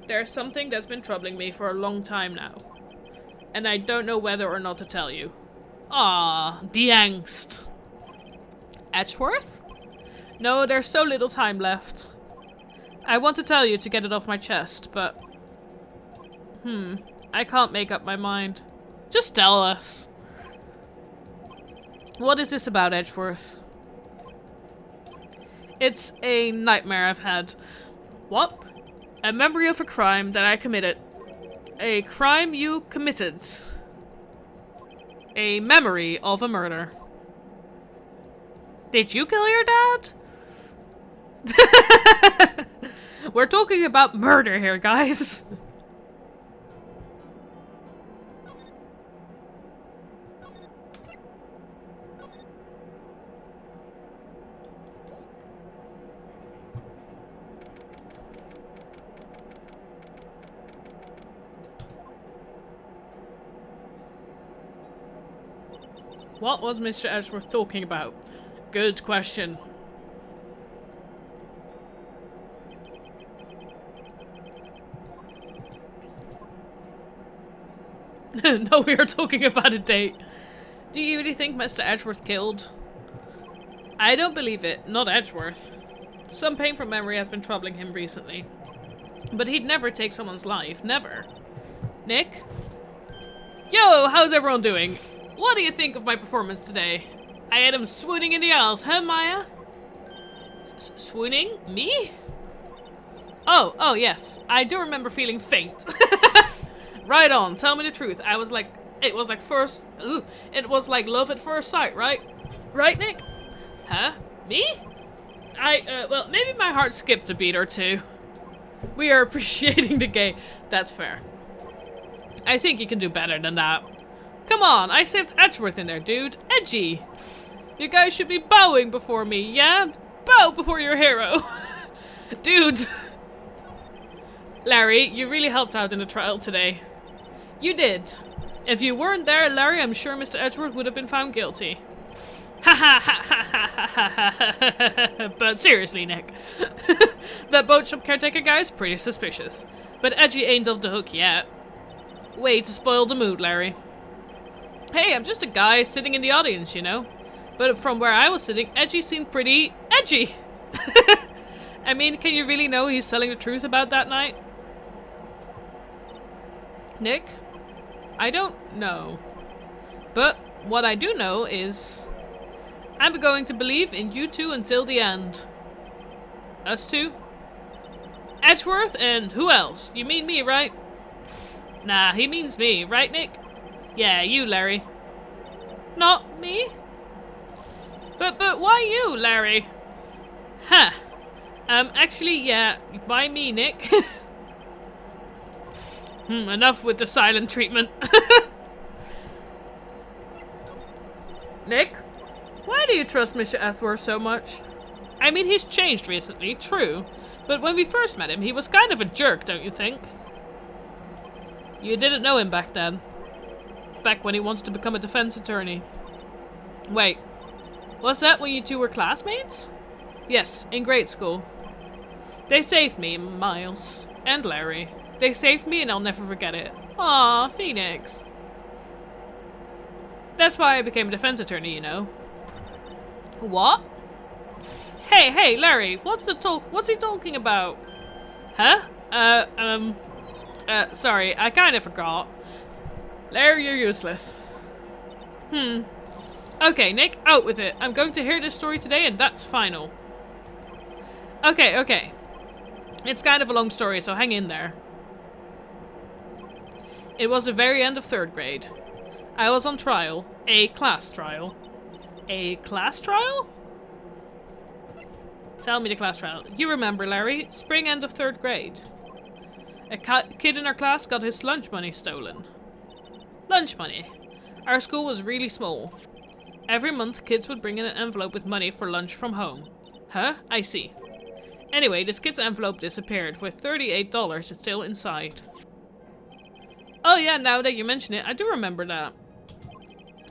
There's something that's been troubling me for a long time now. And I don't know whether or not to tell you. Ah, the angst. Edgeworth? No, there's so little time left. I want to tell you to get it off my chest, but... I can't make up my mind. Just tell us. What is this about, Edgeworth? It's a nightmare I've had. What? A memory of a crime that I committed. A crime you committed. A memory of a murder. Did you kill your dad? We're talking about murder here, guys. What was Mr. Edgeworth talking about? Good question. No, we are talking about a date. Do you really think Mr. Edgeworth killed? I don't believe it. Not Edgeworth. Some painful memory has been troubling him recently. But he'd never take someone's life. Never. Nick? Yo, how's everyone doing? What do you think of my performance today? I had him swooning in the aisles, huh, Maya? Swooning? Me? Oh, yes. I do remember feeling faint. Right on, tell me the truth. It was like love at first sight, right? Right, Nick? Huh? Me? Well, maybe my heart skipped a beat or two. We are appreciating the gay. That's fair. I think you can do better than that. Come on, I saved Edgeworth in there, dude. Edgy. You guys should be bowing before me, yeah? Bow before your hero. Dude. Larry, you really helped out in the trial today. You did. If you weren't there, Larry, I'm sure Mr. Edgeworth would have been found guilty. Ha ha ha ha ha ha ha. But seriously, Nick. That boat shop caretaker guy's pretty suspicious. But Edgy ain't off the hook yet. Way to spoil the mood, Larry. Hey, I'm just a guy sitting in the audience, you know? But from where I was sitting, Edgy seemed pretty edgy. I mean, can you really know he's telling the truth about that night? Nick? I don't know. But what I do know is I'm going to believe in you two until the end. Us two? Edgeworth and who else? You mean me, right? Nah, he means me, right, Nick? Yeah, you, Larry. Not me? But why you, Larry? Huh. Actually, yeah, why me, Nick? Enough with the silent treatment. Nick? Why do you trust Mr. Edgeworth so much? I mean, he's changed recently, true. But when we first met him, he was kind of a jerk, don't you think? You didn't know him back then. Back when he wanted to become a defense attorney. Wait, was that when you two were classmates? Yes, in grade school. They saved me, Miles. And Larry. They saved me and I'll never forget it. Aw, Phoenix. That's why I became a defense attorney, you know. What? Hey, Larry, what's he talking about? Huh? Sorry, I kinda forgot. Larry, you're useless. Okay, Nick, out with it. I'm going to hear this story today and that's final. Okay. It's kind of a long story, so hang in there. It was the very end of 3rd grade. I was on trial. A class trial. A class trial? Tell me the class trial. You remember, Larry. Spring end of 3rd grade. A kid in our class got his lunch money stolen. Lunch money. Our school was really small. Every month, kids would bring in an envelope with money for lunch from home. Huh? I see. Anyway, this kid's envelope disappeared, with $38 still inside. Oh yeah, now that you mention it, I do remember that.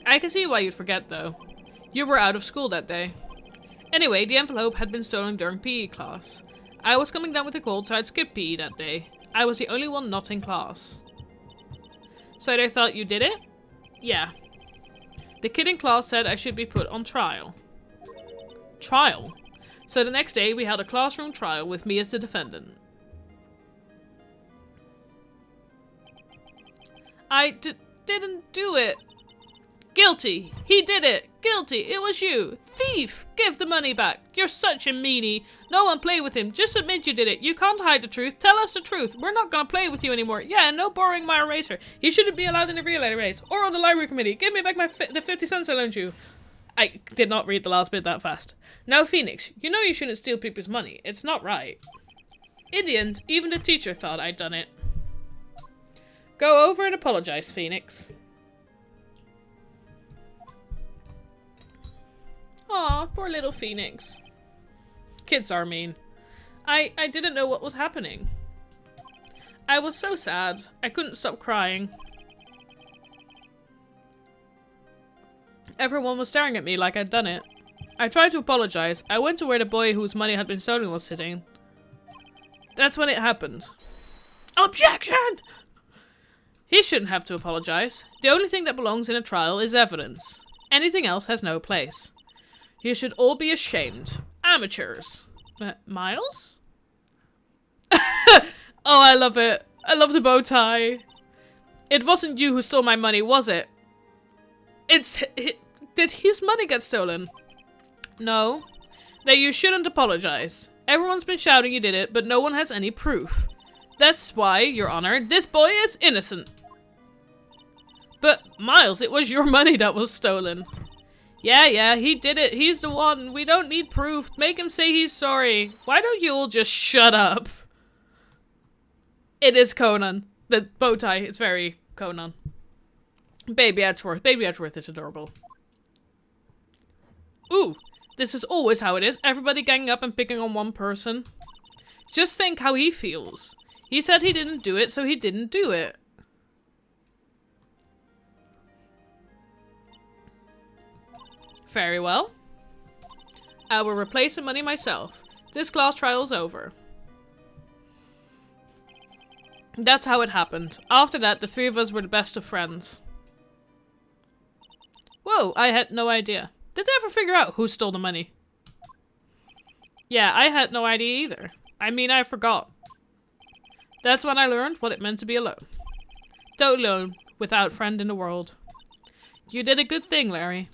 I can see why you'd forget, though. You were out of school that day. Anyway, the envelope had been stolen during PE class. I was coming down with a cold, so I'd skip PE that day. I was the only one not in class. So they thought you did it? Yeah. The kid in class said I should be put on trial. Trial? So the next day, we held a classroom trial with me as the defendant. I didn't do it. Guilty. He did it. Guilty. It was you. Thief. Give the money back. You're such a meanie. No one play with him. Just admit you did it. You can't hide the truth. Tell us the truth. We're not gonna play with you anymore. Yeah, no borrowing my eraser. He shouldn't be allowed in the relay race. Or on the library committee. Give me back the 50 cents I loaned you. I did not read the last bit that fast. Now, Phoenix, you know you shouldn't steal people's money. It's not right. In the end, even the teacher thought I'd done it. Go over and apologize, Phoenix. Aw, poor little Phoenix. Kids are mean. I didn't know what was happening. I was so sad. I couldn't stop crying. Everyone was staring at me like I'd done it. I tried to apologize. I went to where the boy whose money had been stolen was sitting. That's when it happened. Objection! He shouldn't have to apologize. The only thing that belongs in a trial is evidence. Anything else has no place. You should all be ashamed. Amateurs. Miles? Oh, I love it. I love the bow tie. It wasn't you who stole my money, was it? Did his money get stolen? No. Then you shouldn't apologize. Everyone's been shouting you did it, but no one has any proof. That's why, Your Honor, this boy is innocent. But, Miles, it was your money that was stolen. Yeah, he did it. He's the one. We don't need proof. Make him say he's sorry. Why don't you all just shut up? It is Conan. The bow tie, it's very Conan. Baby Edgeworth. Baby Edgeworth is adorable. Ooh, this is always how it is. Everybody ganging up and picking on one person. Just think how he feels. He said he didn't do it, so he didn't do it. Very well. I will replace the money myself. This class trial's over. That's how it happened. After that, the three of us were the best of friends. Whoa, I had no idea. Did they ever figure out who stole the money? Yeah, I had no idea either. I mean, I forgot. That's when I learned what it meant to be alone. Totally alone, without friend in the world. You did a good thing, Larry.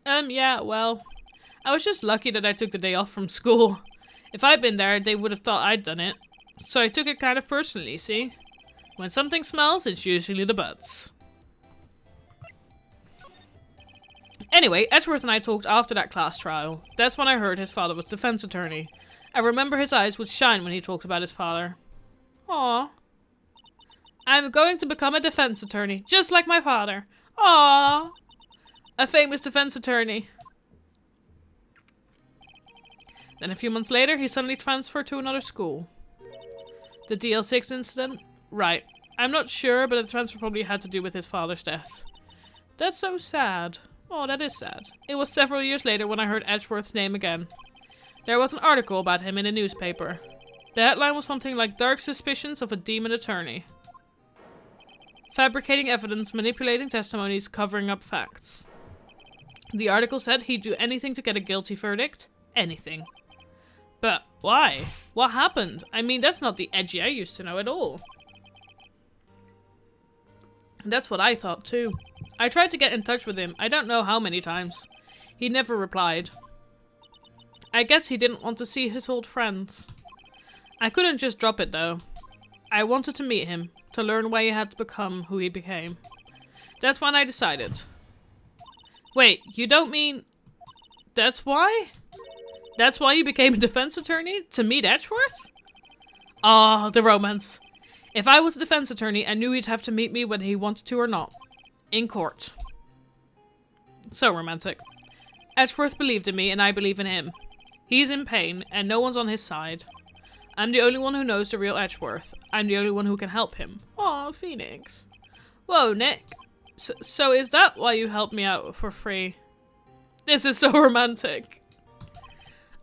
Yeah, well, I was just lucky that I took the day off from school. If I'd been there, they would have thought I'd done it. So I took it kind of personally, see? When something smells, it's usually the butts. Anyway, Edgeworth and I talked after that class trial. That's when I heard his father was defense attorney. I remember his eyes would shine when he talked about his father. Aww. I'm going to become a defense attorney, just like my father. Aww. A famous defense attorney. Then a few months later, he suddenly transferred to another school. The DL6 incident? Right. I'm not sure, but the transfer probably had to do with his father's death. That's so sad. Oh, that is sad. It was several years later when I heard Edgeworth's name again. There was an article about him in a newspaper. The headline was something like Dark Suspicions of a Demon Attorney. Fabricating evidence, manipulating testimonies, covering up facts. The article said he'd do anything to get a guilty verdict. Anything. But why? What happened? I mean, that's not the Edgy I used to know at all. That's what I thought too. I tried to get in touch with him, I don't know how many times. He never replied. I guess he didn't want to see his old friends. I couldn't just drop it though. I wanted to meet him, to learn why he had to become who he became. That's when I decided. Wait, you don't mean... That's why? That's why you became a defense attorney? To meet Edgeworth? Ah, the romance. If I was a defense attorney, I knew he'd have to meet me whether he wanted to or not. In court. So romantic. Edgeworth believed in me and I believe in him. He's in pain and no one's on his side. I'm the only one who knows the real Edgeworth. I'm the only one who can help him. Aw, Phoenix. Whoa, Nick. So is that why you helped me out for free? This is so romantic.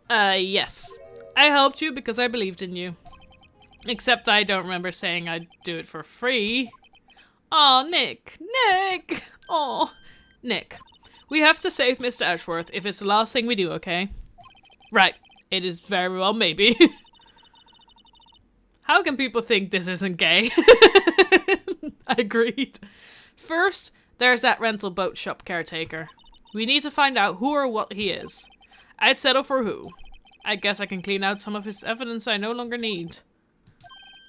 Yes. I helped you because I believed in you. Except I don't remember saying I'd do it for free. Aw, Nick. Nick! Aw. Nick. We have to save Mr. Edgeworth if it's the last thing we do, okay? Right. It is very well maybe. How can people think this isn't gay? I agreed. First, there's that rental boat shop caretaker. We need to find out who or what he is. I'd settle for who. I guess I can clean out some of his evidence I no longer need.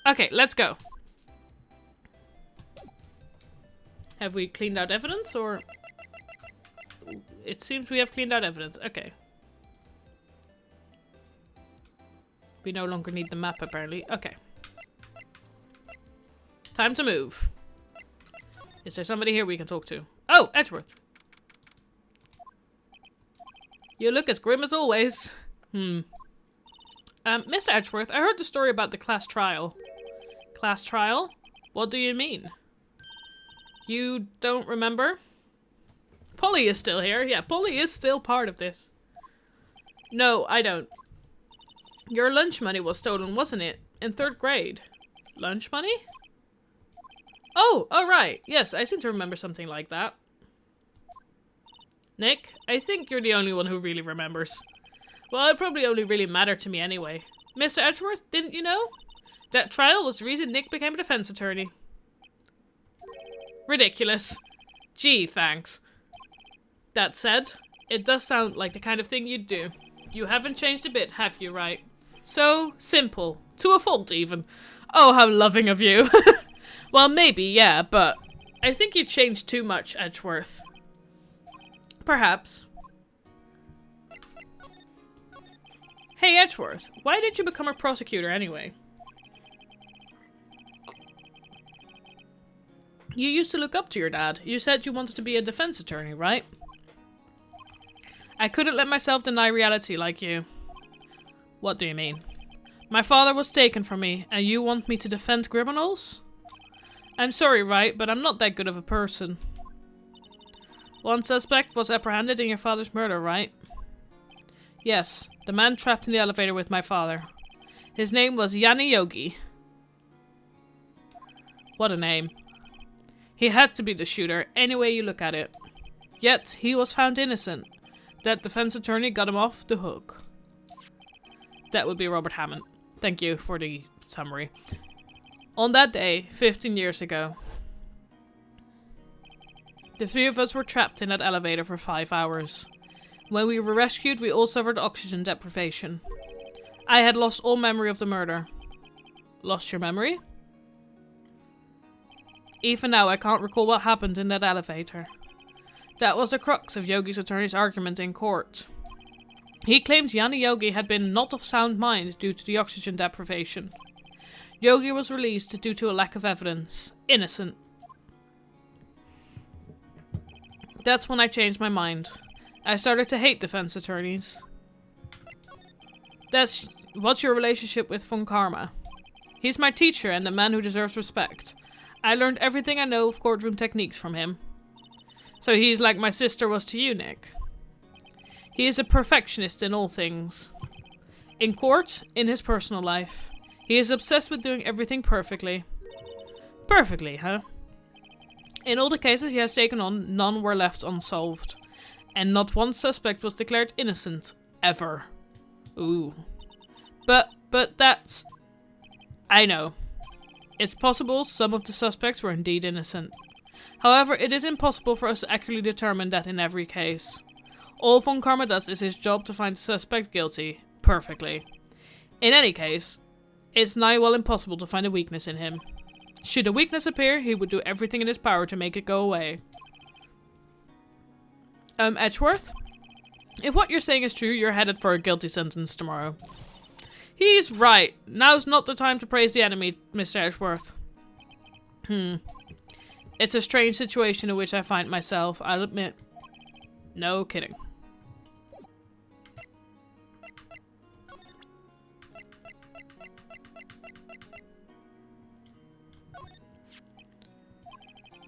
Okay, let's go. Have we cleaned out evidence, or... It seems we have cleaned out evidence. Okay. We no longer need the map, apparently. Okay. Time to move. Is there somebody here we can talk to? Oh, Edgeworth. You look as grim as always. Mr. Edgeworth, I heard the story about the class trial. Class trial? What do you mean? You don't remember? Polly is still here. Yeah, Polly is still part of this. No, I don't. Your lunch money was stolen, wasn't it? In 3rd grade. Lunch money? Oh, right. Yes, I seem to remember something like that. Nick, I think you're the only one who really remembers. Well, it probably only really mattered to me anyway. Mr. Edgeworth, didn't you know? That trial was the reason Nick became a defense attorney. Ridiculous. Gee, thanks. That said, it does sound like the kind of thing you'd do. You haven't changed a bit, have you, Wright? So simple. To a fault, even. Oh, how loving of you. Well, maybe, yeah, but I think you changed too much, Edgeworth. Perhaps. Hey, Edgeworth, why did you become a prosecutor anyway? You used to look up to your dad. You said you wanted to be a defense attorney, right? I couldn't let myself deny reality like you. What do you mean? My father was taken from me, and you want me to defend criminals? I'm sorry, Wright, but I'm not that good of a person. One suspect was apprehended in your father's murder, right? Yes, the man trapped in the elevator with my father. His name was Yanni Yogi. What a name. He had to be the shooter, any way you look at it. Yet, he was found innocent. That defense attorney got him off the hook. That would be Robert Hammond. Thank you for the summary. On that day, 15 years ago, the 3 of us were trapped in that elevator for 5 hours. When we were rescued, we all suffered oxygen deprivation. I had lost all memory of the murder. Lost your memory? Even now, I can't recall what happened in that elevator. That was the crux of Yogi's attorney's argument in court. He claimed Yanni Yogi had been not of sound mind due to the oxygen deprivation. Yogi was released due to a lack of evidence. Innocent. That's when I changed my mind. I started to hate defense attorneys. What's your relationship with Von Karma? He's my teacher and the man who deserves respect. I learned everything I know of courtroom techniques from him. So he's like my sister was to you, Nick. He is a perfectionist in all things. In court, in his personal life. He is obsessed with doing everything perfectly. Perfectly, huh? In all the cases he has taken on, none were left unsolved. And not one suspect was declared innocent. Ever. Ooh. But that's... I know. It's possible some of the suspects were indeed innocent. However, it is impossible for us to accurately determine that in every case. All Von Karma does is his job to find the suspect guilty. Perfectly. In any case, it's nigh well impossible to find a weakness in him. Should a weakness appear, he would do everything in his power to make it go away. Edgeworth? If what you're saying is true, you're headed for a guilty sentence tomorrow. He's right. Now's not the time to praise the enemy, Mr. Edgeworth. It's a strange situation in which I find myself, I'll admit. No kidding.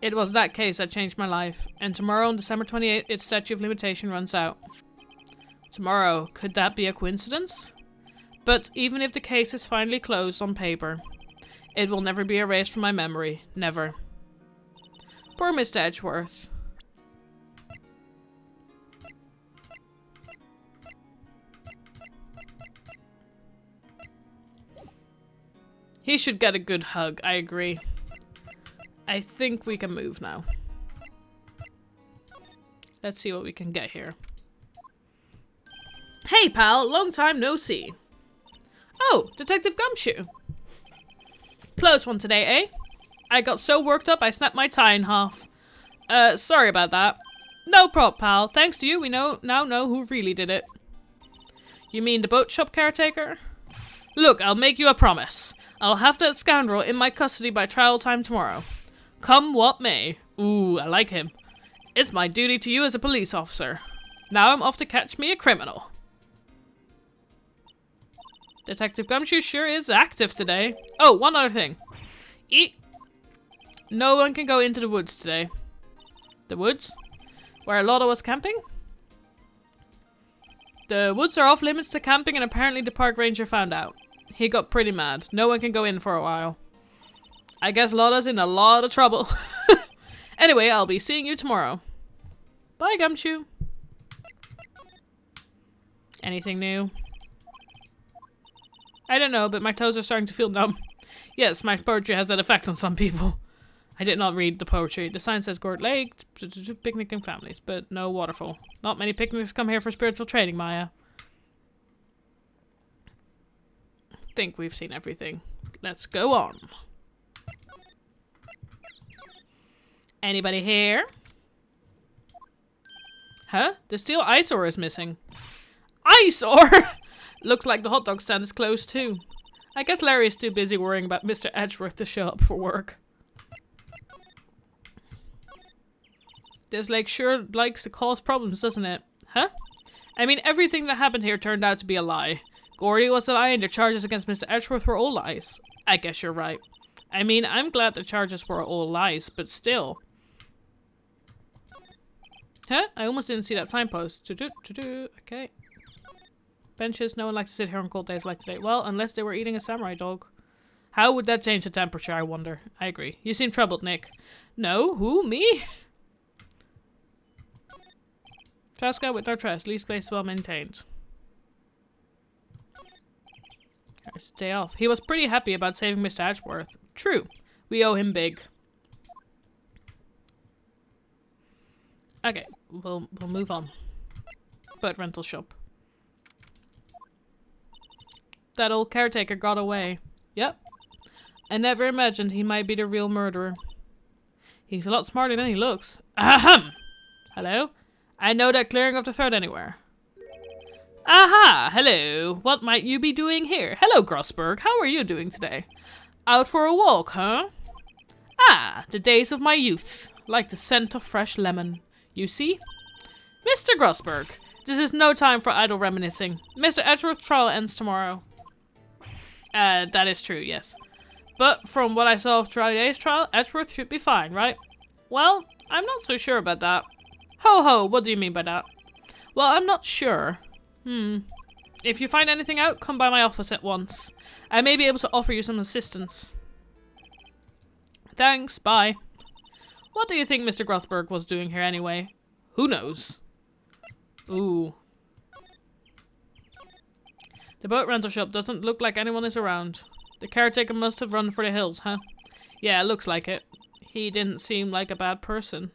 It was that case that changed my life, and tomorrow on December 28th, its statute of limitation runs out. Tomorrow, could that be a coincidence? But even if the case is finally closed on paper, it will never be erased from my memory. Never. Poor Mr. Edgeworth. He should get a good hug, I agree. I think we can move now. Let's see what we can get here. Hey pal, long time no see. Oh, Detective Gumshoe. Close one today, eh? I got so worked up I snapped my tie in half. Sorry about that. No prob, pal. Thanks to you, we now know who really did it. You mean the boat shop caretaker? Look, I'll make you a promise. I'll have that scoundrel in my custody by trial time tomorrow. Come what may. Ooh, I like him. It's my duty to you as a police officer. Now I'm off to catch me a criminal. Detective Gumshoe sure is active today. Oh, one other thing. No one can go into the woods today. The woods? Where Lotta was camping? The woods are off limits to camping and apparently the park ranger found out. He got pretty mad. No one can go in for a while. I guess Lotta's in a lot of trouble. Anyway, I'll be seeing you tomorrow. Bye, Gumshoe. Anything new? I don't know, but my toes are starting to feel numb. Yes, my poetry has that effect on some people. I did not read the poetry. The sign says Gort Lake, picnicking families, but no waterfall. Not many picnics come here for spiritual training, Maya. Think we've seen everything. Let's go on. Anybody here? Huh? The steel eyesore is missing. Eyesore? Looks like the hot dog stand is closed too. I guess Larry is too busy worrying about Mr. Edgeworth to show up for work. This lake sure likes to cause problems, doesn't it? Huh? I mean, everything that happened here turned out to be a lie. Gordy was a lie and the charges against Mr. Edgeworth were all lies. I guess you're right. I mean, I'm glad the charges were all lies, but still. Huh? I almost didn't see that signpost. Okay. Benches, no one likes to sit here on cold days like today. Well, unless they were eating a samurai dog. How would that change the temperature, I wonder? I agree. You seem troubled, Nick. No? Who? Me? Traska with our trust. Least place well maintained. Stay off. He was pretty happy about saving Mr. Edgeworth. True. We owe him big. Okay, we'll move on. Boat rental shop. That old caretaker got away. Yep. I never imagined he might be the real murderer. He's a lot smarter than he looks. Ahem! Hello? I know that clearing of the throat anywhere. Aha! Hello. What might you be doing here? Hello, Grossberg. How are you doing today? Out for a walk, huh? Ah, the days of my youth. Like the scent of fresh lemon. You see? Mr. Grossberg, this is no time for idle reminiscing. Mr. Edgeworth's trial ends tomorrow. That is true, yes. But from what I saw of today's trial, Edgeworth should be fine, right? Well, I'm not so sure about that. Ho ho, what do you mean by that? Well, I'm not sure. If you find anything out, come by my office at once. I may be able to offer you some assistance. Thanks, bye. What do you think Mr. Grothberg was doing here anyway? Who knows? Ooh. The boat rental shop doesn't look like anyone is around. The caretaker must have run for the hills, huh? Yeah, looks like it. He didn't seem like a bad person.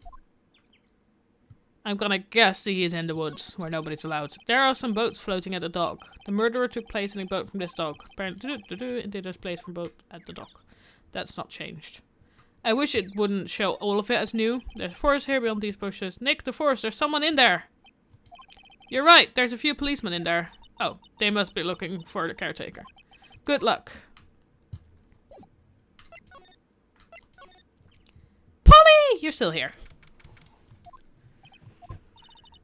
I'm gonna guess he is in the woods, where nobody's allowed. There are some boats floating at the dock. The murderer took place in a boat from this dock. Apparently, it is place from boat at the dock. That's not changed. I wish it wouldn't show all of it as new. There's forest here beyond these bushes. Nick, the forest, there's someone in there! You're right, there's a few policemen in there. Oh, they must be looking for the caretaker. Good luck. Polly! You're still here.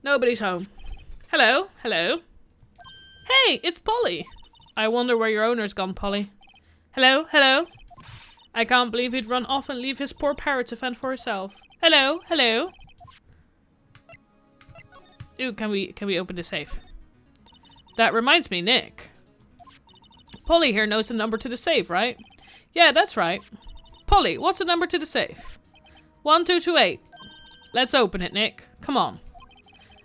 Nobody's home. Hello? Hello? Hey, it's Polly! I wonder where your owner's gone, Polly. Hello? Hello? I can't believe he'd run off and leave his poor parrot to fend for herself. Hello? Hello? Ooh, can we open the safe? That reminds me, Nick. Polly here knows the number to the safe, right? Yeah, that's right. Polly, what's the number to the safe? 1228. Let's open it, Nick. Come on.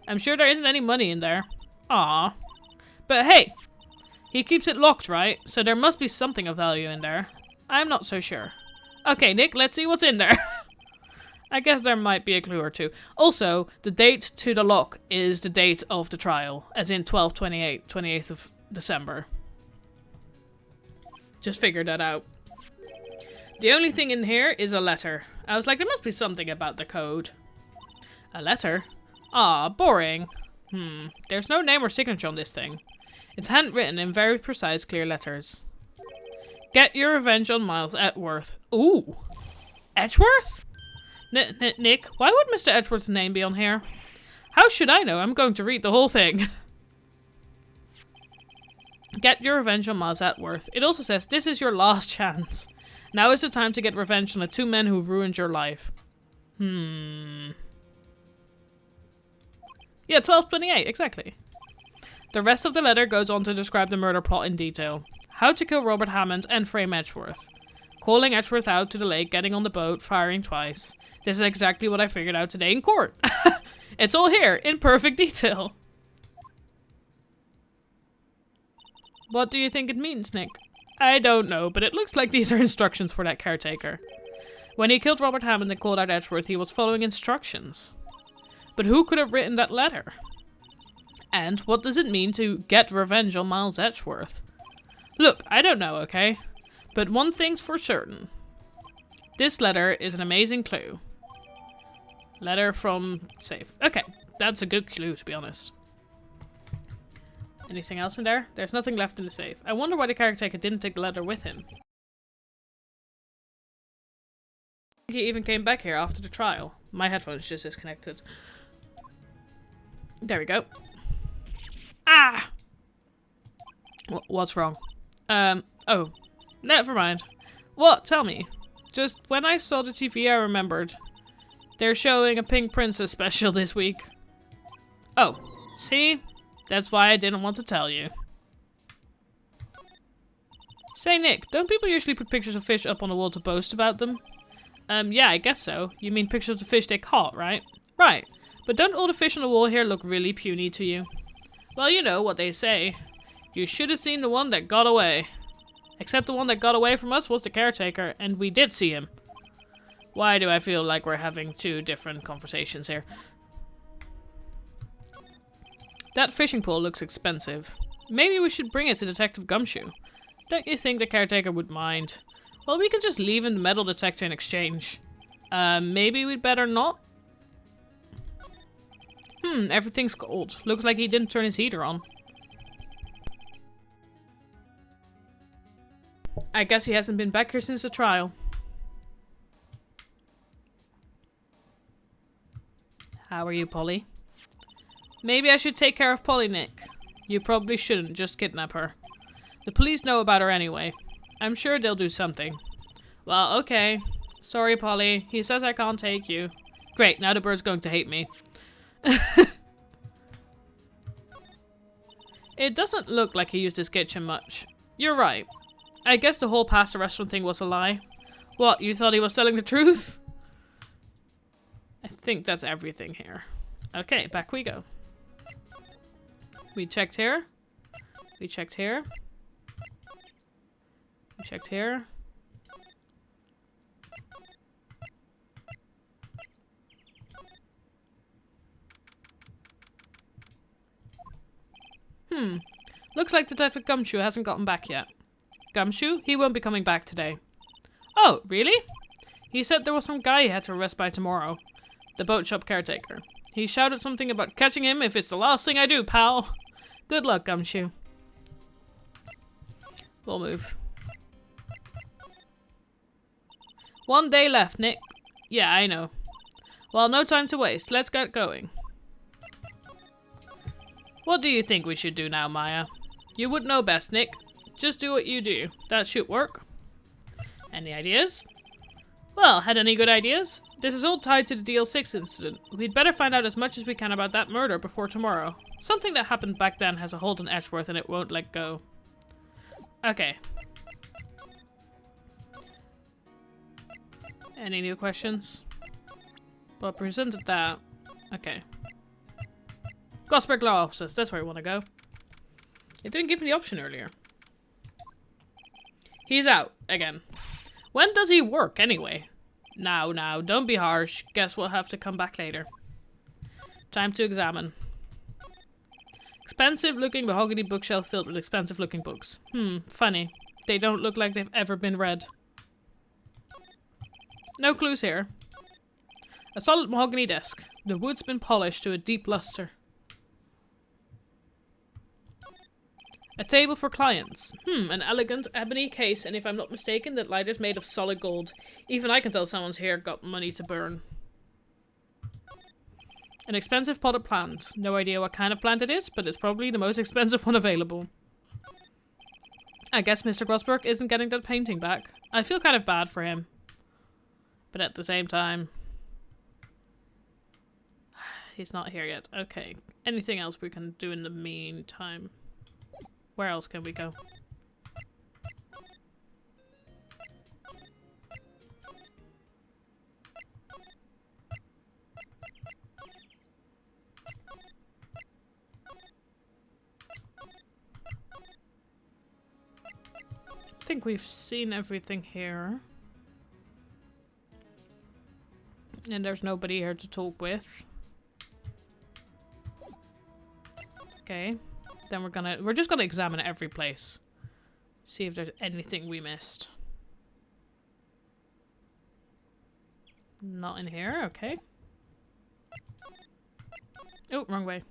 I'm sure there isn't any money in there. Aw. But hey, he keeps it locked, right? So there must be something of value in there. I'm not so sure. Okay, Nick, let's see what's in there. I guess there might be a clue or two. Also, the date to the lock is the date of the trial, as in 12/28, 28th of December. Just figured that out. The only thing in here is a letter. I was like, there must be something about the code. A letter? Ah, boring. There's no name or signature on this thing. It's handwritten in very precise, clear letters. Get your revenge on Miles Edgeworth. Ooh. Edgeworth? Nick, why would Mr. Edgeworth's name be on here? How should I know? I'm going to read the whole thing. Get your revenge on Miles Edgeworth. It also says, this is your last chance. Now is the time to get revenge on the two men who ruined your life. Yeah, 1228, exactly. The rest of the letter goes on to describe the murder plot in detail. How to kill Robert Hammond and frame Edgeworth. Calling Edgeworth out to the lake, getting on the boat, firing twice. This is exactly what I figured out today in court. It's all here, in perfect detail. What do you think it means, Nick? I don't know, but it looks like these are instructions for that caretaker. When he killed Robert Hammond and called out Edgeworth, he was following instructions. But who could have written that letter? And what does it mean to get revenge on Miles Edgeworth? Look, I don't know, okay? But one thing's for certain. This letter is an amazing clue. Letter from safe. Okay, that's a good clue, to be honest. Anything else in there? There's nothing left in the safe. I wonder why the caretaker didn't take the letter with him. He even came back here after the trial. My headphones just disconnected. There we go. Ah! What's wrong? Oh. Never mind. What? Tell me. Just when I saw the TV I remembered. They're showing a Pink Princess special this week. Oh. See? That's why I didn't want to tell you. Say, Nick, don't people usually put pictures of fish up on the wall to boast about them? Yeah, I guess so. You mean pictures of the fish they caught, right? Right. But don't all the fish on the wall here look really puny to you? Well, you know what they say. You should have seen the one that got away. Except the one that got away from us was the caretaker, and we did see him. Why do I feel like we're having two different conversations here? That fishing pole looks expensive. Maybe we should bring it to Detective Gumshoe. Don't you think the caretaker would mind? Well, we could just leave him the metal detector in exchange. Maybe we'd better not? Everything's cold. Looks like he didn't turn his heater on. I guess he hasn't been back here since the trial. How are you, Polly? Maybe I should take care of Polly, Nick. You probably shouldn't just kidnap her. The police know about her anyway. I'm sure they'll do something. Well, okay. Sorry, Polly. He says I can't take you. Great, now the bird's going to hate me. It doesn't look like he used his kitchen much. You're right. I guess the whole pasta restaurant thing was a lie. What, you thought he was telling the truth? I think that's everything here. Okay, back we go. We checked here. We checked here. We checked here. Looks like Detective Gumshoe hasn't gotten back yet. Gumshoe? He won't be coming back today. Oh, really? He said there was some guy he had to arrest by tomorrow. The boat shop caretaker. He shouted something about catching him if it's the last thing I do, pal. Good luck, Gumshoe. We'll move. 1 day left, Nick. Yeah, I know. Well, no time to waste. Let's get going. What do you think we should do now, Maya? You would know best, Nick. Just do what you do. That should work. Any ideas? Well, had any good ideas? This is all tied to the DL6 incident. We'd better find out as much as we can about that murder before tomorrow. Something that happened back then has a hold on Edgeworth and it won't let go. Okay. Any new questions? Well, presented that. Okay. Gosberg Law Offices, that's where I want to go. It didn't give me the option earlier. He's out, again. When does he work, anyway? Now, don't be harsh. Guess we'll have to come back later. Time to examine. Expensive-looking mahogany bookshelf filled with expensive-looking books. Funny. They don't look like they've ever been read. No clues here. A solid mahogany desk. The wood's been polished to a deep luster. A table for clients. An elegant ebony case, and if I'm not mistaken, that lighter's made of solid gold. Even I can tell someone's here got money to burn. An expensive potted plant. No idea what kind of plant it is, but it's probably the most expensive one available. I guess Mr. Grossberg isn't getting that painting back. I feel kind of bad for him. But at the same time... he's not here yet. Okay. Anything else we can do in the meantime? Where else can we go? I think we've seen everything here. And there's nobody here to talk with. Okay. Then we're just gonna examine every place. See if there's anything we missed. Not in here, okay. Oh, wrong way.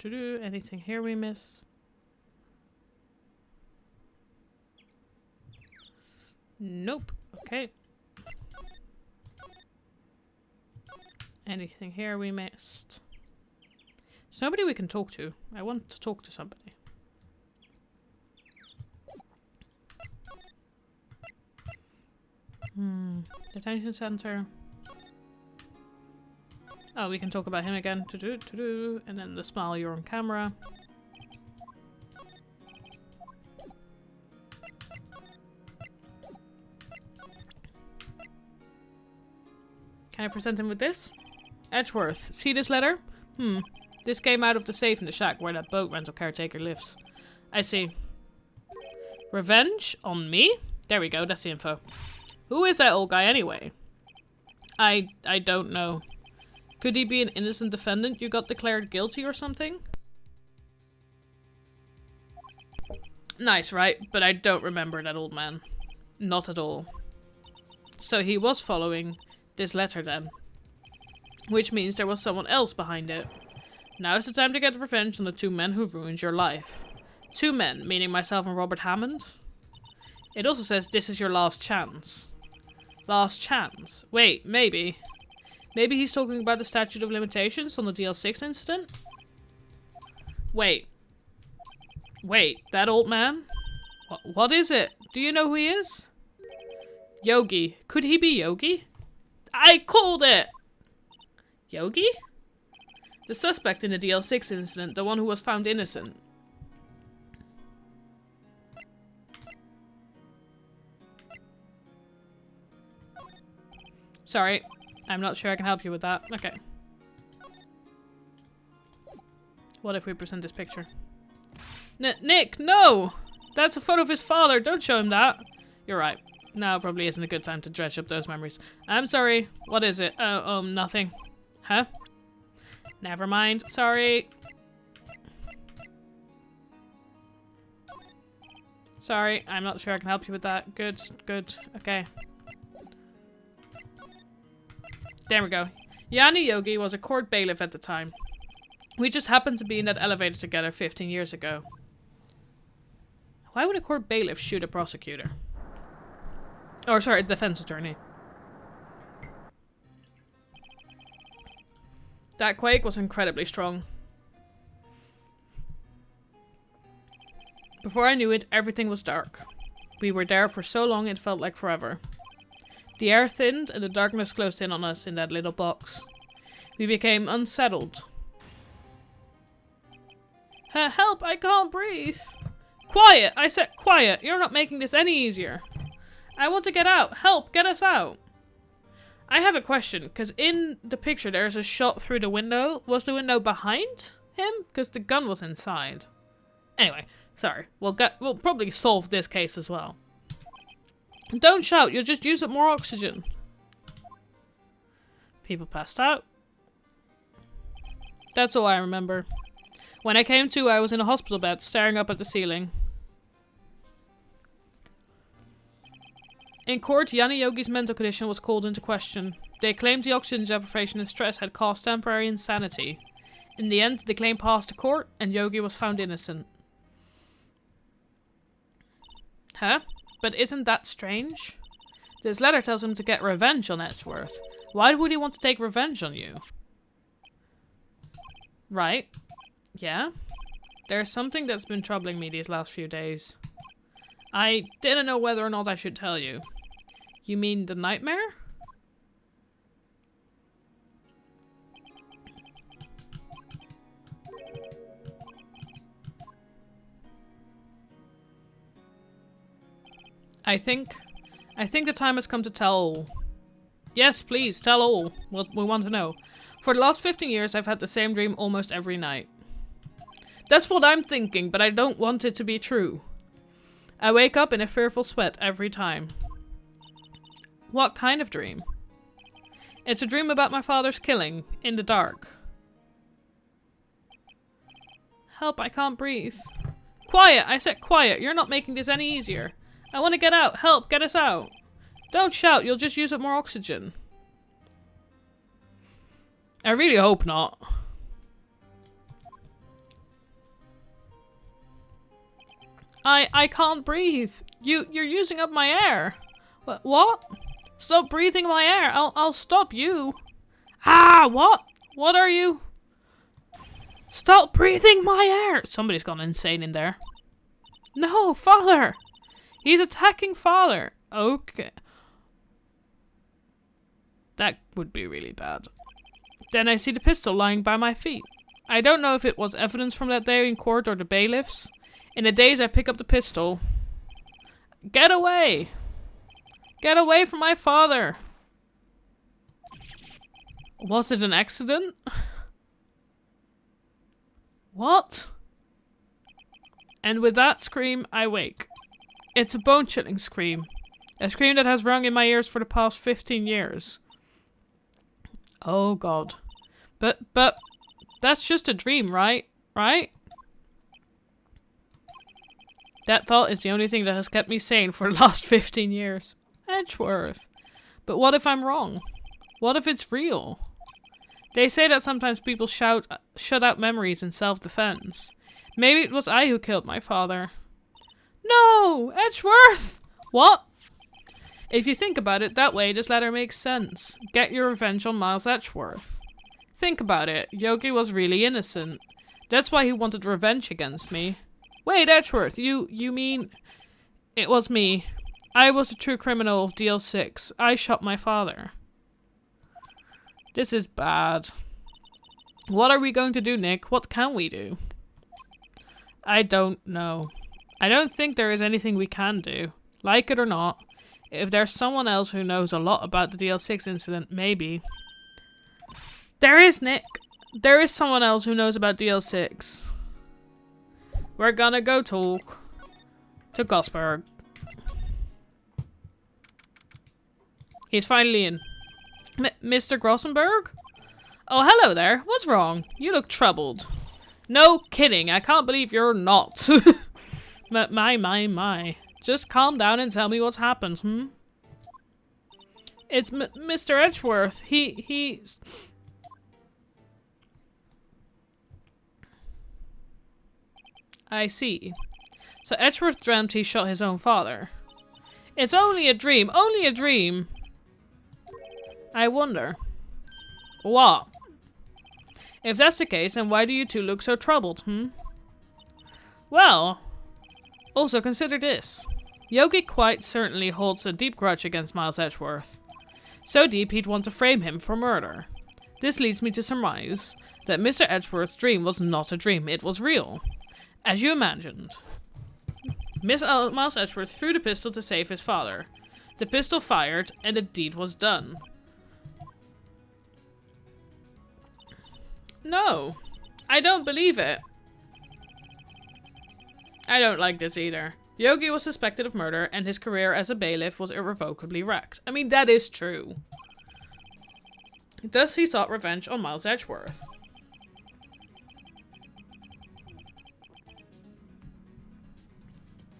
Anything here we miss? Nope. Okay. Anything here we missed? There's nobody we can talk to. I want to talk to somebody. Detention center. Oh, we can talk about him again. And then the smile, you're on camera. Can I present him with this? Edgeworth, see this letter? This came out of the safe in the shack where that boat rental caretaker lives. I see. Revenge? On me? There we go, that's the info. Who is that old guy anyway? I don't know. Could he be an innocent defendant you got declared guilty or something? Nice, right? But I don't remember that old man. Not at all. So he was following this letter then. Which means there was someone else behind it. Now is the time to get revenge on the two men who ruined your life. Two men, meaning myself and Robert Hammond? It also says this is your last chance. Last chance? Wait, maybe. Maybe he's talking about the statute of limitations on the DL6 incident? Wait. Wait, that old man? What is it? Do you know who he is? Yogi. Could he be Yogi? I called it! Yogi? The suspect in the DL6 incident, the one who was found innocent. Sorry. I'm not sure I can help you with that. Okay. What if we present this picture? Nick, no! That's a photo of his father. Don't show him that. You're right. Now probably isn't a good time to dredge up those memories. I'm sorry. What is it? Nothing. Huh? Never mind. Sorry. Sorry. I'm not sure I can help you with that. Good. Okay. There we go. Yanni Yogi was a court bailiff at the time. We just happened to be in that elevator together 15 years ago. Why would a court bailiff shoot a prosecutor? Or sorry, a defense attorney. That quake was incredibly strong. Before I knew it, everything was dark. We were there for so long it felt like forever. The air thinned and the darkness closed in on us in that little box. We became unsettled. Help, I can't breathe. Quiet! I said quiet. You're not making this any easier. I want to get out. Help, get us out. I have a question, because in the picture there's a shot through the window. Was the window behind him? Because the gun was inside. Anyway, sorry. We'll probably solve this case as well. Don't shout, you'll just use up more oxygen. People passed out. That's all I remember. When I came to, I was in a hospital bed, staring up at the ceiling. In court, Yanni Yogi's mental condition was called into question. They claimed the oxygen deprivation and stress had caused temporary insanity. In the end, the claim passed the court, and Yogi was found innocent. Huh? But isn't that strange? This letter tells him to get revenge on Edgeworth. Why would he want to take revenge on you? Right. Yeah. There's something that's been troubling me these last few days. I didn't know whether or not I should tell you. You mean the nightmare? I think the time has come to tell all. Yes, please, tell all. We want to know. For the last 15 years, I've had the same dream almost every night. That's what I'm thinking, but I don't want it to be true. I wake up in a fearful sweat every time. What kind of dream? It's a dream about my father's killing, in the dark. Help, I can't breathe. Quiet, I said quiet. You're not making this any easier. I want to get out. Help, get us out. Don't shout, you'll just use up more oxygen. I really hope not. I can't breathe. You're using up my air. What? Stop breathing my air. I'll stop you. Ah, what? What are you? Stop breathing my air. Somebody's gone insane in there. No, father. He's attacking father. Okay. That would be really bad. Then I see the pistol lying by my feet. I don't know if it was evidence from that day in court or the bailiffs. In a daze, I pick up the pistol. Get away! Get away from my father! Was it an accident? What? And with that scream, I wake. It's a bone-chilling scream. A scream that has rung in my ears for the past 15 years. Oh god. But, that's just a dream, right? Right? That thought is the only thing that has kept me sane for the last 15 years. Edgeworth. But what if I'm wrong? What if it's real? They say that sometimes people shut out memories in self-defense. Maybe it was I who killed my father. No! Edgeworth! What? If you think about it that way, this letter makes sense. Get your revenge on Miles Edgeworth. Think about it. Yogi was really innocent. That's why he wanted revenge against me. Wait, Edgeworth, you mean... It was me. I was the true criminal of DL6. I shot my father. This is bad. What are we going to do, Nick? What can we do? I don't know. I don't think there is anything we can do. Like it or not. If there's someone else who knows a lot about the DL6 incident, maybe. There is, Nick. There is someone else who knows about DL6. We're gonna go talk to Gosberg. He's finally in. Mr. Grossenberg? Oh, hello there. What's wrong? You look troubled. No kidding. I can't believe you're not. My. Just calm down and tell me what's happened, It's Mr. Edgeworth. He's... I see. So Edgeworth dreamt he shot his own father. It's only a dream. Only a dream. I wonder. What? If that's the case, then why do you two look so troubled, Well... Also, consider this. Yogi quite certainly holds a deep grudge against Miles Edgeworth. So deep he'd want to frame him for murder. This leads me to surmise that Mr. Edgeworth's dream was not a dream, it was real. As you imagined. Miles Edgeworth threw the pistol to save his father. The pistol fired, and the deed was done. No. I don't believe it. I don't like this either. Yogi was suspected of murder, and his career as a bailiff was irrevocably wrecked. I mean, that is true. Thus, he sought revenge on Miles Edgeworth.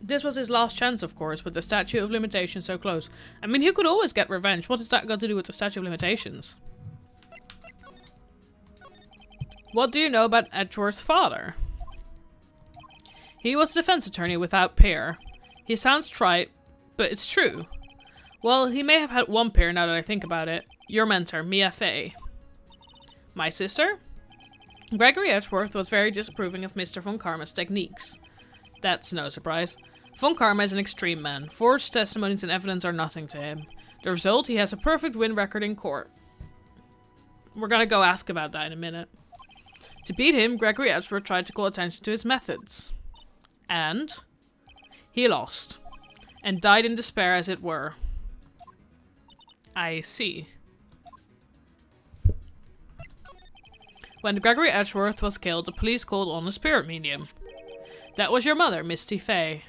This was his last chance, of course, with the statute of limitations so close. I mean, he could always get revenge. What has that got to do with the statute of limitations? What do you know about Edgeworth's father? He was a defense attorney without peer. He sounds trite, but it's true. Well, he may have had one peer now that I think about it. Your mentor, Mia Fey. My sister? Gregory Edgeworth was very disapproving of Mr. von Karma's techniques. That's no surprise. Von Karma is an extreme man. Forged testimonies and evidence are nothing to him. The result, he has a perfect win record in court. We're gonna go ask about that in a minute. To beat him, Gregory Edgeworth tried to call attention to his methods. And he lost. And died in despair, as it were. I see. When Gregory Edgeworth was killed, the police called on a spirit medium. That was your mother, Misty Fay.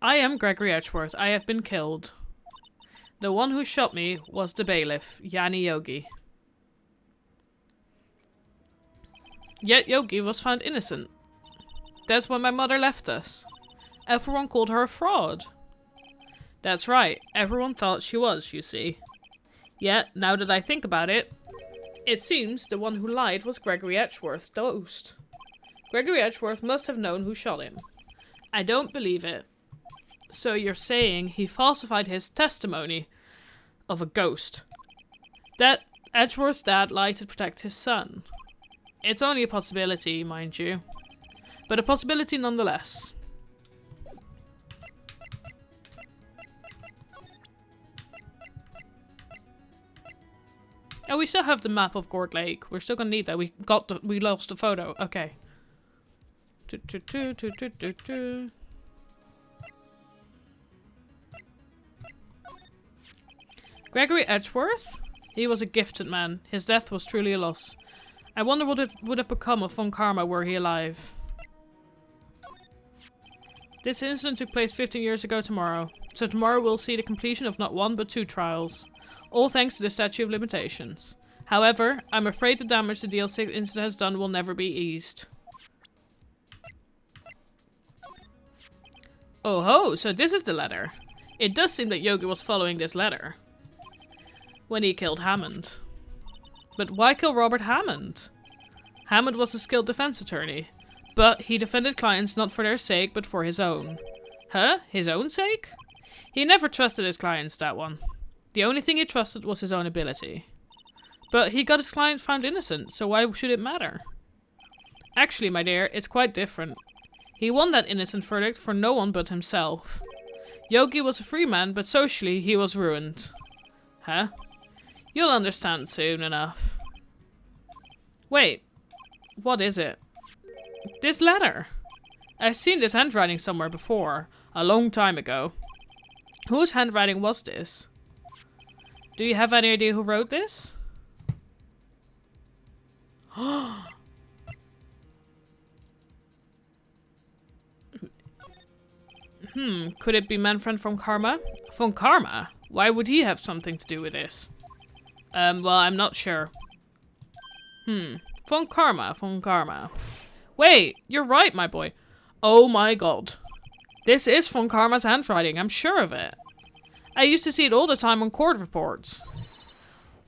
I am Gregory Edgeworth. I have been killed. The one who shot me was the bailiff, Yanni Yogi. Yet Yogi was found innocent. That's when my mother left us. Everyone called her a fraud. That's right. Everyone thought she was, you see. Yet, now that I think about it, it seems the one who lied was Gregory Edgeworth's ghost. Gregory Edgeworth must have known who shot him. I don't believe it. So you're saying he falsified his testimony of a ghost. That Edgeworth's dad lied to protect his son. It's only a possibility, mind you. But a possibility nonetheless. Oh, we still have the map of Gord Lake. We're still gonna need that. We lost the photo. Okay. Gregory Edgeworth? He was a gifted man. His death was truly a loss. I wonder what it would have become of Von Karma were he alive. This incident took place 15 years ago tomorrow. So tomorrow we'll see the completion of not one but 2 trials. All thanks to the statute of limitations. However, I'm afraid the damage the DLC incident has done will never be eased. Oh ho, so this is the letter. It does seem that Yogi was following this letter. When he killed Hammond. But why kill Robert Hammond? Hammond was a skilled defense attorney. But he defended clients not for their sake, but for his own. Huh? His own sake? He never trusted his clients, that one. The only thing he trusted was his own ability. But he got his client found innocent, so why should it matter? Actually, my dear, it's quite different. He won that innocent verdict for no one but himself. Yogi was a free man, but socially he was ruined. Huh? You'll understand soon enough. Wait, what is it? This letter. I've seen this handwriting somewhere before, a long time ago. Whose handwriting was this? Do you have any idea who wrote this? Could it be Manfred von Karma? Von Karma? Why would he have something to do with this? Well, I'm not sure. Von Karma. Wait, you're right, my boy. Oh my god. This is Von Karma's handwriting, I'm sure of it. I used to see it all the time on court reports.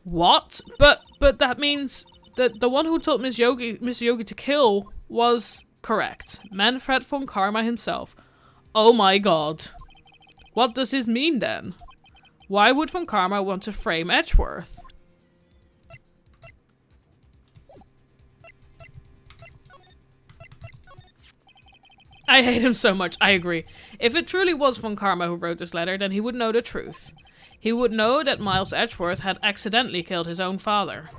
What? But that means that the one who told Miss Yogi to kill was correct. Manfred von Karma himself. Oh my god. What does this mean then? Why would Von Karma want to frame Edgeworth? I hate him so much, I agree. If it truly was Von Karma who wrote this letter, then he would know the truth. He would know that Miles Edgeworth had accidentally killed his own father.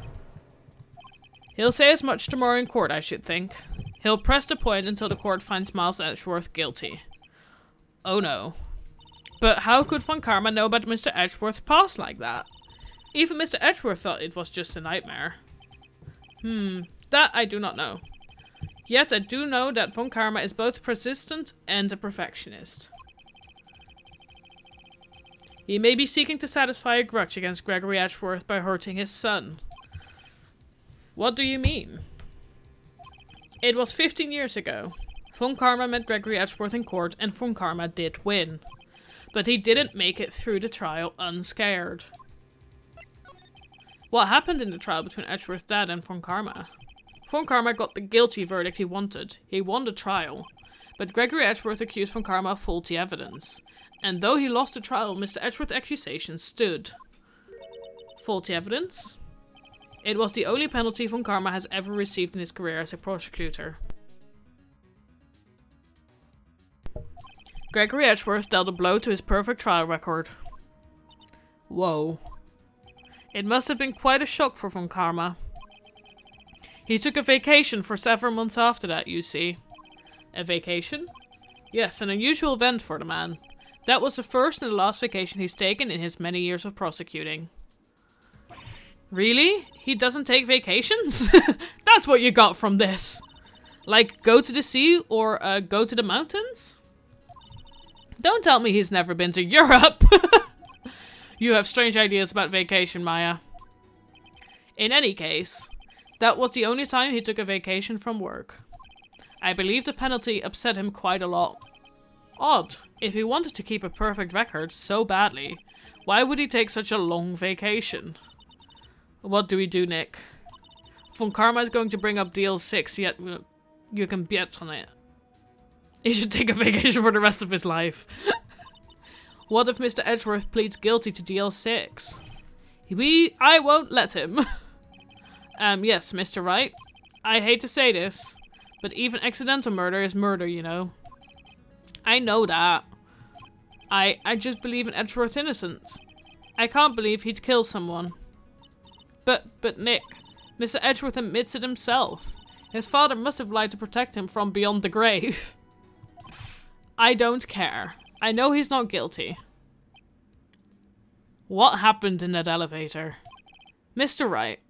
He'll say as much tomorrow in court, I should think. He'll press the point until the court finds Miles Edgeworth guilty. Oh no. But how could Von Karma know about Mr. Edgeworth's past like that? Even Mr. Edgeworth thought it was just a nightmare. That I do not know. Yet I do know that Von Karma is both persistent and a perfectionist. He may be seeking to satisfy a grudge against Gregory Edgeworth by hurting his son. What do you mean? It was 15 years ago. Von Karma met Gregory Edgeworth in court and Von Karma did win. But he didn't make it through the trial unscared. What happened in the trial between Edgeworth's dad and Von Karma? Von Karma got the guilty verdict he wanted. He won the trial. But Gregory Edgeworth accused Von Karma of faulty evidence. And though he lost the trial, Mr. Edgeworth's accusation stood. Faulty evidence? It was the only penalty Von Karma has ever received in his career as a prosecutor. Gregory Edgeworth dealt a blow to his perfect trial record. Whoa. It must have been quite a shock for Von Karma. He took a vacation for several months after that, you see. A vacation? Yes, an unusual event for the man. That was the first and the last vacation he's taken in his many years of prosecuting. Really? He doesn't take vacations? That's what you got from this. Like, go to the sea or go to the mountains? Don't tell me he's never been to Europe. You have strange ideas about vacation, Maya. In any case, that was the only time he took a vacation from work. I believe the penalty upset him quite a lot. Odd. If he wanted to keep a perfect record so badly, why would he take such a long vacation? What do we do, Nick? Von Karma is going to bring up deal 6, yet you can bet on it. He should take a vacation for the rest of his life. What if Mr. Edgeworth pleads guilty to deal 6? I won't let him. Yes, Mr. Wright. I hate to say this, but even accidental murder is murder, you know. I know that. I just believe in Edgeworth's innocence. I can't believe he'd kill someone. But Nick, Mr. Edgeworth admits it himself. His father must have lied to protect him from beyond the grave. I don't care. I know he's not guilty. What happened in that elevator? Mr. Wright.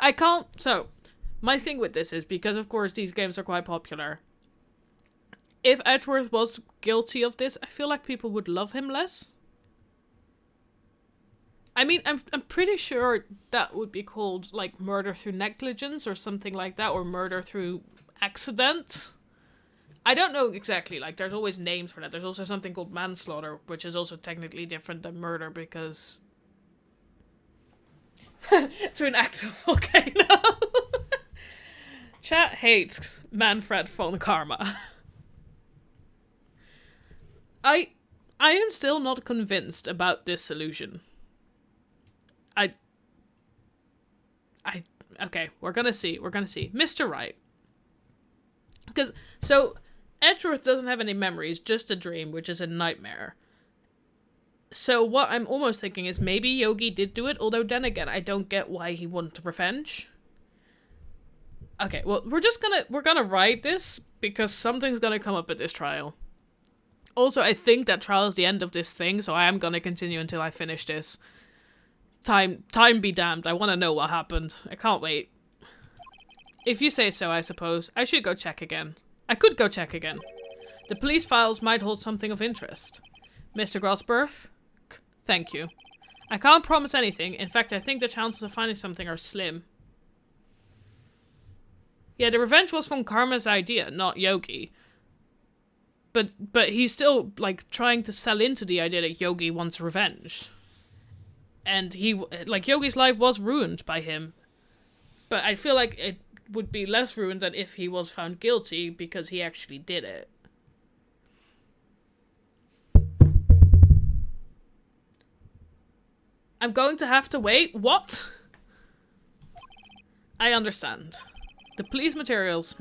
I can't... So, my thing with this is, because of course these games are quite popular, if Edgeworth was guilty of this, I feel like people would love him less. I mean, I'm pretty sure that would be called, like, murder through negligence or something like that, or murder through accident. I don't know exactly, like, there's always names for that. There's also something called manslaughter, which is also technically different than murder, because... to an active volcano. Chat hates Manfred von Karma. I am still not convinced about this solution. Okay, we're gonna see. Mr. Wright. Because, so, Edgeworth doesn't have any memories, just a dream, which is a nightmare. So what I'm almost thinking is maybe Yogi did do it, although then again, I don't get why he wanted revenge. Okay, well, we're gonna ride this, because something's gonna come up at this trial. Also, I think that trial is the end of this thing, so I am gonna continue until I finish this. Time be damned, I want to know what happened. I can't wait. If you say so, I suppose. I should go check again. I could go check again. The police files might hold something of interest. Mr. Grossberth? Thank you. I can't promise anything. In fact, I think the chances of finding something are slim. Yeah, the revenge was from Karma's idea, not Yogi. But he's still, like, trying to sell into the idea that Yogi wants revenge. And Yogi's life was ruined by him. But I feel like it would be less ruined than if he was found guilty because he actually did it. I'm going to have to wait? What? I understand. The police materials,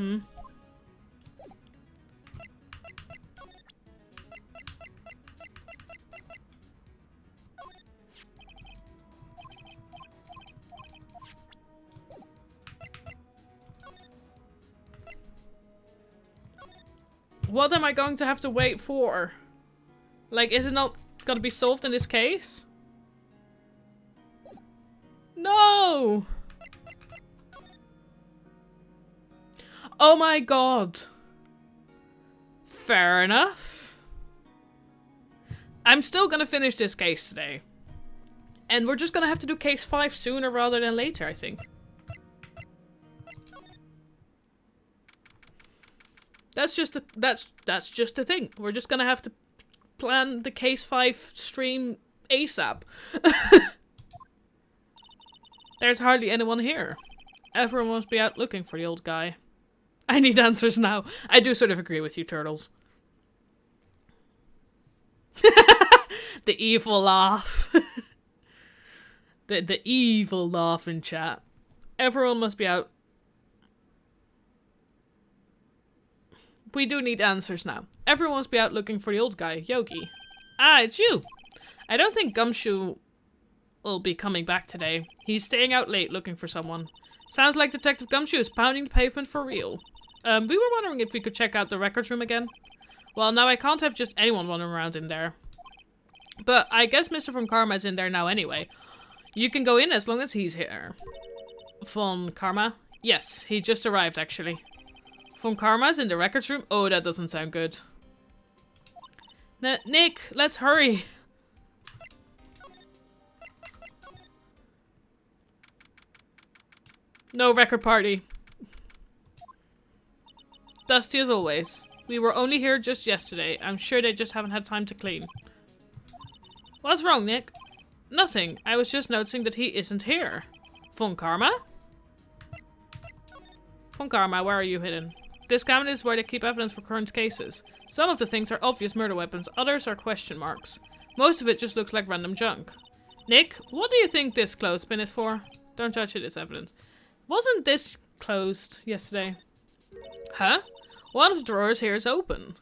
What am I going to have to wait for? Like, is it not gonna be solved in this case? No! Oh my god. Fair enough. I'm still gonna finish this case today. And we're just gonna have to do case 5 sooner rather than later, I think. That's just the thing. We're just gonna have to plan the case 5 stream ASAP. There's hardly anyone here. Everyone must be out looking for the old guy. I need answers now. I do sort of agree with you, Turtles. The evil laugh. the evil laugh in chat. Everyone must be out. We do need answers now. Everyone must be out looking for the old guy, Yogi. Ah, it's you. I don't think Gumshoe will be coming back today. He's staying out late looking for someone. Sounds like Detective Gumshoe is pounding the pavement for real. We were wondering if we could check out the records room again. Well, now I can't have just anyone running around in there. But I guess Mr. Von Karma is in there now anyway. You can go in as long as he's here. Von Karma? Yes, he just arrived actually. Von Karma's in the records room? Oh, that doesn't sound good. Nick, let's hurry. No record party. Dusty as always. We were only here just yesterday. I'm sure they just haven't had time to clean. What's wrong, Nick? Nothing. I was just noticing that he isn't here. Von Karma? Von Karma, where are you hidden? This cabinet is where they keep evidence for current cases. Some of the things are obvious murder weapons, others are question marks. Most of it just looks like random junk. Nick, what do you think this clothespin is for? Don't touch it, it's evidence. Wasn't this closed yesterday? Huh? One of the drawers here is open.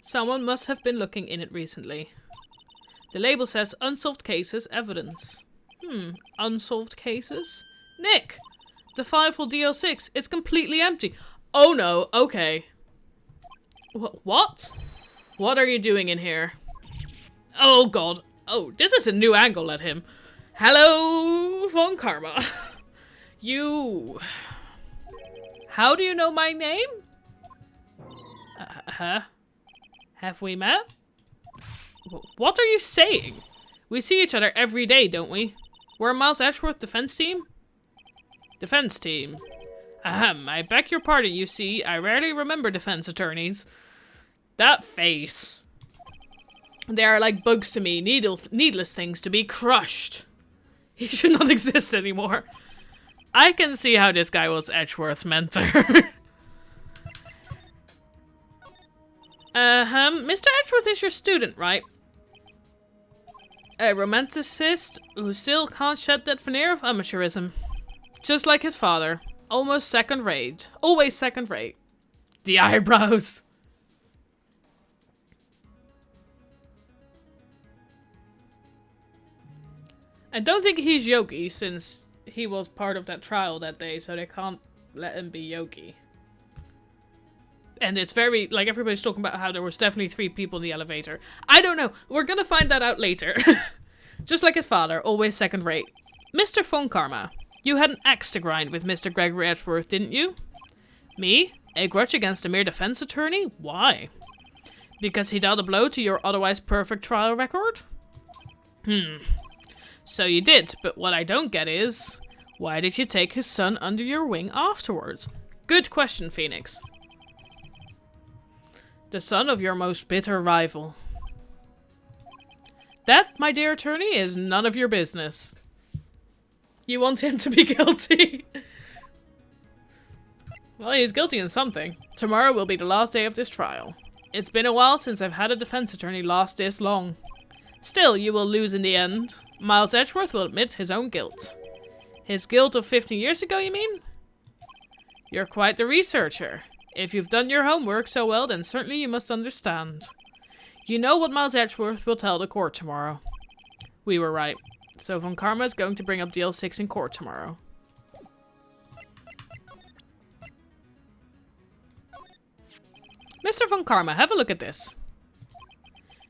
Someone must have been looking in it recently. The label says unsolved cases, evidence. Unsolved cases? Nick! The file for DL6, it's completely empty. Oh no, okay. What? What are you doing in here? Oh god. Oh, this is a new angle at him. Hello, Von Karma. You... How do you know my name? Have we met? What are you saying? We see each other every day, don't we? We're Miles Edgeworth defense team? Defense team. Ahem, I beg your pardon, you see. I rarely remember defense attorneys. That face. They are like bugs to me, needless things to be crushed. He should not exist anymore. I can see how this guy was Edgeworth's mentor. Mr. Edgeworth is your student, right? A romanticist who still can't shed that veneer of amateurism. Just like his father. Almost second rate. Always second rate. The eyebrows. I don't think he's Yogi, since he was part of that trial that day, so they can't let him be Yogi. And it's very, like, everybody's talking about how there was definitely 3 people in the elevator. I don't know. We're gonna find that out later. Just like his father, always second rate. Mr. Von Karma, you had an axe to grind with Mr. Gregory Edgeworth, didn't you? Me? A grudge against a mere defense attorney? Why? Because he dealt a blow to your otherwise perfect trial record? So you did, but what I don't get is... Why did you take his son under your wing afterwards? Good question, Phoenix. The son of your most bitter rival. That, my dear attorney, is none of your business. You want him to be guilty? Well, he's guilty in something. Tomorrow will be the last day of this trial. It's been a while since I've had a defense attorney last this long. Still, you will lose in the end. Miles Edgeworth will admit his own guilt. His guilt of 15 years ago, you mean? You're quite the researcher. If you've done your homework so well, then certainly you must understand. You know what Miles Edgeworth will tell the court tomorrow. We were right. So Von Karma is going to bring up DL6 in court tomorrow. Mr. Von Karma, have a look at this.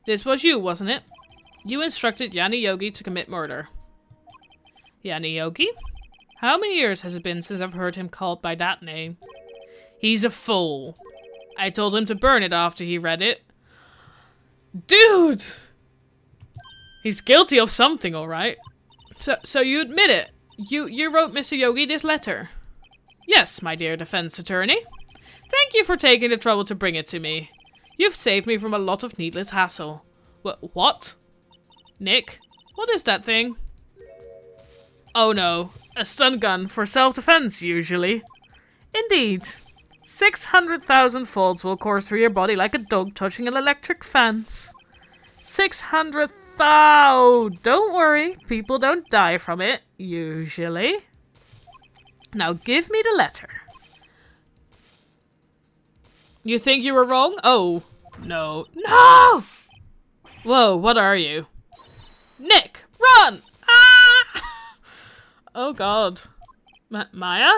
This was you, wasn't it? You instructed Yanni Yogi to commit murder. Yanni Yogi? How many years has it been since I've heard him called by that name? He's a fool. I told him to burn it after he read it. Dude! He's guilty of something, alright. So you admit it? You wrote Mr. Yogi this letter? Yes, my dear defense attorney. Thank you for taking the trouble to bring it to me. You've saved me from a lot of needless hassle. What? Nick, what is that thing? Oh no, a stun gun for self-defense, usually. Indeed. 600,000 volts will course through your body like a dog touching an electric fence. 600,000! Don't worry, people don't die from it, usually. Now give me the letter. You think you were wrong? Oh. No. No! Whoa, what are you? Nick, run! Ah! Oh god. Maya?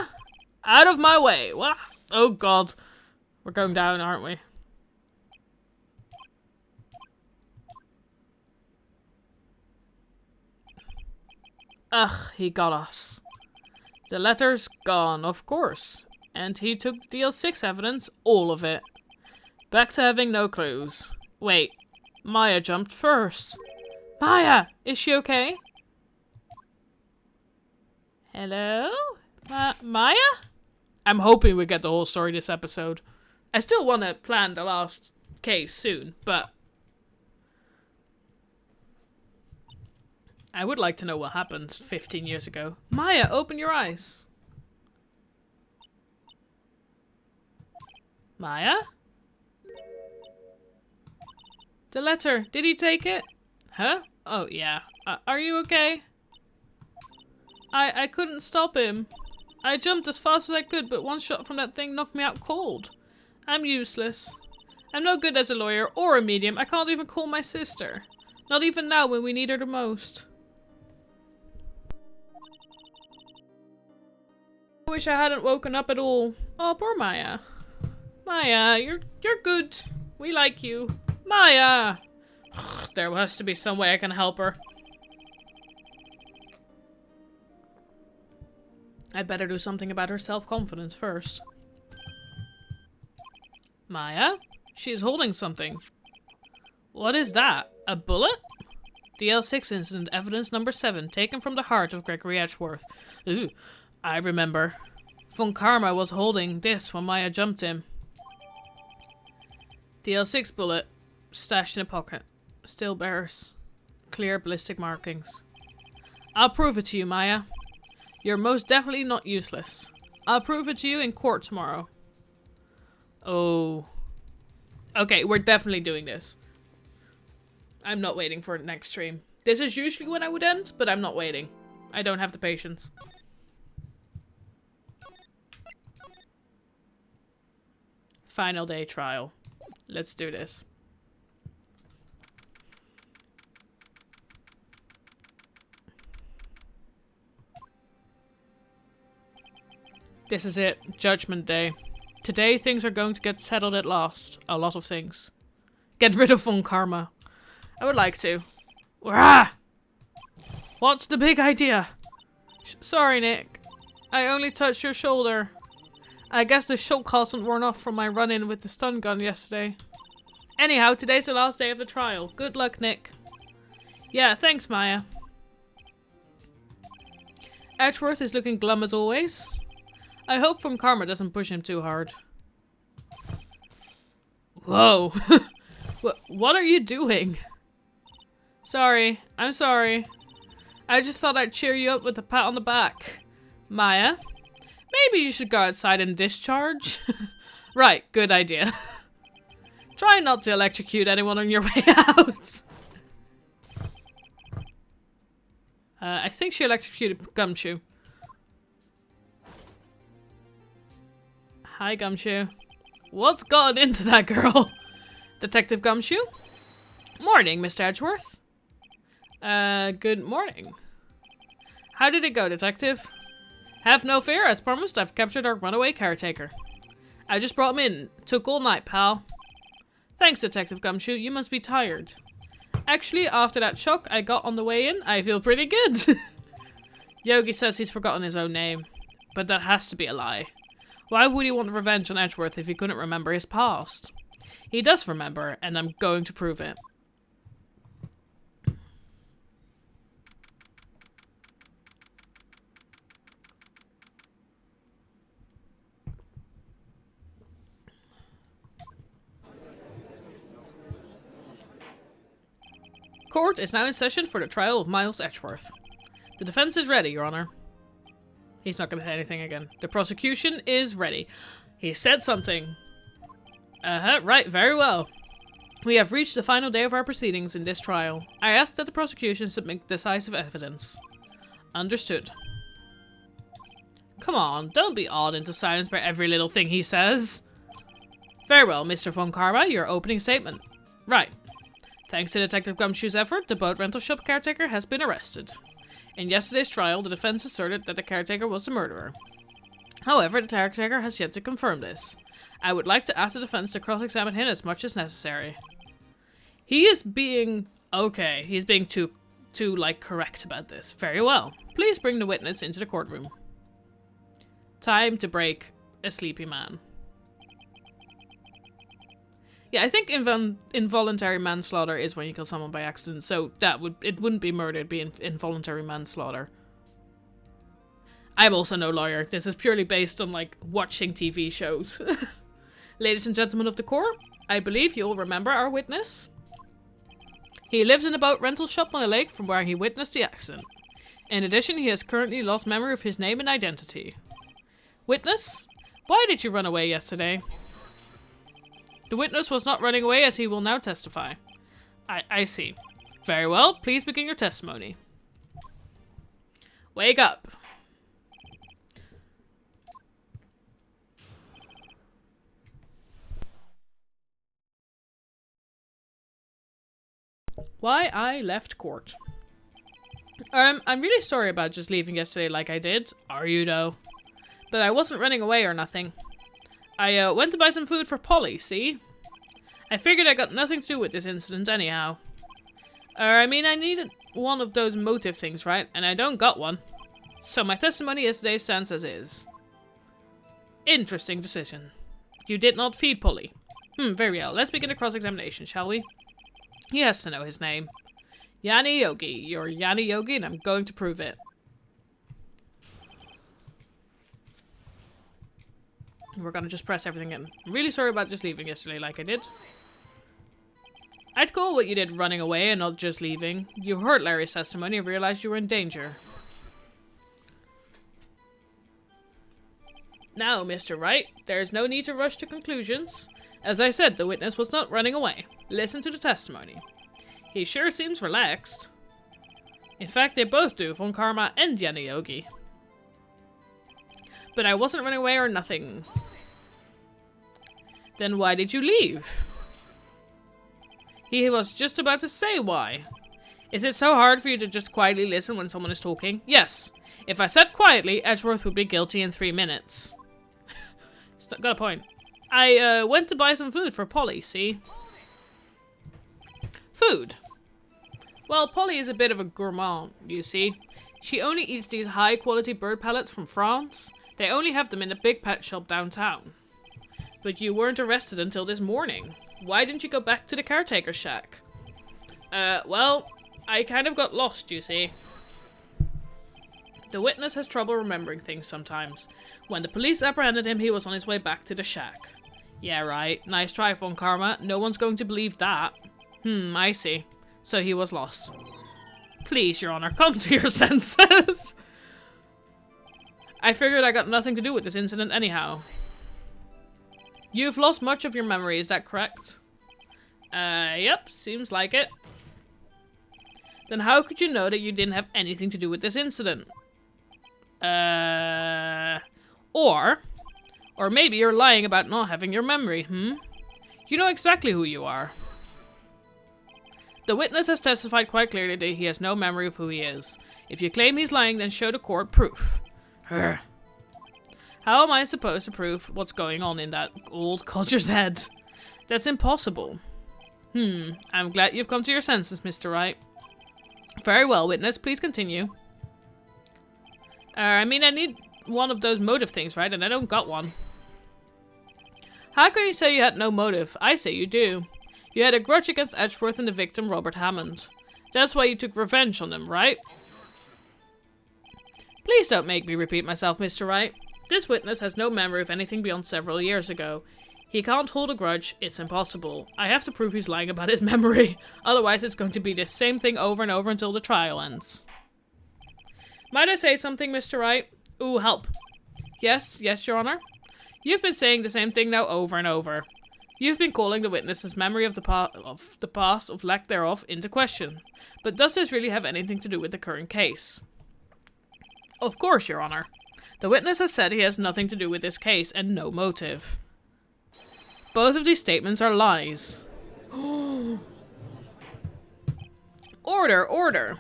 Out of my way. What? Oh god. We're going down, aren't we? Ugh, he got us. The letter's gone, of course. And he took DL6 evidence, all of it. Back to having no clues. Wait, Maya jumped first. Maya, is she okay? Hello? Maya? I'm hoping we get the whole story this episode. I still want to plan the last case soon, but I would like to know what happened 15 years ago. Maya, open your eyes. Maya? The letter, did he take it? Huh? Oh, yeah. Are you okay? I couldn't stop him. I jumped as fast as I could, but one shot from that thing knocked me out cold. I'm useless. I'm no good as a lawyer or a medium. I can't even call my sister. Not even now when we need her the most. I wish I hadn't woken up at all. Oh, poor Maya. Maya, you're good. We like you. Maya! There has to be some way I can help her. I'd better do something about her self-confidence first. Maya? She's holding something. What is that? A bullet? DL6 incident, evidence number 7, taken from the heart of Gregory Edgeworth. Ooh, I remember. Von Karma was holding this when Maya jumped him. DL6 bullet, stashed in a pocket. Still bears clear ballistic markings. I'll prove it to you, Maya. You're most definitely not useless. I'll prove it to you in court tomorrow. Oh. Okay, we're definitely doing this. I'm not waiting for the next stream. This is usually when I would end, but I'm not waiting. I don't have the patience. Final day trial. Let's do this. This is it. Judgment Day. Today things are going to get settled at last. A lot of things. Get rid of Von Karma. I would like to. Rah! What's the big idea? Sorry, Nick. I only touched your shoulder. I guess the shock hasn't worn off from my run-in with the stun gun yesterday. Anyhow, today's the last day of the trial. Good luck, Nick. Yeah, thanks, Maya. Edgeworth is looking glum as always. I hope Von Karma doesn't push him too hard. Whoa. What are you doing? Sorry. I'm sorry. I just thought I'd cheer you up with a pat on the back. Maya? Maybe you should go outside and discharge? Right, good idea. Try not to electrocute anyone on your way out. I think she electrocuted Gumshoe. Hi, Gumshoe. What's gotten into that girl? Detective Gumshoe? Morning, Mr. Edgeworth. Good morning. How did it go, Detective? Have no fear, as promised, I've captured our runaway caretaker. I just brought him in. Took all night, pal. Thanks, Detective Gumshoe. You must be tired. Actually, after that shock I got on the way in, I feel pretty good. Yogi says he's forgotten his own name. But that has to be a lie. Why would he want revenge on Edgeworth if he couldn't remember his past? He does remember, and I'm going to prove it. Court is now in session for the trial of Miles Edgeworth. The defense is ready, Your Honor. He's not going to say anything again. The prosecution is ready. He said something. Right, very well. We have reached the final day of our proceedings in this trial. I ask that the prosecution submit decisive evidence. Understood. Come on, don't be awed into silence by every little thing he says. Very well, Mr. Von Karma, your opening statement. Right. Thanks to Detective Gumshoe's effort, the boat rental shop caretaker has been arrested. In yesterday's trial, the defense asserted that the caretaker was the murderer. However, the caretaker has yet to confirm this. I would like to ask the defense to cross-examine him as much as necessary. He is being... okay, he's being too correct about this. Very well. Please bring the witness into the courtroom. Time to break a sleepy man. Yeah, I think involuntary manslaughter is when you kill someone by accident, so it wouldn't be murder, it'd be involuntary manslaughter. I'm also no lawyer. This is purely based on, like, watching TV shows. Ladies and gentlemen of the court, I believe you'll remember our witness. He lives in a boat rental shop on a lake from where he witnessed the accident. In addition, he has currently lost memory of his name and identity. Witness, why did you run away yesterday? The witness was not running away, as he will now testify. I see. Very well, please begin your testimony. Wake up. Why I left court. I'm really sorry about just leaving yesterday like I did. Are you though? But I wasn't running away or nothing. I went to buy some food for Polly, see? I figured I got nothing to do with this incident anyhow. I mean, I needed one of those motive things, right? And I don't got one. So my testimony yesterday stands as is. Interesting decision. You did not feed Polly. Very well. Let's begin the cross-examination, shall we? He has to know his name. Yanni Yogi. You're Yanni Yogi and I'm going to prove it. We're gonna just press everything in. I'm really sorry about just leaving yesterday like I did. I'd call what you did running away and not just leaving. You heard Larry's testimony and realized you were in danger. Now, Mr. Wright, there's no need to rush to conclusions. As I said, the witness was not running away. Listen to the testimony. He sure seems relaxed. In fact, they both do, Von Karma and Yanni Yogi. But I wasn't running away or nothing. Then why did you leave? He was just about to say why. Is it so hard for you to just quietly listen when someone is talking? Yes. If I said quietly, Edgeworth would be guilty in 3 minutes. Got a point. I went to buy some food for Polly, see? Food. Well, Polly is a bit of a gourmand, you see. She only eats these high-quality bird pellets from France. They only have them in a big pet shop downtown. But you weren't arrested until this morning. Why didn't you go back to the caretaker shack? Well, I kind of got lost, you see. The witness has trouble remembering things sometimes. When the police apprehended him, he was on his way back to the shack. Yeah, right. Nice try, Von Karma. No one's going to believe that. I see. So he was lost. Please, Your Honor, come to your senses. I figured I got nothing to do with this incident anyhow. You've lost much of your memory, is that correct? Yep, seems like it. Then how could you know that you didn't have anything to do with this incident? Or maybe you're lying about not having your memory, You know exactly who you are. The witness has testified quite clearly that he has no memory of who he is. If you claim he's lying, then show the court proof. How am I supposed to prove what's going on in that old codger's head? That's impossible. I'm glad you've come to your senses, Mr. Wright. Very well, witness. Please continue. I mean, I need one of those motive things, right? And I don't got one. How can you say you had no motive? I say you do. You had a grudge against Edgeworth and the victim, Robert Hammond. That's why you took revenge on them, right? Please don't make me repeat myself, Mr. Wright. This witness has no memory of anything beyond several years ago. He can't hold a grudge. It's impossible. I have to prove he's lying about his memory. Otherwise, it's going to be the same thing over and over until the trial ends. Might I say something, Mr. Wright? Ooh, help. Yes, Your Honor. You've been saying the same thing now over and over. You've been calling the witness's memory of the past, of lack thereof, into question. But does this really have anything to do with the current case? Of course, Your Honor. The witness has said he has nothing to do with this case and no motive. Both of these statements are lies. Order, order.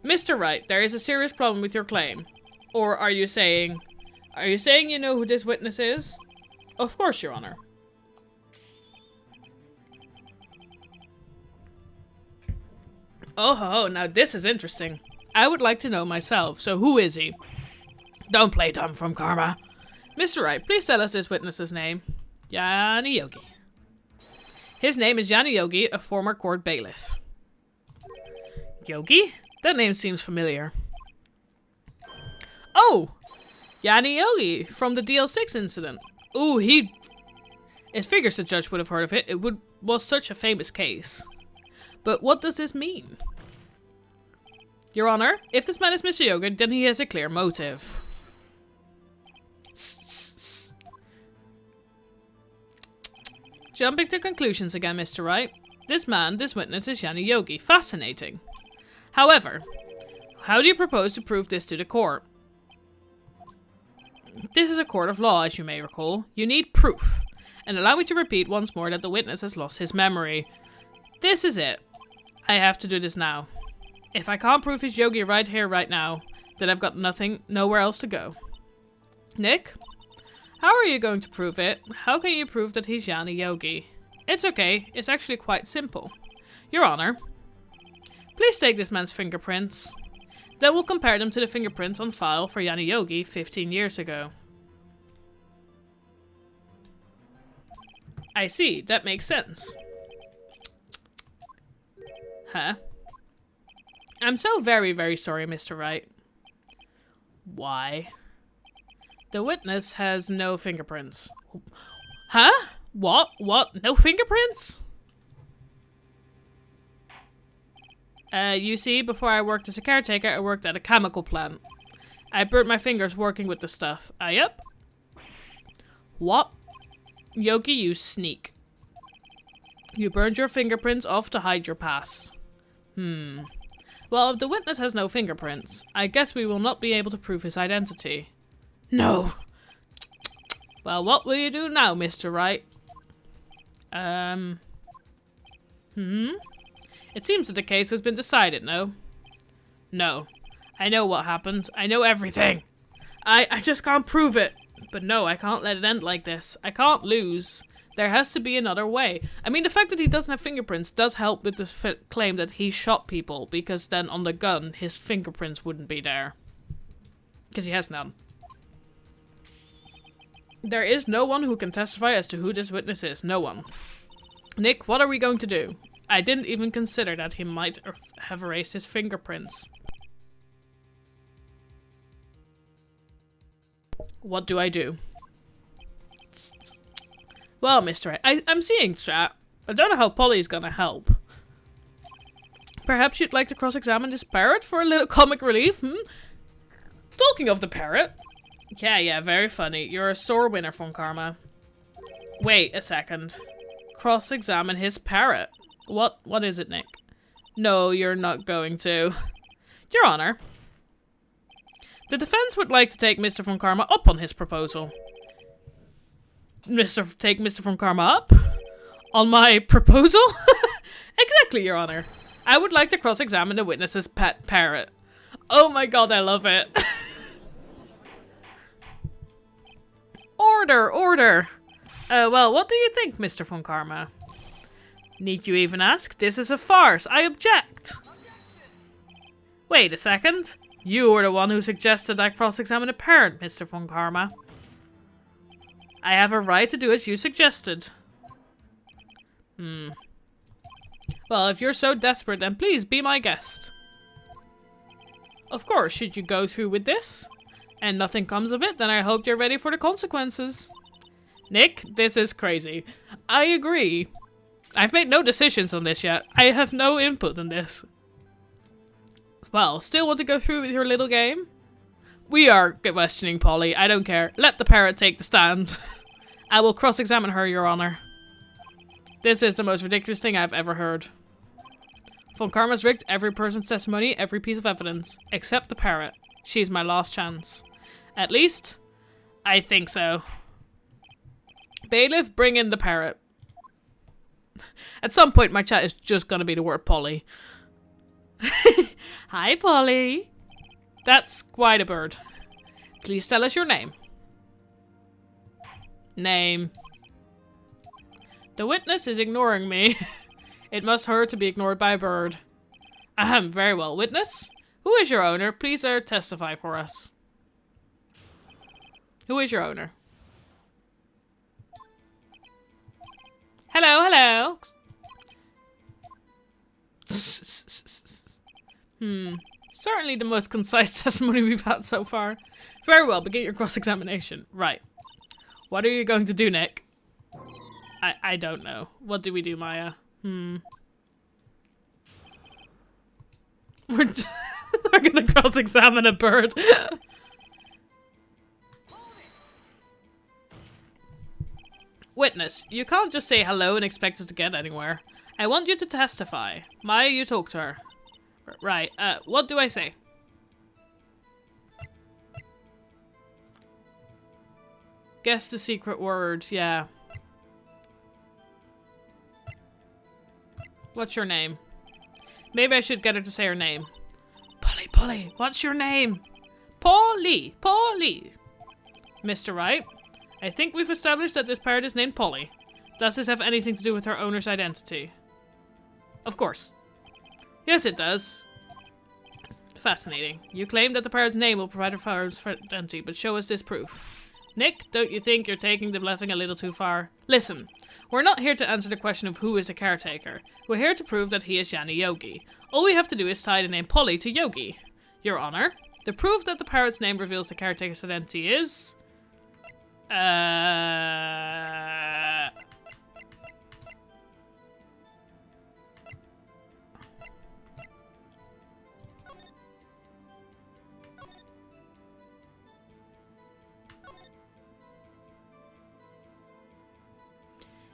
Mr. Wright, there is a serious problem with your claim. Or are you saying you know who this witness is? Of course, Your Honor. Oh, now this is interesting. I would like to know myself, so who is he? Don't play dumb from karma. Mr. Wright, please tell us this witness's name. Yanni Yogi. His name is Yanni Yogi, a former court bailiff. Yogi? That name seems familiar. Oh! Yanni Yogi, from the DL6 incident. Ooh, it figures the judge would have heard of it. It was such a famous case. But what does this mean? Your Honor, if this man is Mr. Yogi, then he has a clear motive. Jumping to conclusions again, Mr. Wright. This witness is Yanni Yogi. Fascinating. However, how do you propose to prove this to the court? This is a court of law, as you may recall. You need proof. And allow me to repeat once more that the witness has lost his memory. This is it. I have to do this now. If I can't prove he's Yogi right here, right now, then I've got nowhere else to go. Nick? How are you going to prove it? How can you prove that he's Yanni Yogi? It's okay. It's actually quite simple. Your Honor, please take this man's fingerprints. Then we'll compare them to the fingerprints on file for Yanni Yogi 15 years ago. I see. That makes sense. Huh? I'm so very, very sorry, Mr. Wright. Why? The witness has no fingerprints. Huh? What? No fingerprints? You see, before I worked as a caretaker, I worked at a chemical plant. I burnt my fingers working with the stuff. Yep. What? Yogi, you sneak. You burned your fingerprints off to hide your past. Well, if the witness has no fingerprints, I guess we will not be able to prove his identity. No. Well, what will you do now, Mr. Wright? It seems that the case has been decided, no? No. I know what happened. I know everything. I just can't prove it. But no, I can't let it end like this. I can't lose. There has to be another way. I mean, the fact that he doesn't have fingerprints does help with this claim that he shot people, because then on the gun, his fingerprints wouldn't be there. Because he has none. There is no one who can testify as to who this witness is. No one. Nick, what are we going to do? I didn't even consider that he might have erased his fingerprints. What do I do? Well, Mr. I'm seeing chat. I don't know how Polly's gonna help. Perhaps you'd like to cross-examine this parrot for a little comic relief, Talking of the parrot. Yeah, very funny. You're a sore winner, Von Karma. Wait a second. Cross-examine his parrot. What is it, Nick? No, you're not going to. Your Honor. The defense would like to take Mr. Von Karma up on his proposal. Take Mr. Von Karma up? On my proposal? Exactly, Your Honor. I would like to cross-examine the witness's pet parrot. Oh my god, I love it. Order. Well, what do you think, Mr. Von Karma? Need you even ask? This is a farce. I object. Wait a second. You were the one who suggested I cross-examine a parrot, Mr. Von Karma. I have a right to do as you suggested. Well, if you're so desperate, then please be my guest. Of course, should you go through with this, and nothing comes of it, then I hope you're ready for the consequences. Nick, this is crazy. I agree. I've made no decisions on this yet. I have no input on this. Well, still want to go through with your little game? We are questioning Polly. I don't care. Let the parrot take the stand. I will cross-examine her, Your Honor. This is the most ridiculous thing I've ever heard. Von Karma's rigged every person's testimony, every piece of evidence, except the parrot. She's my last chance. At least, I think so. Bailiff, bring in the parrot. At some point, my chat is just gonna be the word Polly. Hi, Polly. That's quite a bird. Please tell us your name. Name. The witness is ignoring me. It must hurt to be ignored by a bird. Ahem, very well. Witness? Who is your owner? Please testify for us. Who is your owner? Hello, hello. Certainly the most concise testimony we've had so far. Very well, begin your cross-examination. Right. What are you going to do, Nick? I don't know. What do we do, Maya? We're gonna cross-examine a bird. Witness, you can't just say hello and expect us to get anywhere. I want you to testify. Maya, you talk to her. Right, what do I say? Guess the secret word, yeah. What's your name? Maybe I should get her to say her name. Polly, Polly, what's your name? Polly, Polly. Mr. Wright, I think we've established that this parrot is named Polly. Does this have anything to do with her owner's identity? Of course. Yes, it does. Fascinating. You claim that the parrot's name will provide her owner's identity, but show us this proof. Nick, don't you think you're taking the bluffing a little too far? Listen, we're not here to answer the question of who is the caretaker. We're here to prove that he is Yanni Yogi. All we have to do is tie the name Polly to Yogi. Your Honor, the proof that the parrot's name reveals the caretaker's identity is...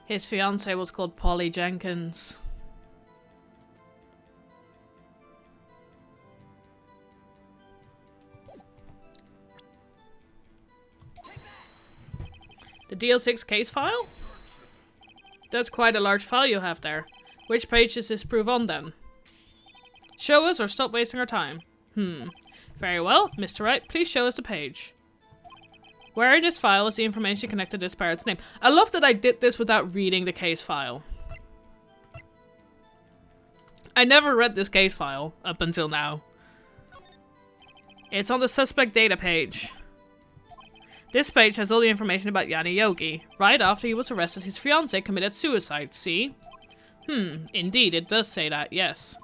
His fiancée was called Polly Jenkins. The DL6 case file? That's quite a large file you have there. Which page is this proof on then? Show us or stop wasting our time. Very well, Mr. Wright, please show us the page. Where in this file is the information connected to this parrot's name? I love that I did this without reading the case file. I never read this case file up until now. It's on the suspect data page. This page has all the information about Yanni Yogi. Right after he was arrested, his fiancée committed suicide, see? Indeed, it does say that, yes.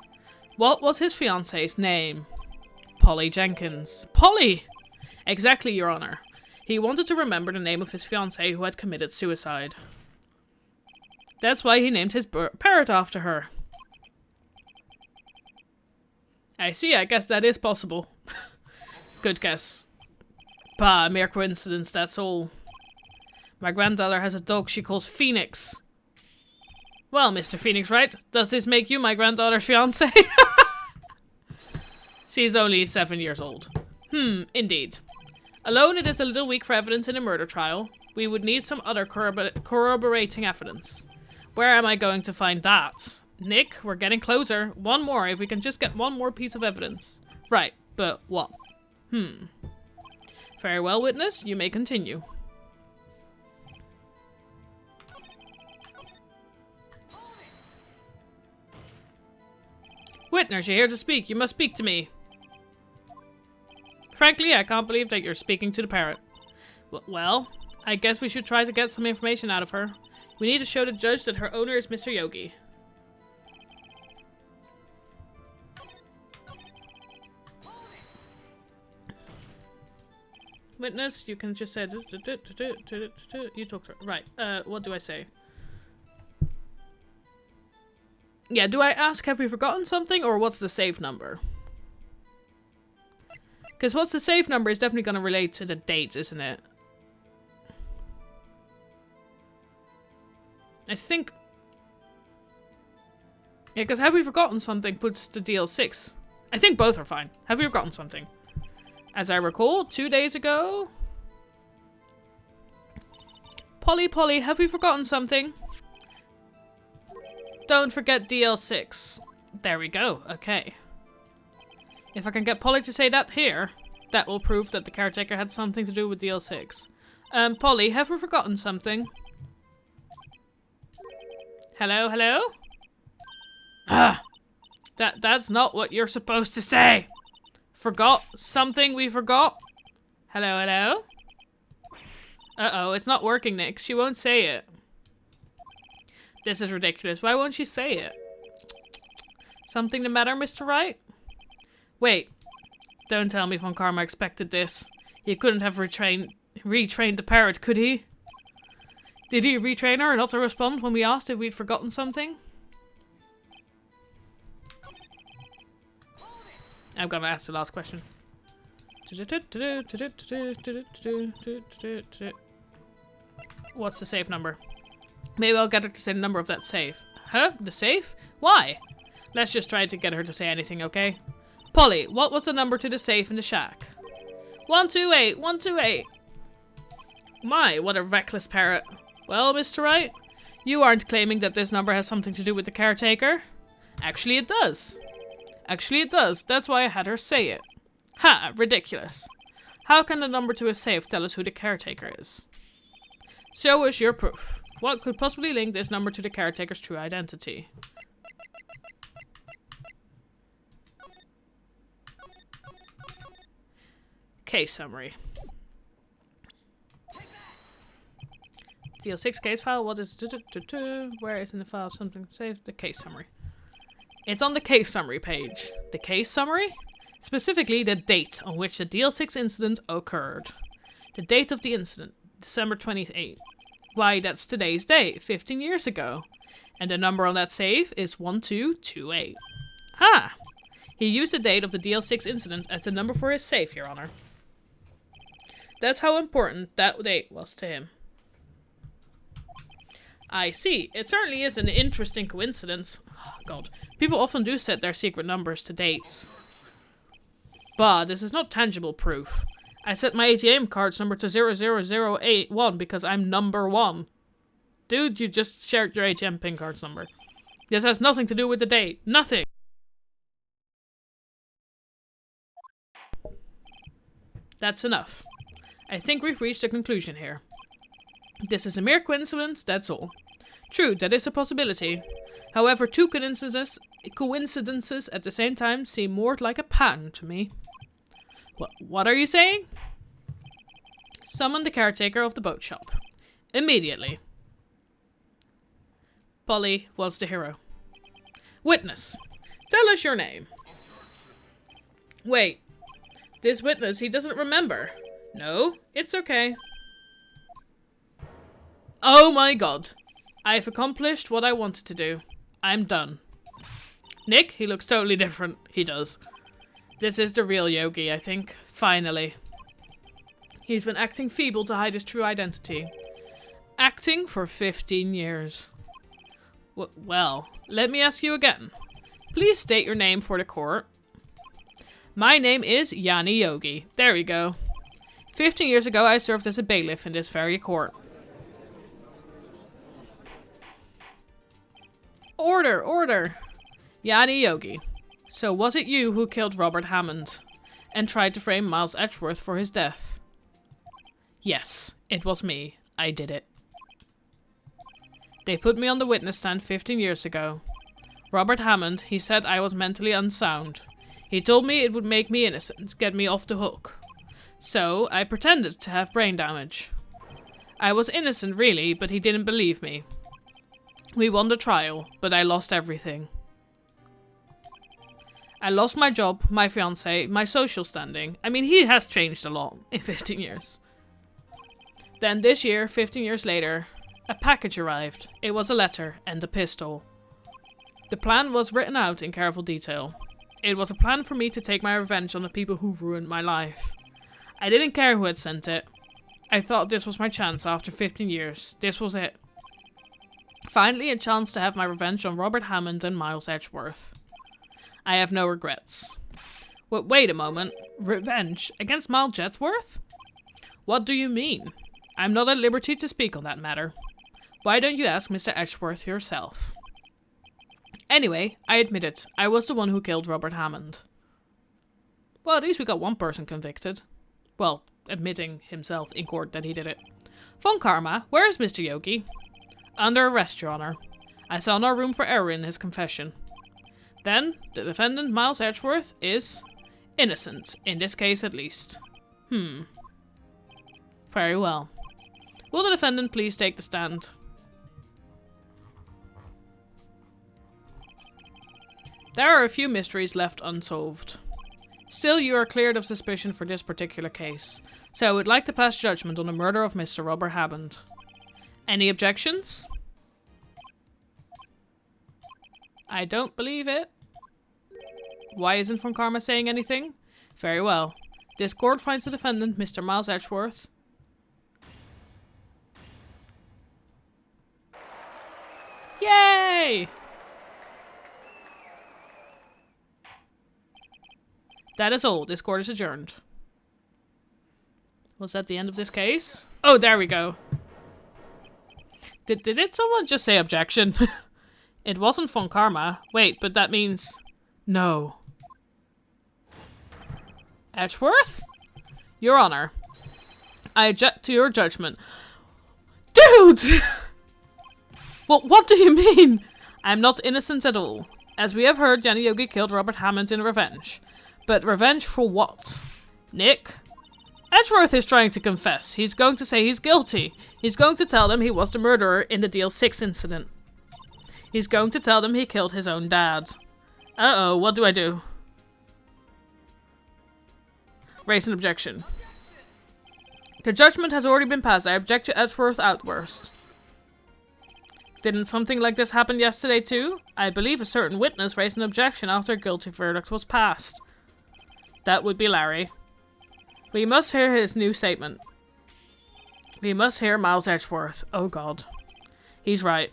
What was his fiancée's name? Polly Jenkins. Polly! Exactly, Your Honor. He wanted to remember the name of his fiancée who had committed suicide. That's why he named his parrot after her. I see, I guess that is possible. Good guess. Bah, mere coincidence, that's all. My granddaughter has a dog she calls Phoenix. Well, Mr. Phoenix Wright, does this make you my granddaughter's fiancé? She's only 7 years old. Indeed. Alone, it is a little weak for evidence in a murder trial. We would need some other corroborating evidence. Where am I going to find that? Nick, we're getting closer. One more, if we can just get one more piece of evidence. Right, but what? Very well, witness, you may continue. Witness, you're here to speak. You must speak to me. Frankly, I can't believe that you're speaking to the parrot. Well, I guess we should try to get some information out of her. We need to show the judge that her owner is Mr. Yogi. Witness, you can just say... You talk to her. Right, what do I say? Yeah, do I ask, have we forgotten something, or what's the safe number? Because what's the safe number is definitely going to relate to the dates, isn't it? I think... Yeah, because have we forgotten something puts the deal 6. I think both are fine. Have we forgotten something? As I recall, 2 days ago... Polly, Polly, have we forgotten something? Don't forget DL6. There we go. Okay. If I can get Polly to say that here, that will prove that the caretaker had something to do with DL6. Polly, have we forgotten something? Hello, hello? Ah! That's not what you're supposed to say! Forgot something we forgot? Hello, hello? Uh-oh, it's not working, Nick. She won't say it. This is ridiculous. Why won't she say it? Something the matter, Mr. Wright? Wait. Don't tell me Von Karma expected this. He couldn't have retrained the parrot, could he? Did he retrain her not to respond when we asked if we'd forgotten something? I'm gonna ask the last question. What's the safe number? Maybe I'll get her to say the number of that safe. Huh? The safe? Why? Let's just try to get her to say anything, okay? Polly, what was the number to the safe in the shack? 128, 128. My, what a reckless parrot. Well, Mr. Wright, you aren't claiming that this number has something to do with the caretaker? Actually, it does. Actually, it does. That's why I had her say it. Ha! Ridiculous. How can the number to a safe tell us who the caretaker is? Show us your proof. What could possibly link this number to the caretaker's true identity? Case summary. DL6 case file. What is... Where is in the file something saved? The case summary. It's on the case summary page. The case summary? Specifically, the date on which the DL6 incident occurred. The date of the incident, December 28th. Why, that's today's date, 15 years ago. And the number on that safe is 1228. Ha! He used the date of the DL6 incident as the number for his safe, Your Honor. That's how important that date was to him. I see. It certainly is an interesting coincidence. Oh, God. People often do set their secret numbers to dates. But this is not tangible proof. I set my ATM card's number to 00081 because I'm number 1. Dude, you just shared your ATM PIN card's number. This has nothing to do with the date. Nothing! That's enough. I think we've reached a conclusion here. This is a mere coincidence, that's all. True, that is a possibility. However, two coincidences at the same time seem more like a pattern to me. What are you saying? Summon the caretaker of the boat shop. Immediately. Polly was the hero. Witness, tell us your name. Wait, this witness, he doesn't remember. No, it's okay. Oh my God. I've accomplished what I wanted to do. I'm done. Nick, he looks totally different. He does. This is the real Yogi, I think. Finally. He's been acting feeble to hide his true identity. Acting for 15 years. Well, let me ask you again. Please state your name for the court. My name is Yanni Yogi. There we go. 15 years ago, I served as a bailiff in this very court. Order, order. Yanni Yogi. So was it you who killed Robert Hammond and tried to frame Miles Edgeworth for his death? Yes, it was me. I did it. They put me on the witness stand 15 years ago. Robert Hammond, he said I was mentally unsound. He told me it would make me innocent, get me off the hook. So, I pretended to have brain damage. I was innocent really, but he didn't believe me. We won the trial, but I lost everything. I lost my job, my fiancé, my social standing. I mean, he has changed a lot in 15 years. Then this year, 15 years later, a package arrived. It was a letter and a pistol. The plan was written out in careful detail. It was a plan for me to take my revenge on the people who ruined my life. I didn't care who had sent it. I thought this was my chance after 15 years. This was it. Finally a chance to have my revenge on Robert Hammond and Miles Edgeworth. I have no regrets. Wait a moment. Revenge against Miles Edgeworth? What do you mean? I'm not at liberty to speak on that matter. Why don't you ask Mr. Edgeworth yourself? Anyway, I admit it. I was the one who killed Robert Hammond. Well, at least we got one person convicted. Well, admitting himself in court that he did it. Von Karma, where is Mr. Yogi? Under arrest, Your Honor. I saw no room for error in his confession. Then, the defendant, Miles Edgeworth, is innocent, in this case at least. Very well. Will the defendant please take the stand? There are a few mysteries left unsolved. Still, you are cleared of suspicion for this particular case, so I would like to pass judgment on the murder of Mr. Robert Hammond. Any objections? I don't believe it. Why isn't Von Karma saying anything? Very well. This court finds the defendant, Mr. Miles Edgeworth. Yay! That is all. This court is adjourned. Was that the end of this case? Oh, there we go. Did someone just say objection? It wasn't Von Karma. Wait, but that means... No. Edgeworth? Your Honor. I object to your judgment. Dude! Well, what do you mean? I'm not innocent at all. As we have heard, Yanni Yogi killed Robert Hammond in revenge. But revenge for what? Nick? Edgeworth is trying to confess. He's going to say he's guilty. He's going to tell them he was the murderer in the Deal 6 incident. He's going to tell them he killed his own dad. Uh-oh, what do I do? Raise an objection. The judgment has already been passed. I object to Edgeworth's outburst. Didn't something like this happen yesterday too? I believe a certain witness raised an objection after a guilty verdict was passed. That would be Larry. We must hear his new statement. We must hear Miles Edgeworth. Oh god. He's right.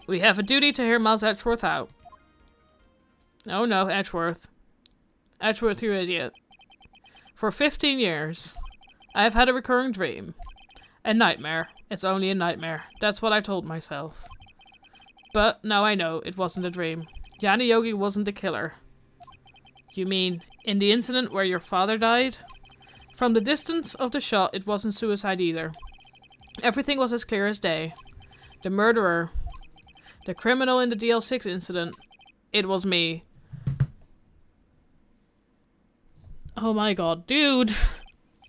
We have a duty to hear Miles Edgeworth out. Oh no, Edgeworth. Edgeworth, you idiot. For 15 years, I have had a recurring dream. A nightmare. It's only a nightmare. That's what I told myself. But now I know it wasn't a dream. Yanni Yogi wasn't the killer. You mean, in the incident where your father died? From the distance of the shot, it wasn't suicide either. Everything was as clear as day. The murderer, the criminal in the DL6 incident, it was me. Oh my god, dude.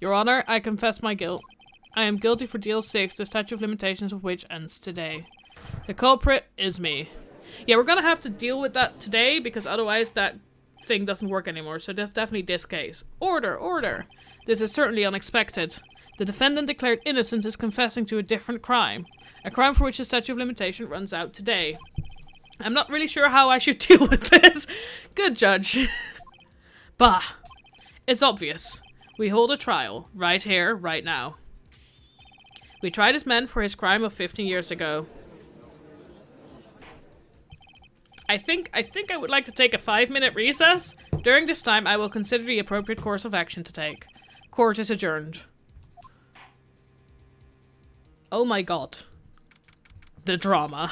Your Honor, I confess my guilt. I am guilty for DL6, the statute of limitations of which ends today. The culprit is me. Yeah, we're gonna have to deal with that today, because otherwise that thing doesn't work anymore, so that's definitely this case. Order, order! This is certainly unexpected. The defendant declared innocent is confessing to a different crime. A crime for which the statute of limitation runs out today. I'm not really sure how I should deal with this. Good judge. Bah. It's obvious. We hold a trial. Right here, right now. We tried this man for his crime of 15 years ago. I think I would like to take a 5-minute recess. During this time, I will consider the appropriate course of action to take. Court is adjourned. Oh my god. The drama.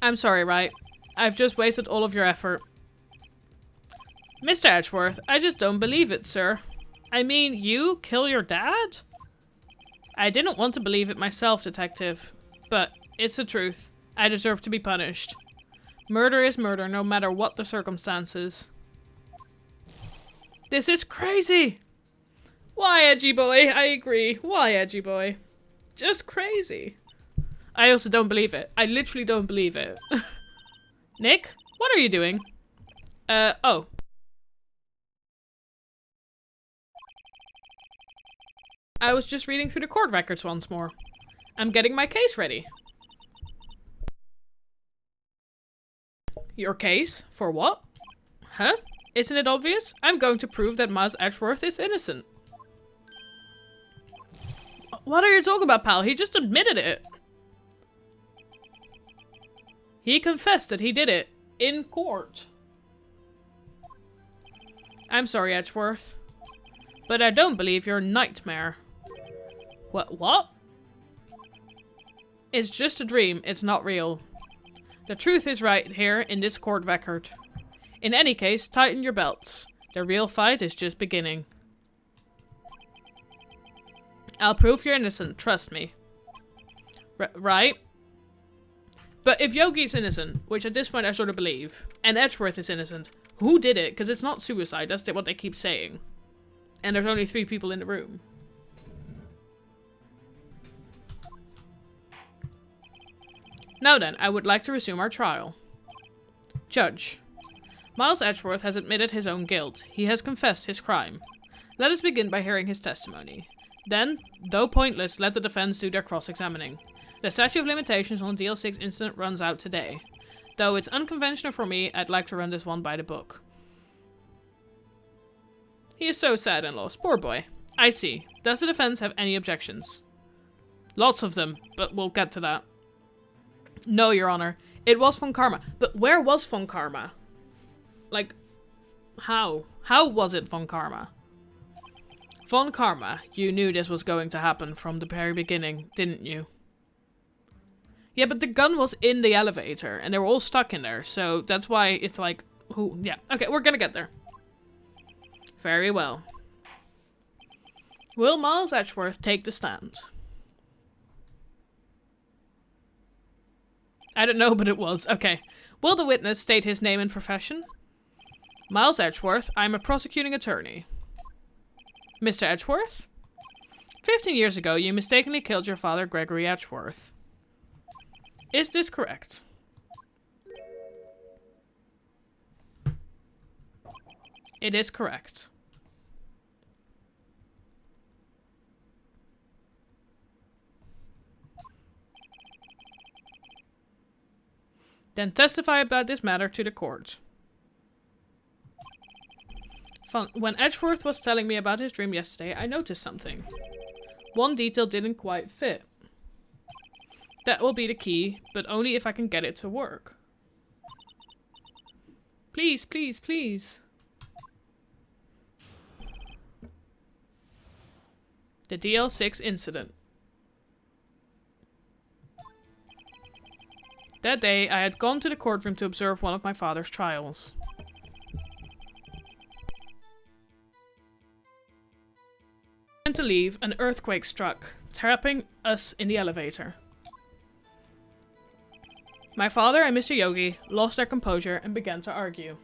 I'm sorry, Wright. I've just wasted all of your effort. Mr. Edgeworth, I just don't believe it, sir. I mean, you kill your dad? I didn't want to believe it myself, detective. But it's the truth. I deserve to be punished. Murder is murder, no matter what the circumstances. This is crazy! Why, Edgy Boi? I agree. Why, Edgy Boi? Just crazy. I also don't believe it. I literally don't believe it. Nick? What are you doing? Oh. I was just reading through the court records once more. I'm getting my case ready. Your case? For what? Huh? Isn't it obvious? I'm going to prove that Miles Edgeworth is innocent. What are you talking about, pal? He just admitted it. He confessed that he did it. In court. I'm sorry, Edgeworth. But I don't believe your nightmare. What? It's just a dream, it's not real. The truth is right here in this court record. In any case, tighten your belts. The real fight is just beginning. I'll prove you're innocent, trust me. Right? But if Yogi's innocent, which at this point I sort of believe, and Edgeworth is innocent, who did it? Because it's not suicide, that's what they keep saying. And there's only 3 people in the room. Now then, I would like to resume our trial. Judge. Miles Edgeworth has admitted his own guilt. He has confessed his crime. Let us begin by hearing his testimony. Then, though pointless, let the defense do their cross-examining. The statute of limitations on the DL6 incident runs out today. Though it's unconventional for me, I'd like to run this one by the book. He is so sad and lost. Poor boy. I see. Does the defense have any objections? Lots of them, but we'll get to that. No, Your Honor. It was Von Karma. But where was Von Karma? Like, how? How was it Von Karma? Von Karma, you knew this was going to happen from the very beginning, didn't you? Yeah, but the gun was in the elevator, and they were all stuck in there, so that's why it's like, who? Yeah, okay, we're gonna get there. Very well. Will Miles Edgeworth take the stand? I don't know, but it was. Okay. Will the witness state his name and profession? Miles Edgeworth, I'm a prosecuting attorney. Mr. Edgeworth? 15 years ago, you mistakenly killed your father, Gregory Edgeworth. Is this correct? It is correct. Then testify about this matter to the court. When Edgeworth was telling me about his dream yesterday, I noticed something. One detail didn't quite fit. That will be the key, but only if I can get it to work. Please, please, please. The DL6 incident. That day, I had gone to the courtroom to observe one of my father's trials. To leave, an earthquake struck, trapping us in the elevator. My father and Mr. Yogi lost their composure and began to argue.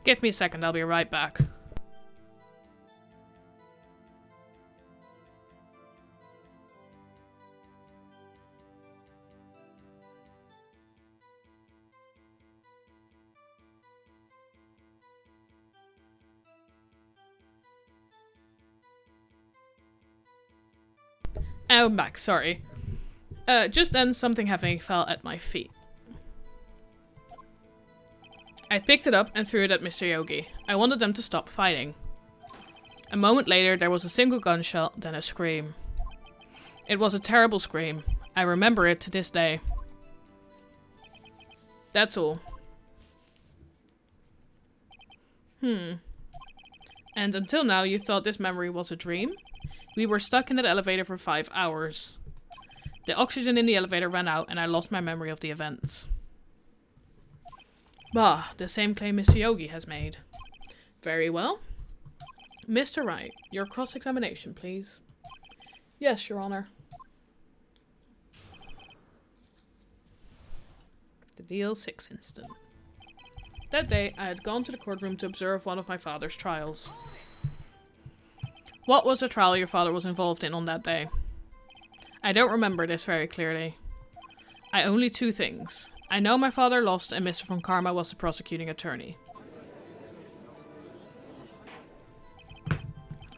Give me a second, I'll be right back. Oh, I'm back, sorry. Just then, something heavy fell at my feet. I picked it up and threw it at Mr. Yogi. I wanted them to stop fighting. A moment later, there was a single gunshot, then a scream. It was a terrible scream. I remember it to this day. That's all. And until now, you thought this memory was a dream? We were stuck in that elevator for 5 hours. The oxygen in the elevator ran out and I lost my memory of the events. Bah, the same claim Mr. Yogi has made. Very well. Mr. Wright, your cross-examination, please. Yes, Your Honor. The DL6 incident. That day, I had gone to the courtroom to observe one of my father's trials. What was the trial your father was involved in on that day? I don't remember this very clearly. I only 2 things. I know my father lost and Mr. Von Karma was the prosecuting attorney.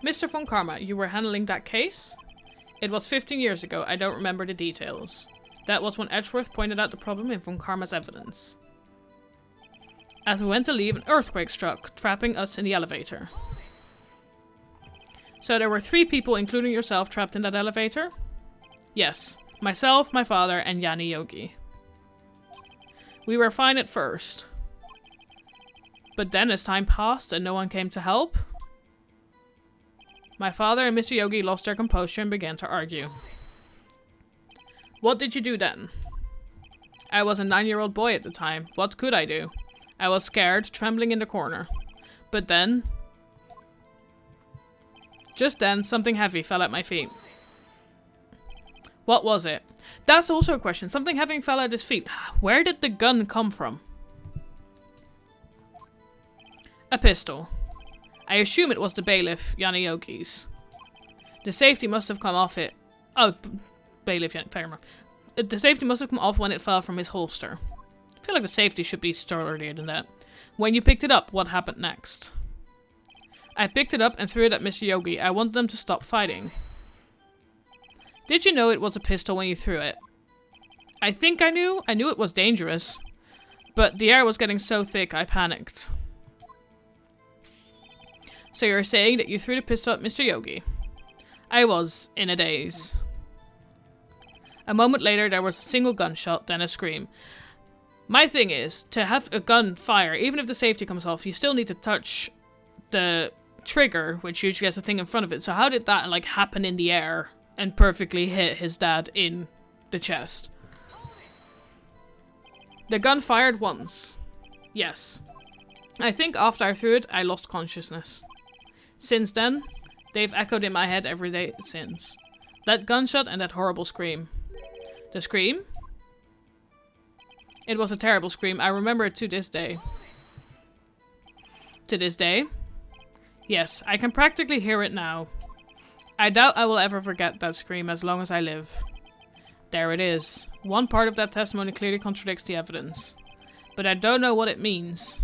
Mr. Von Karma, you were handling that case? It was 15 years ago, I don't remember the details. That was when Edgeworth pointed out the problem in Von Karma's evidence. As we went to leave, an earthquake struck, trapping us in the elevator. So there were 3 people, including yourself, trapped in that elevator? Yes. Myself, my father, and Yanni Yogi. We were fine at first. But then as time passed and no one came to help, my father and Mr. Yogi lost their composure and began to argue. What did you do then? I was a 9-year-old boy at the time. What could I do? I was scared, trembling in the corner. But then... Just then, something heavy fell at my feet. What was it? That's also a question. Something heavy fell at his feet. Where did the gun come from? A pistol. I assume it was the bailiff, Yanni Yogi's. The safety must have come off it. Oh, bailiff, fair enough. The safety must have come off when it fell from his holster. I feel like the safety should be sturdier than that. When you picked it up, what happened next? I picked it up and threw it at Mr. Yogi. I wanted them to stop fighting. Did you know it was a pistol when you threw it? I think I knew. I knew it was dangerous. But the air was getting so thick, I panicked. So you're saying that you threw the pistol at Mr. Yogi? I was in a daze. A moment later, there was a single gunshot, then a scream. My thing is, to have a gun fire, even if the safety comes off, you still need to touch the trigger, which usually has a thing in front of it. So how did that, like, happen in the air and perfectly hit his dad in the chest? The gun fired once. Yes. I think after I threw it, I lost consciousness. Since then, they've echoed in my head every day since. That gunshot and that horrible scream. The scream? It was a terrible scream. I remember it to this day. To this day? Yes, I can practically hear it now. I doubt I will ever forget that scream as long as I live. There it is. One part of that testimony clearly contradicts the evidence. But I don't know what it means.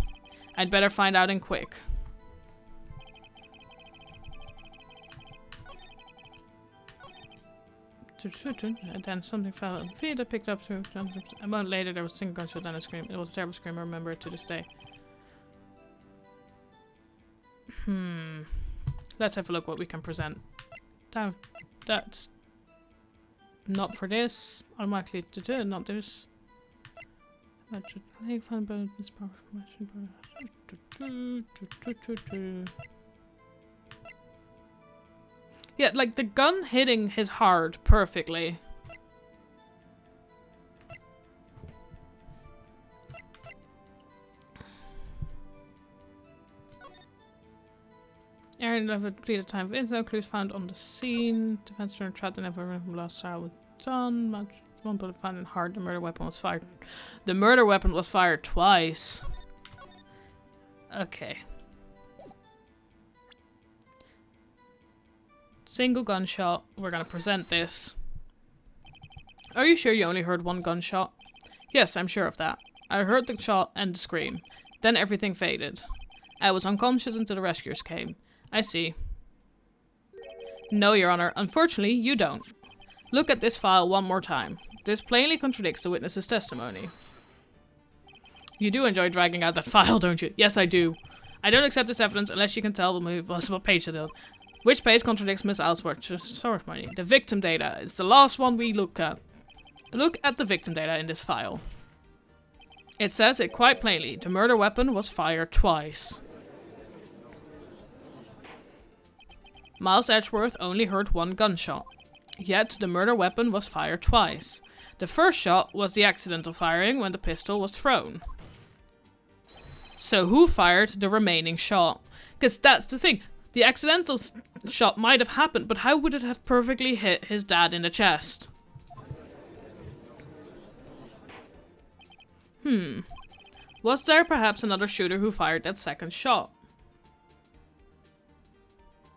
I'd better find out and quick. And then something fell at the feet. I picked up through. A moment later, there was a single gunshot and a scream. It was a terrible scream. I remember it to this day. Let's have a look what we can present. That's not for this. Unlikely to do. Not this. Yeah, like the gun hitting his heart perfectly. Aaron of a completed time of incident. Clues found on the scene. Defense turned trapped and never from last trial was done. Much one bullet found in heart. The murder weapon was fired. The murder weapon was fired twice. Okay. Single gunshot. We're gonna present this. Are you sure you only heard one gunshot? Yes, I'm sure of that. I heard the shot and the scream. Then everything faded. I was unconscious until the rescuers came. I see. No, Your Honor. Unfortunately, you don't. Look at this file one more time. This plainly contradicts the witness's testimony. You do enjoy dragging out that file, don't you? Yes, I do. I don't accept this evidence unless you can tell what page it is. Which page contradicts Miss Ellsworth's testimony? The victim data. It's the last one we look at. Look at the victim data in this file. It says it quite plainly. The murder weapon was fired twice. Miles Edgeworth only heard one gunshot. Yet the murder weapon was fired twice. The first shot was the accidental firing when the pistol was thrown. So who fired the remaining shot? Because that's the thing. The accidental shot might have happened, but how would it have perfectly hit his dad in the chest? Was there perhaps another shooter who fired that second shot?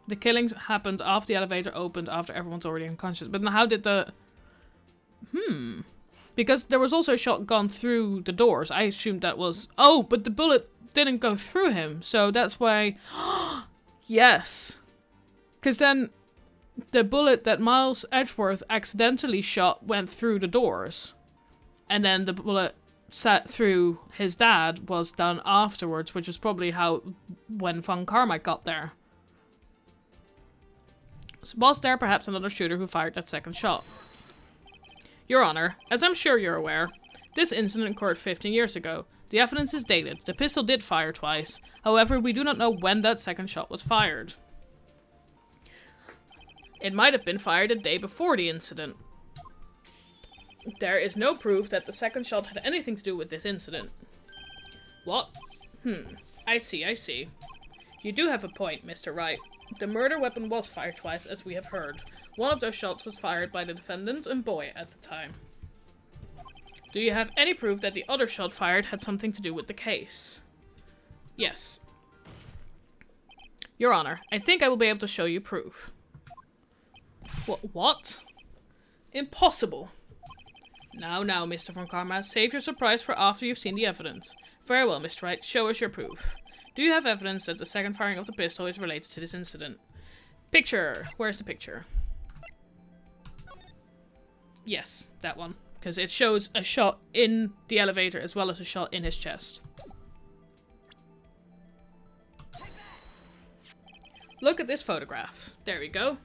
The killing happened after the elevator opened, after everyone's already unconscious. But how did the... Because there was also a shot gone through the doors. I assumed that was... Oh, but the bullet didn't go through him. So that's why... Yes. Because then the bullet that Miles Edgeworth accidentally shot went through the doors. And then the bullet sat through his dad was done afterwards, which is probably how when Von Carmike got there. Was there perhaps another shooter who fired that second shot? Your Honor, as I'm sure you're aware, this incident occurred 15 years ago. The evidence is dated. The pistol did fire twice. However, we do not know when that second shot was fired. It might have been fired a day before the incident. There is no proof that the second shot had anything to do with this incident. What? I see. You do have a point, Mr. Wright. The murder weapon was fired twice, as we have heard. One of those shots was fired by the defendant and Boy at the time. Do you have any proof that the other shot fired had something to do with the case? Yes. Your Honor, I think I will be able to show you proof. What? Impossible. Now, Mr. Von Karma, save your surprise for after you've seen the evidence. Very well, Mr. Wright, show us your proof. Do you have evidence that the second firing of the pistol is related to this incident? Picture. Where's the picture? Yes, that one. Because it shows a shot in the elevator as well as a shot in his chest. Look at this photograph. There we go.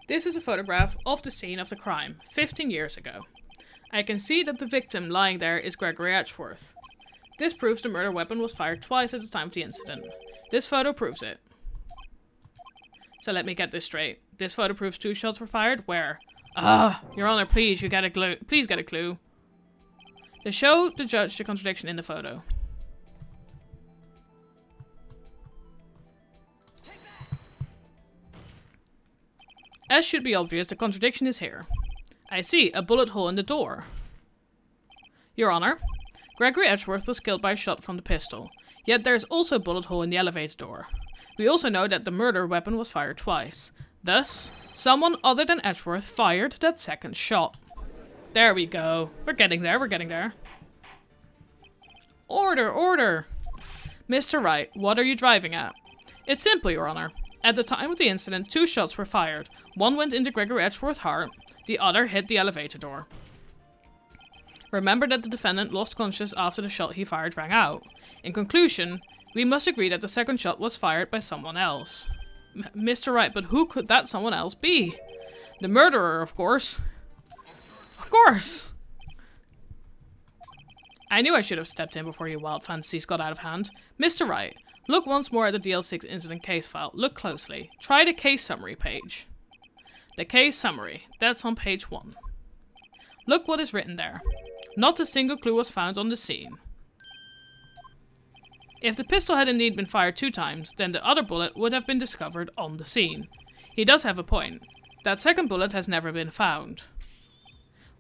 This is a photograph of the scene of the crime, 15 years ago. I can see that the victim lying there is Gregory Edgeworth. This proves the murder weapon was fired twice at the time of the incident. This photo proves it. So let me get this straight. This photo proves 2 shots were fired? Where? Your Honor, please, you get a clue. Please get a clue. To show the judge the contradiction in the photo. As should be obvious, the contradiction is here. I see a bullet hole in the door. Your Honor, Gregory Edgeworth was killed by a shot from the pistol. Yet there is also a bullet hole in the elevator door. We also know that the murder weapon was fired twice. Thus, someone other than Edgeworth fired that second shot. There we go. We're getting there. Order! Mr. Wright, what are you driving at? It's simple, Your Honor. At the time of the incident, 2 shots were fired. One went into Gregory Edgeworth's heart, the other hit the elevator door. Remember that the defendant lost consciousness after the shot he fired rang out. In conclusion, we must agree that the second shot was fired by someone else. Mr. Wright, but who could that someone else be? The murderer, of course. Of course! I knew I should have stepped in before your wild fantasies got out of hand. Mr. Wright, look once more at the DL6 incident case file. Look closely. Try the case summary page. The case summary. That's on page 1. Look what is written there. Not a single clue was found on the scene. If the pistol had indeed been fired 2 times, then the other bullet would have been discovered on the scene. He does have a point. That second bullet has never been found.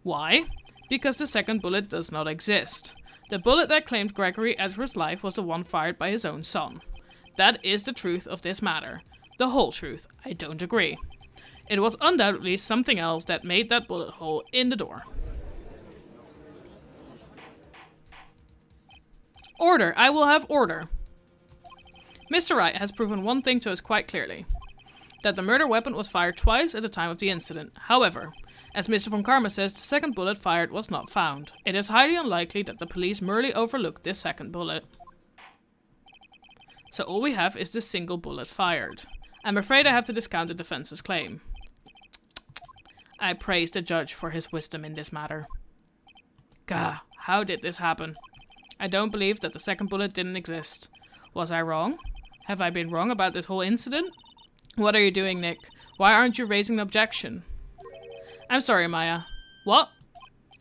Why? Because the second bullet does not exist. The bullet that claimed Gregory Edgeworth's life was the one fired by his own son. That is the truth of this matter. The whole truth. I don't agree. It was undoubtedly something else that made that bullet hole in the door. Order! I will have order! Mr. Wright has proven one thing to us quite clearly. That the murder weapon was fired twice at the time of the incident. However, as Mr. Von Karma says, the second bullet fired was not found. It is highly unlikely that the police merely overlooked this second bullet. So all we have is this single bullet fired. I'm afraid I have to discount the defense's claim. I praise the judge for his wisdom in this matter. Gah, how did this happen? I don't believe that the second bullet didn't exist. Was I wrong? Have I been wrong about this whole incident? What are you doing, Nick? Why aren't you raising an objection? I'm sorry, Maya. What?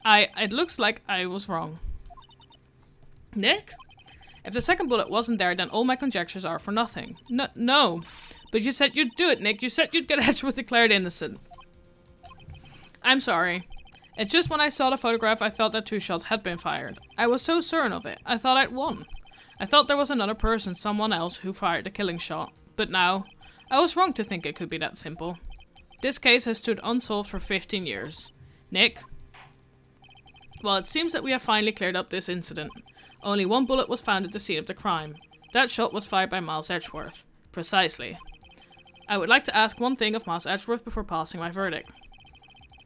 It looks like I was wrong. Nick? If the second bullet wasn't there, then all my conjectures are for nothing. No. But you said you'd do it, Nick. You said you'd get Edgeworth declared innocent. I'm sorry. It's just when I saw the photograph, I thought that 2 shots had been fired. I was so certain of it. I thought I'd won. I thought there was another person, someone else, who fired the killing shot. But now, I was wrong to think it could be that simple. This case has stood unsolved for 15 years. Nick? Well, it seems that we have finally cleared up this incident. Only 1 bullet was found at the scene of the crime. That shot was fired by Miles Edgeworth. Precisely. I would like to ask one thing of Miles Edgeworth before passing my verdict.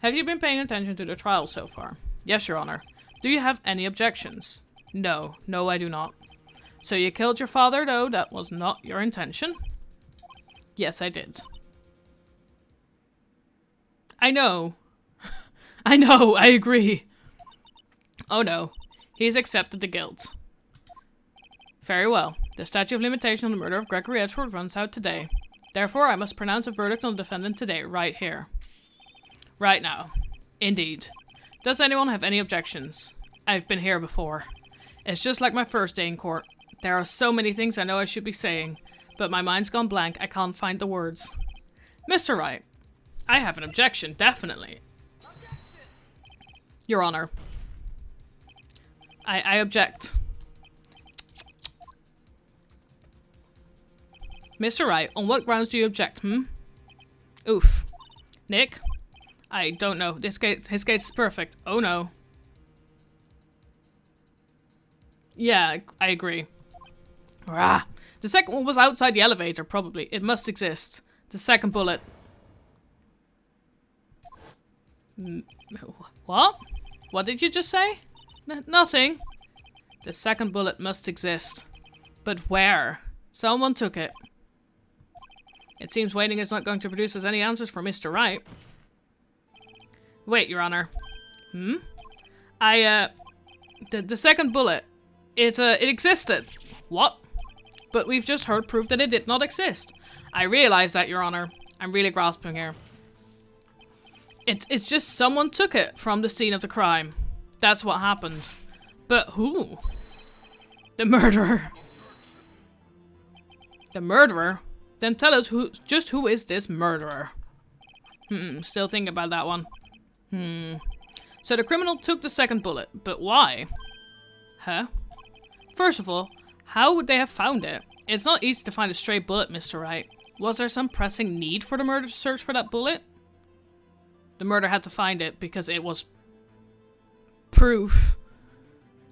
Have you been paying attention to the trial so far? Yes, Your Honor. Do you have any objections? No, I do not. So you killed your father, though that was not your intention? Yes, I did. I know. I know, I agree. Oh no, he's accepted the guilt. Very well. The statute of limitation on the murder of Gregory Edgeworth runs out today. Therefore, I must pronounce a verdict on the defendant today, right here. Right now. Indeed. Does anyone have any objections? I've been here before. It's just like my first day in court. There are so many things I know I should be saying, but my mind's gone blank. I can't find the words. Mr. Wright, I have an objection, definitely. Your Honor. I object. Mr. Wright, on what grounds do you object, Oof. Nick? I don't know. His case is perfect. Oh no. Yeah, I agree. Rah. The second one was outside the elevator, probably. It must exist. The second bullet. What? What did you just say? Nothing. The second bullet must exist. But where? Someone took it. It seems waiting is not going to produce us any answers for Mr. Wright. Wait, Your Honor. The second bullet. It existed. What? But we've just heard proof that it did not exist. I realize that, Your Honor. I'm really grasping here. It's just someone took it from the scene of the crime. That's what happened. But who? The murderer. The murderer? Then tell us who is this murderer? Still thinking about that one. So the criminal took the second bullet, but why? Huh? First of all, how would they have found it? It's not easy to find a stray bullet, Mr. Wright. Was there some pressing need for the murderer to search for that bullet? The murderer had to find it because it was proof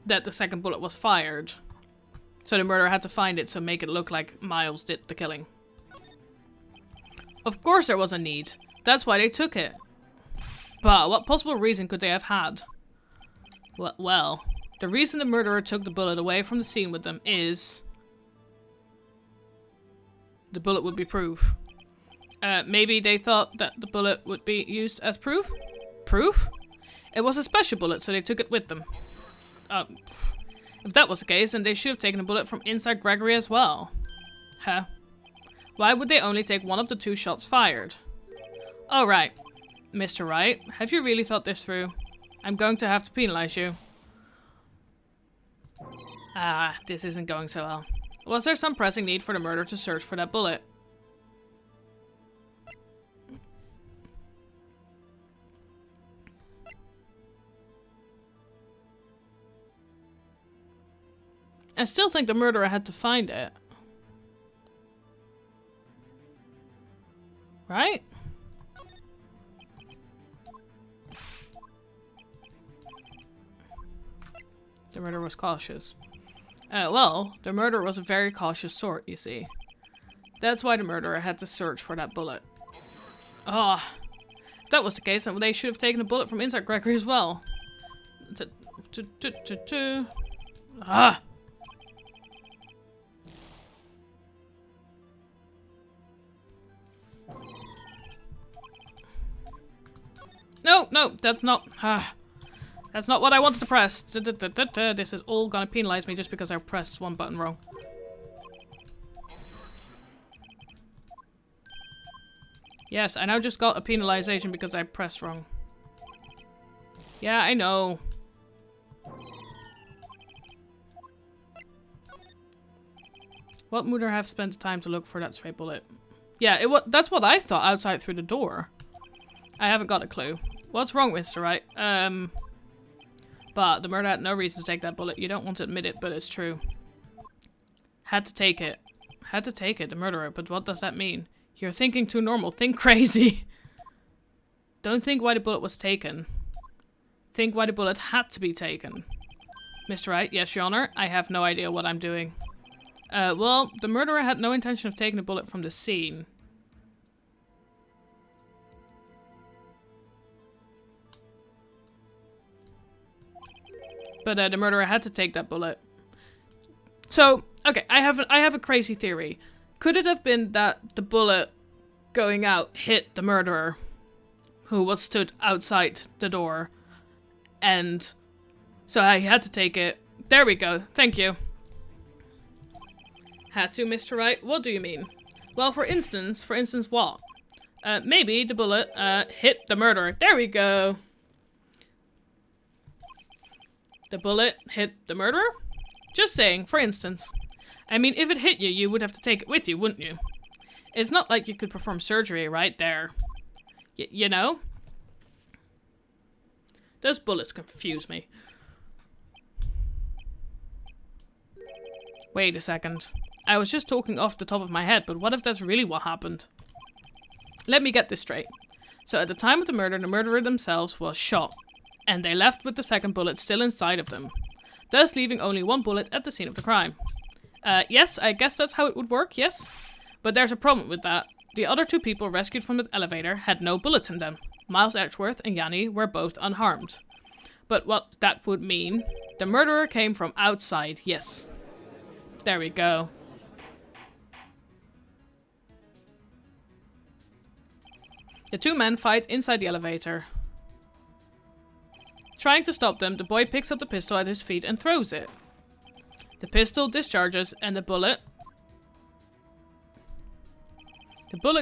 that the second bullet was fired. So the murderer had to find it to make it look like Miles did the killing. Of course there was a need. That's why they took it. But what possible reason could they have had? Well, the reason the murderer took the bullet away from the scene with them is... the bullet would be proof. Maybe they thought that the bullet would be used as proof? Proof? It was a special bullet, so they took it with them. If that was the case, then they should have taken a bullet from inside Gregory as well. Huh? Why would they only take one of the two shots fired? Oh, right. Mr. Wright, have you really thought this through? I'm going to have to penalize you. This isn't going so well. Was there some pressing need for the murderer to search for that bullet? I still think the murderer had to find it. Right? The murderer was cautious. Well, the murderer was a very cautious sort, you see. That's why the murderer had to search for that bullet. If that was the case, then they should have taken a bullet from inside Gregory as well. No, that's not... that's not what I wanted to press. This is all gonna penalize me just because I pressed one button wrong. Yes, I now just got a penalization because I pressed wrong. Yeah, I know. What would have spent the time to look for that stray bullet? Yeah, that's what I thought outside through the door. I haven't got a clue. What's wrong, Mr. Wright? But the murderer had no reason to take that bullet. You don't want to admit it, but it's true. Had to take it. Had to take it, the murderer. But what does that mean? You're thinking too normal. Think crazy. Don't think why the bullet was taken. Think why the bullet had to be taken. Mr. Wright, yes, Your Honor. I have no idea what I'm doing. Well, the murderer had no intention of taking the bullet from the scene. But the murderer had to take that bullet. So, okay, I have a crazy theory. Could it have been that the bullet going out hit the murderer? who was stood outside the door. And so I had to take it. There we go. Thank you. Had to, Mr. Wright? What do you mean? Well, for instance what? Maybe the bullet, hit the murderer. There we go. The bullet hit the murderer? Just saying, for instance. I mean, if it hit you, you would have to take it with you, wouldn't you? It's not like you could perform surgery right there. You know? Those bullets confuse me. Wait a second. I was just talking off the top of my head, but what if that's really what happened? Let me get this straight. So at the time of the murder, the murderer themselves was shot, and they left with the second bullet still inside of them, thus leaving only one bullet at the scene of the crime. Yes, I guess that's how it would work, yes? But there's a problem with that. The other two people rescued from the elevator had no bullets in them. Miles Edgeworth and Yanni were both unharmed. But what that would mean, the murderer came from outside, yes. There we go. The two men fight inside the elevator. Trying to stop them, the boy picks up the pistol at his feet and throws it. The pistol discharges and the bullet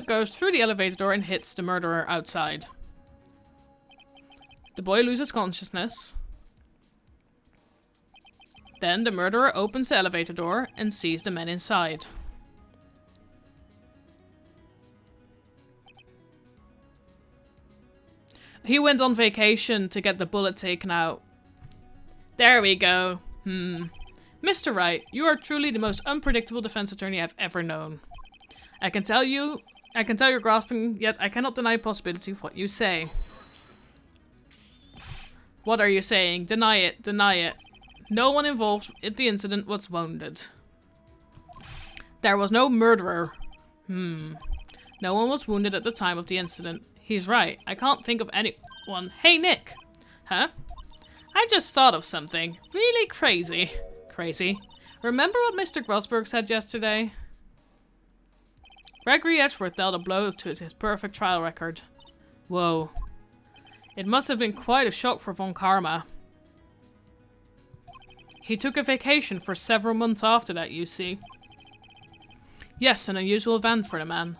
goes through the elevator door and hits the murderer outside. The boy loses consciousness. Then the murderer opens the elevator door and sees the men inside. He went on vacation to get the bullet taken out. There we go. Mr. Wright, you are truly the most unpredictable defense attorney I've ever known. I can tell you're grasping, yet I cannot deny the possibility of what you say. What are you saying? Deny it, deny it. No one involved in the incident was wounded. There was no murderer. No one was wounded at the time of the incident. He's right. I can't think of anyone. Hey, Nick! Huh? I just thought of something. Really crazy. Crazy. Remember what Mr. Grosberg said yesterday? Gregory Edgeworth dealt a blow to his perfect trial record. Whoa. It must have been quite a shock for Von Karma. He took a vacation for several months after that, you see. Yes, an unusual event for the man.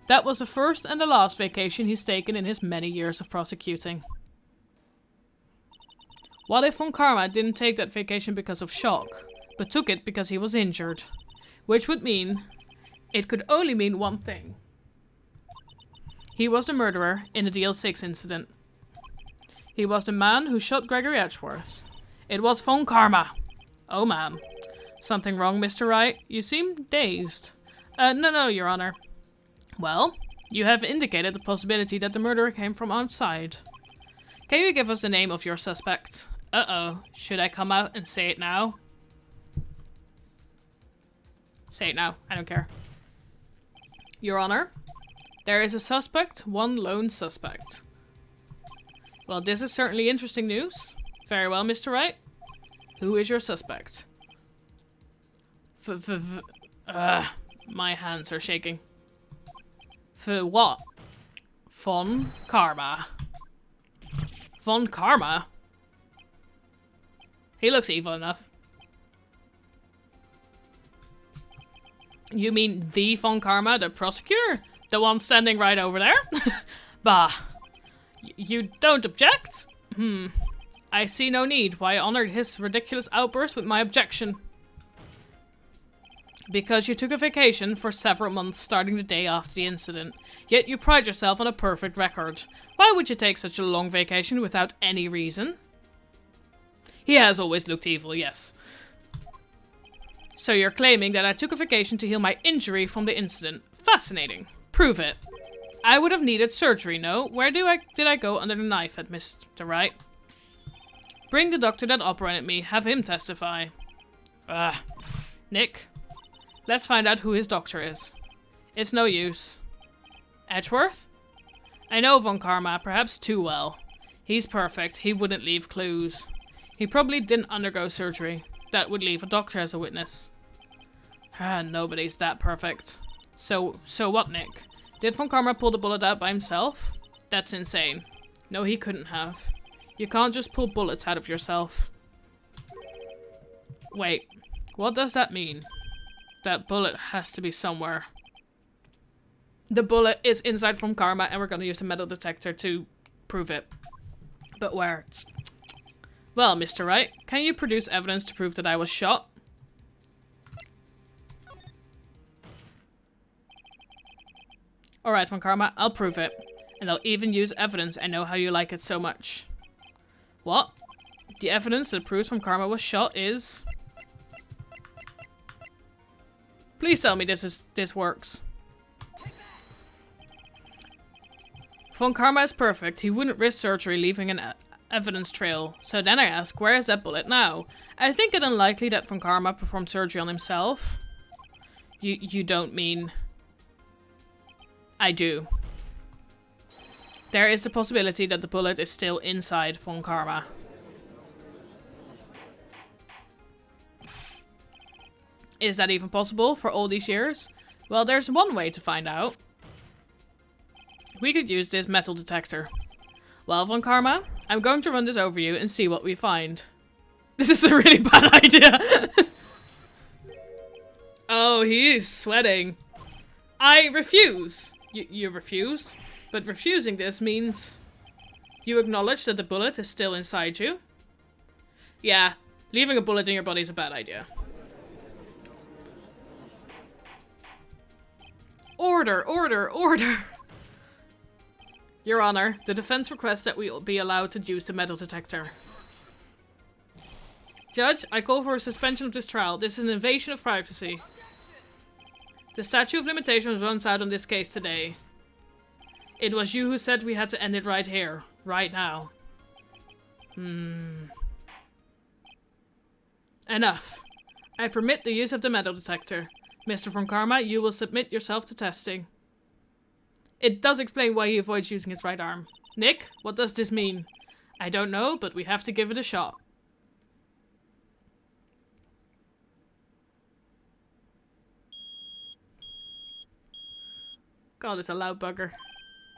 That was the first and the last vacation he's taken in his many years of prosecuting. What if Von Karma didn't take that vacation because of shock, but took it because he was injured? Which would mean... it could only mean one thing. He was the murderer in the DL6 incident. He was the man who shot Gregory Edgeworth. It was Von Karma. Oh man. Something wrong, Mr. Wright? You seem dazed. No, Your Honor. Well, you have indicated the possibility that the murderer came from outside. Can you give us the name of your suspect? Uh-oh. Should I come out and say it now? Say it now. I don't care. Your Honor, there is a suspect, one lone suspect. Well, this is certainly interesting news. Very well, Mr. Wright. Who is your suspect? My hands are shaking. For what? Von Karma. Von Karma? He looks evil enough. You mean the Von Karma, the prosecutor? The one standing right over there? Bah. You don't object? I see no need why I honored his ridiculous outburst with my objection. Because you took a vacation for several months starting the day after the incident, yet you pride yourself on a perfect record. Why would you take such a long vacation without any reason? He has always looked evil, yes. So you're claiming that I took a vacation to heal my injury from the incident. Fascinating. Prove it. I would have needed surgery, no? Where did I go under the knife at Mr. Wright? Bring the doctor that operated me. Have him testify. Nick. Let's find out who his doctor is. It's no use. Edgeworth? I know Von Karma, perhaps too well. He's perfect. He wouldn't leave clues. He probably didn't undergo surgery. That would leave a doctor as a witness. Nobody's that perfect. So what, Nick? Did Von Karma pull the bullet out by himself? That's insane. No, he couldn't have. You can't just pull bullets out of yourself. Wait, what does that mean? That bullet has to be somewhere. The bullet is inside Von Karma, and we're gonna use the metal detector to prove it. But where? Well, Mr. Wright, can you produce evidence to prove that I was shot? Alright, Von Karma, I'll prove it. And I'll even use evidence. I know how you like it so much. What? The evidence that proves Von Karma was shot is... Please tell me this works. Von Karma is perfect. He wouldn't risk surgery leaving an evidence trail. So then I ask, where is that bullet now? I think it unlikely that Von Karma performed surgery on himself. You don't mean... I do. There is the possibility that the bullet is still inside Von Karma. Is that even possible for all these years? Well, there's one way to find out. We could use this metal detector. Well, Von Karma, I'm going to run this over you and see what we find. This is a really bad idea. Oh, he is sweating. I refuse. You refuse? But refusing this means you acknowledge that the bullet is still inside you. Yeah, leaving a bullet in your body is a bad idea. Order, order, order! Your Honor, the defense requests that we be allowed to use the metal detector. Judge, I call for a suspension of this trial. This is an invasion of privacy. The statute of limitations runs out on this case today. It was you who said we had to end it right here, right now. Enough. I permit the use of the metal detector. Mr. Von Karma, you will submit yourself to testing. It does explain why he avoids using his right arm. Nick, what does this mean? I don't know, but we have to give it a shot. God, it's a loud bugger.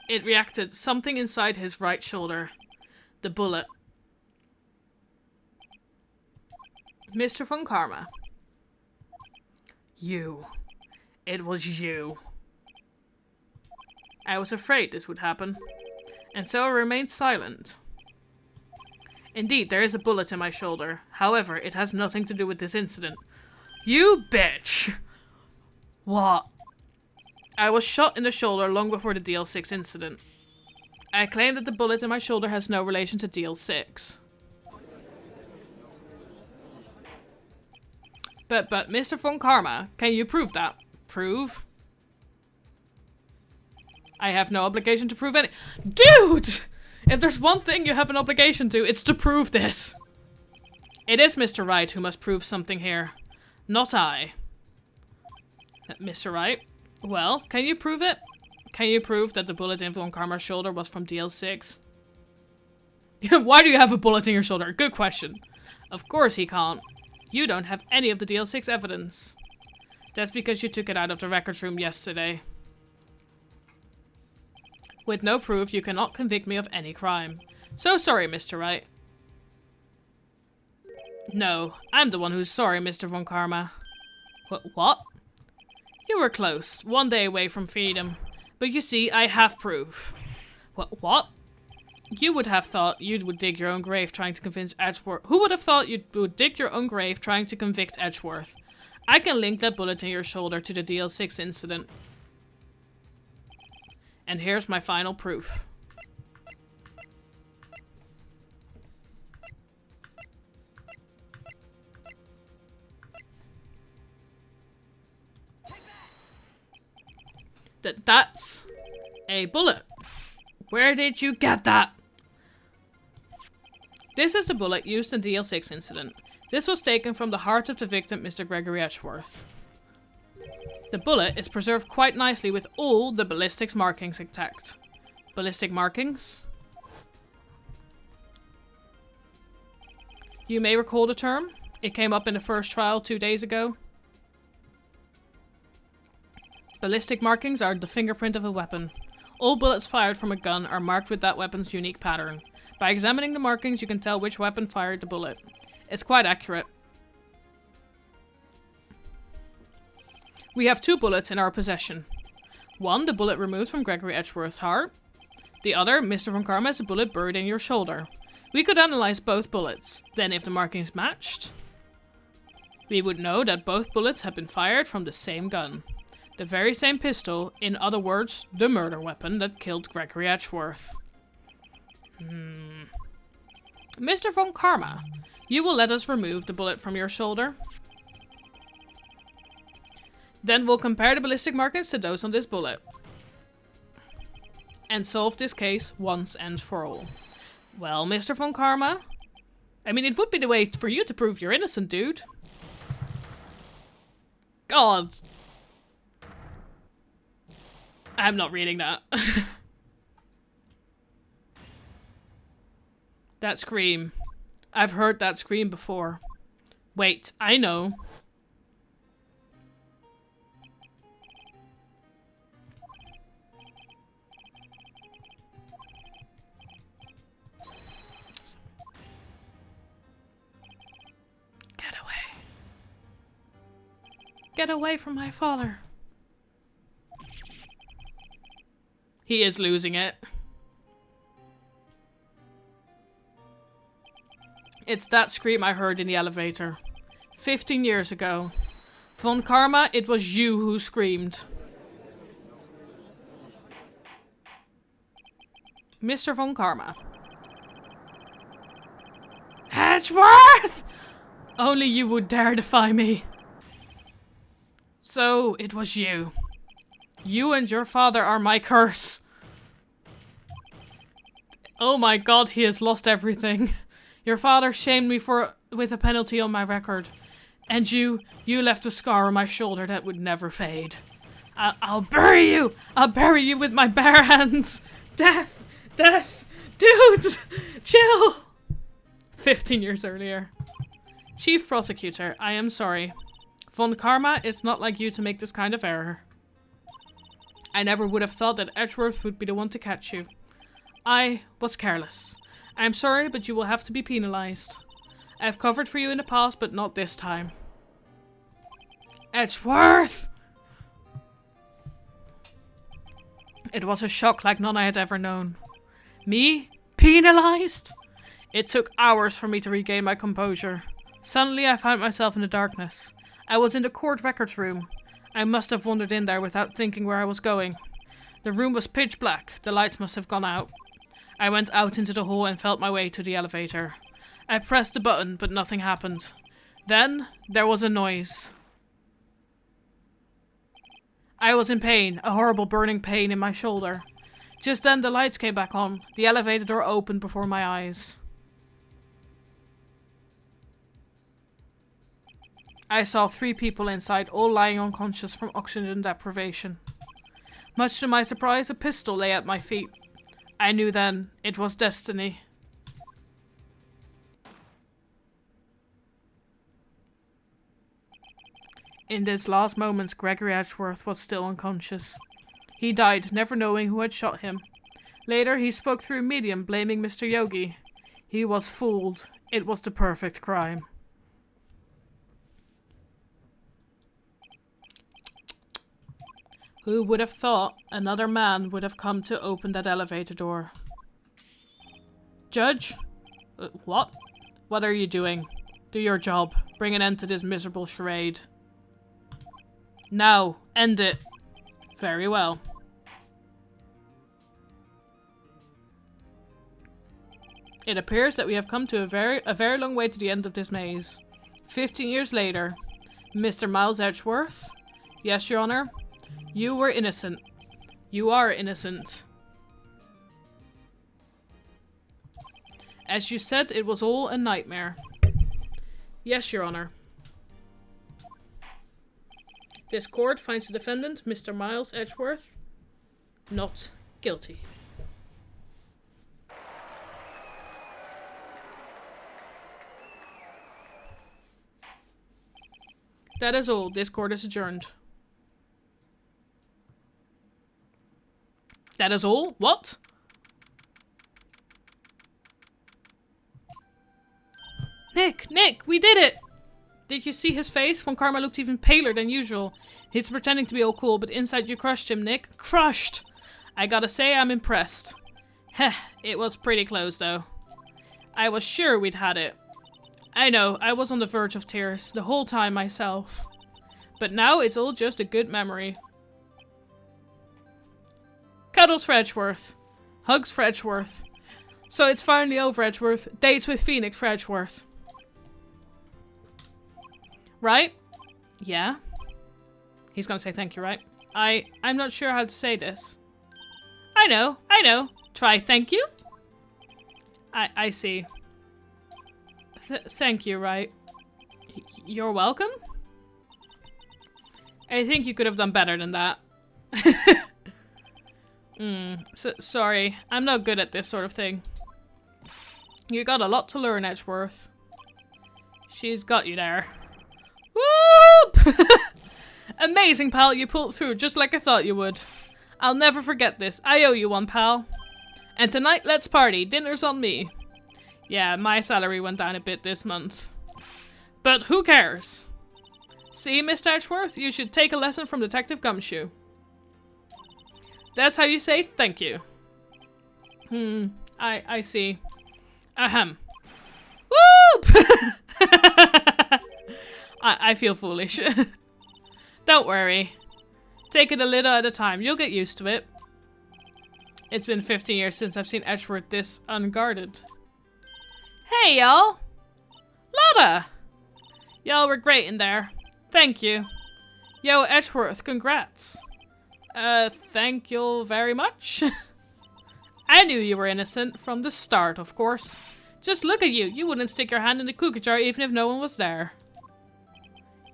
It reacted. Something inside his right shoulder. The bullet. Mr. Von Karma. You. It was you. I was afraid this would happen. And so I remained silent. Indeed, there is a bullet in my shoulder. However, it has nothing to do with this incident. You bitch! What? I was shot in the shoulder long before the DL6 incident. I claim that the bullet in my shoulder has no relation to DL6. But Mr. Von Karma, can you prove that? Prove? I have no obligation to prove any- Dude! If there's one thing you have an obligation to, it's to prove this. It is Mr. Wright who must prove something here. Not I. Mr. Wright? Well, can you prove it? Can you prove that the bullet in Von Karma's shoulder was from DL6? Why do you have a bullet in your shoulder? Good question. Of course he can't. You don't have any of the DL6 evidence. That's because you took it out of the records room yesterday. With no proof, you cannot convict me of any crime. So sorry, Mr. Wright. No, I'm the one who's sorry, Mr. Von Karma. What? You were close, one day away from freedom. But you see, I have proof. What? You would have thought you would dig your own grave trying to convince Edgeworth. Who would have thought you would dig your own grave trying to convict Edgeworth? I can link that bullet in your shoulder to the DL6 incident. And here's my final proof. That's a bullet. Where did you get that? This is the bullet used in the DL6 incident. This was taken from the heart of the victim, Mr. Gregory Edgeworth. The bullet is preserved quite nicely with all the ballistics markings intact. Ballistic markings? You may recall the term. It came up in the first trial 2 days ago. Ballistic markings are the fingerprint of a weapon. All bullets fired from a gun are marked with that weapon's unique pattern. By examining the markings, you can tell which weapon fired the bullet. It's quite accurate. We have 2 bullets in our possession. One, the bullet removed from Gregory Edgeworth's heart. The other, Mr. Von Karma, is a bullet buried in your shoulder. We could analyze both bullets. Then if the markings matched, we would know that both bullets have been fired from the same gun. The very same pistol, in other words, the murder weapon that killed Gregory Edgeworth. Mr. Von Karma, you will let us remove the bullet from your shoulder? Then we'll compare the ballistic markings to those on this bullet. And solve this case once and for all. Well, Mr. Von Karma, I mean, it would be the way for you to prove you're innocent, dude. God. I'm not reading that. That scream. I've heard that scream before. Wait, I know. Get away. Get away from my father. He is losing it. It's that scream I heard in the elevator. 15 years ago. Von Karma, it was you who screamed. Mr. Von Karma. Edgeworth! Only you would dare defy me. So, it was you. You and your father are my curse. Oh my god, he has lost everything. Your father shamed me with a penalty on my record. And you left a scar on my shoulder that would never fade. I'll bury you! I'll bury you with my bare hands! Death! Death! Dudes! Chill! 15 years earlier. Chief Prosecutor, I am sorry. Von Karma, it's not like you to make this kind of error. I never would have thought that Edgeworth would be the one to catch you. I was careless. I am sorry, but you will have to be penalized. I have covered for you in the past, but not this time. Edgeworth! It was a shock like none I had ever known. Me? Penalized? It took hours for me to regain my composure. Suddenly I found myself in the darkness. I was in the court records room. I must have wandered in there without thinking where I was going. The room was pitch black. The lights must have gone out. I went out into the hall and felt my way to the elevator. I pressed the button, but nothing happened. Then, there was a noise. I was in pain, a horrible burning pain in my shoulder. Just then the lights came back on. The elevator door opened before my eyes. I saw 3 people inside, all lying unconscious from oxygen deprivation. Much to my surprise, a pistol lay at my feet. I knew then it was destiny. In his last moments, Gregory Edgeworth was still unconscious. He died, never knowing who had shot him. Later, he spoke through a medium, blaming Mr. Yogi. He was fooled. It was the perfect crime. Who would have thought another man would have come to open that elevator door? Judge? What? What are you doing? Do your job. Bring an end to this miserable charade. Now, end it. Very well. It appears that we have come to a very long way to the end of this maze. 15 years later, Mr. Miles Edgeworth? Yes, Your Honor? You were innocent. You are innocent. As you said, it was all a nightmare. Yes, Your Honor. This court finds the defendant, Mr. Miles Edgeworth, not guilty. That is all. This court is adjourned. That is all? What? Nick, we did it! Did you see his face? Von Karma looked even paler than usual. He's pretending to be all cool, but inside you crushed him, Nick. Crushed! I gotta say, I'm impressed. Heh, it was pretty close, though. I was sure we'd had it. I know, I was on the verge of tears the whole time myself. But now it's all just a good memory. Cuddles for Edgeworth. Hugs for Edgeworth. So it's finally over, Edgeworth. Dates with Phoenix for Edgeworth. Right? Yeah? He's gonna say thank you, right? I'm not sure how to say this. I know. Try thank you? I see. Thank you, right? You're welcome? I think you could have done better than that. Sorry. I'm not good at this sort of thing. You got a lot to learn, Edgeworth. She's got you there. Whoop! Amazing, pal. You pulled through just like I thought you would. I'll never forget this. I owe you one, pal. And tonight, let's party. Dinner's on me. Yeah, my salary went down a bit this month. But who cares? See, Mr. Edgeworth, you should take a lesson from Detective Gumshoe. That's how you say thank you. I see. Ahem. Whoop! I feel foolish. Don't worry. Take it a little at a time. You'll get used to it. It's been 15 years since I've seen Edgeworth this unguarded. Hey, y'all! Lotta! Y'all were great in there. Thank you. Yo, Edgeworth, congrats. Thank you very much. I knew you were innocent from the start, of course. Just look at you. You wouldn't stick your hand in the cookie jar even if no one was there.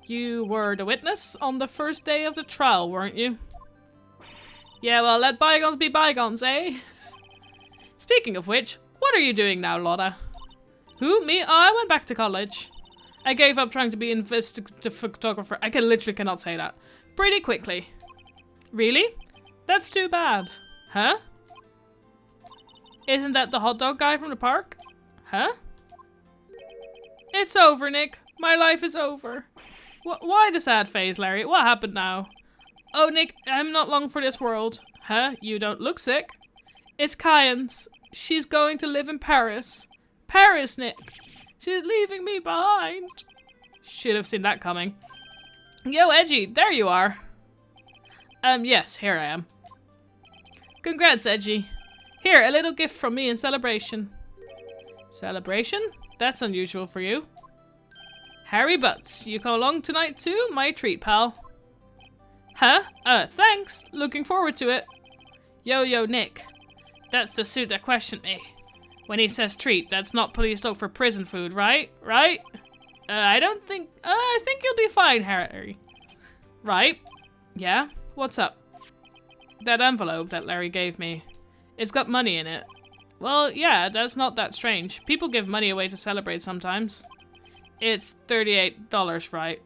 You were the witness on the first day of the trial, weren't you? Yeah, well, let bygones be bygones, eh? Speaking of which, what are you doing now, Lotta? Who? Me? Oh, I went back to college. I gave up trying to be investigative photographer. I literally cannot say that. Pretty quickly. Really? That's too bad. Huh? Isn't that the hot dog guy from the park? Huh? It's over, Nick. My life is over. Why the sad face, Larry? What happened now? Oh, Nick, I'm not long for this world. Huh? You don't look sick. It's Kyan's. She's going to live in Paris. Paris, Nick. She's leaving me behind. Should have seen that coming. Yo, Edgy, there you are. Yes, here I am. Congrats, Edgy. Here, a little gift from me in celebration. Celebration? That's unusual for you. Harry Butts, you come along tonight too? My treat, pal. Huh? Thanks. Looking forward to it. Yo, Nick. That's the suit that questioned me. When he says treat, that's not police talk for prison food, right? Right? I don't think... I think you'll be fine, Harry. Right? Yeah? What's up? That envelope that Larry gave me. It's got money in it. Well, yeah, that's not that strange. People give money away to celebrate sometimes. It's $38, right?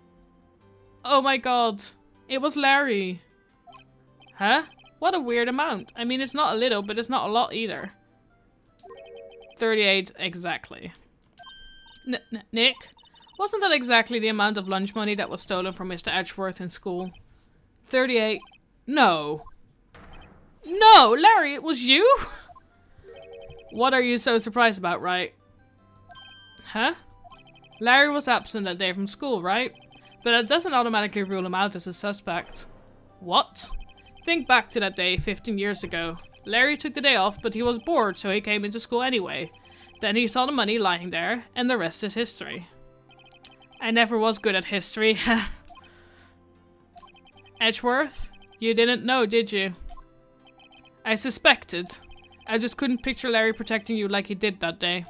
Oh my god. It was Larry. Huh? What a weird amount. I mean, it's not a little, but it's not a lot either. 38 exactly. Nick? Wasn't that exactly the amount of lunch money that was stolen from Mr. Edgeworth in school? 38. No. No, Larry, it was you? What are you so surprised about, right? Huh? Larry was absent that day from school, right? But that doesn't automatically rule him out as a suspect. What? Think back to that day 15 years ago. Larry took the day off, but he was bored, so he came into school anyway. Then he saw the money lying there, and the rest is history. I never was good at history. Edgeworth? You didn't know, did you? I suspected. I just couldn't picture Larry protecting you like he did that day.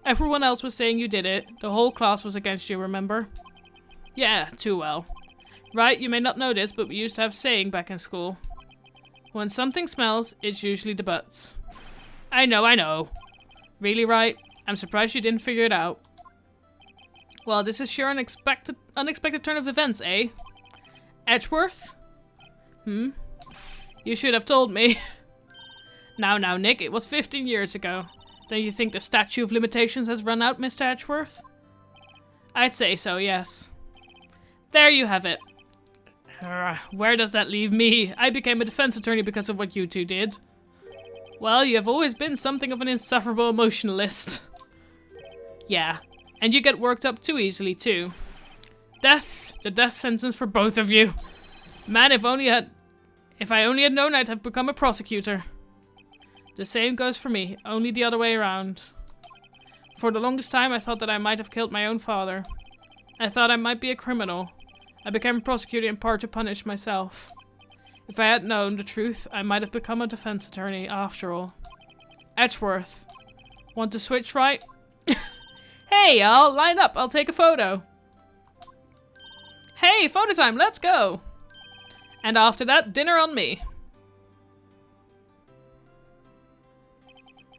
Everyone else was saying you did it. The whole class was against you, remember? Yeah, too well. Right, you may not know this, but we used to have a saying back in school. When something smells, it's usually the butts. I know. Really, Wright? I'm surprised you didn't figure it out. Well, this is sure an unexpected turn of events, eh? Edgeworth? You should have told me. Now, Nick, it was 15 years ago. Don't you think the statute of limitations has run out, Mr. Edgeworth? I'd say so, yes. There you have it. Where does that leave me? I became a defense attorney because of what you two did. Well, you have always been something of an insufferable emotionalist. Yeah, and you get worked up too easily, too. Death, the death sentence for both of you. Man, if I only had known, I'd have become a prosecutor. The same goes for me, only the other way around. For the longest time, I thought that I might have killed my own father. I thought I might be a criminal. I became a prosecutor in part to punish myself. If I had known the truth, I might have become a defense attorney after all. Edgeworth. Want to switch, Wright? Hey, y'all, line up. I'll take a photo. Hey, photo time. Let's go. And after that, dinner on me.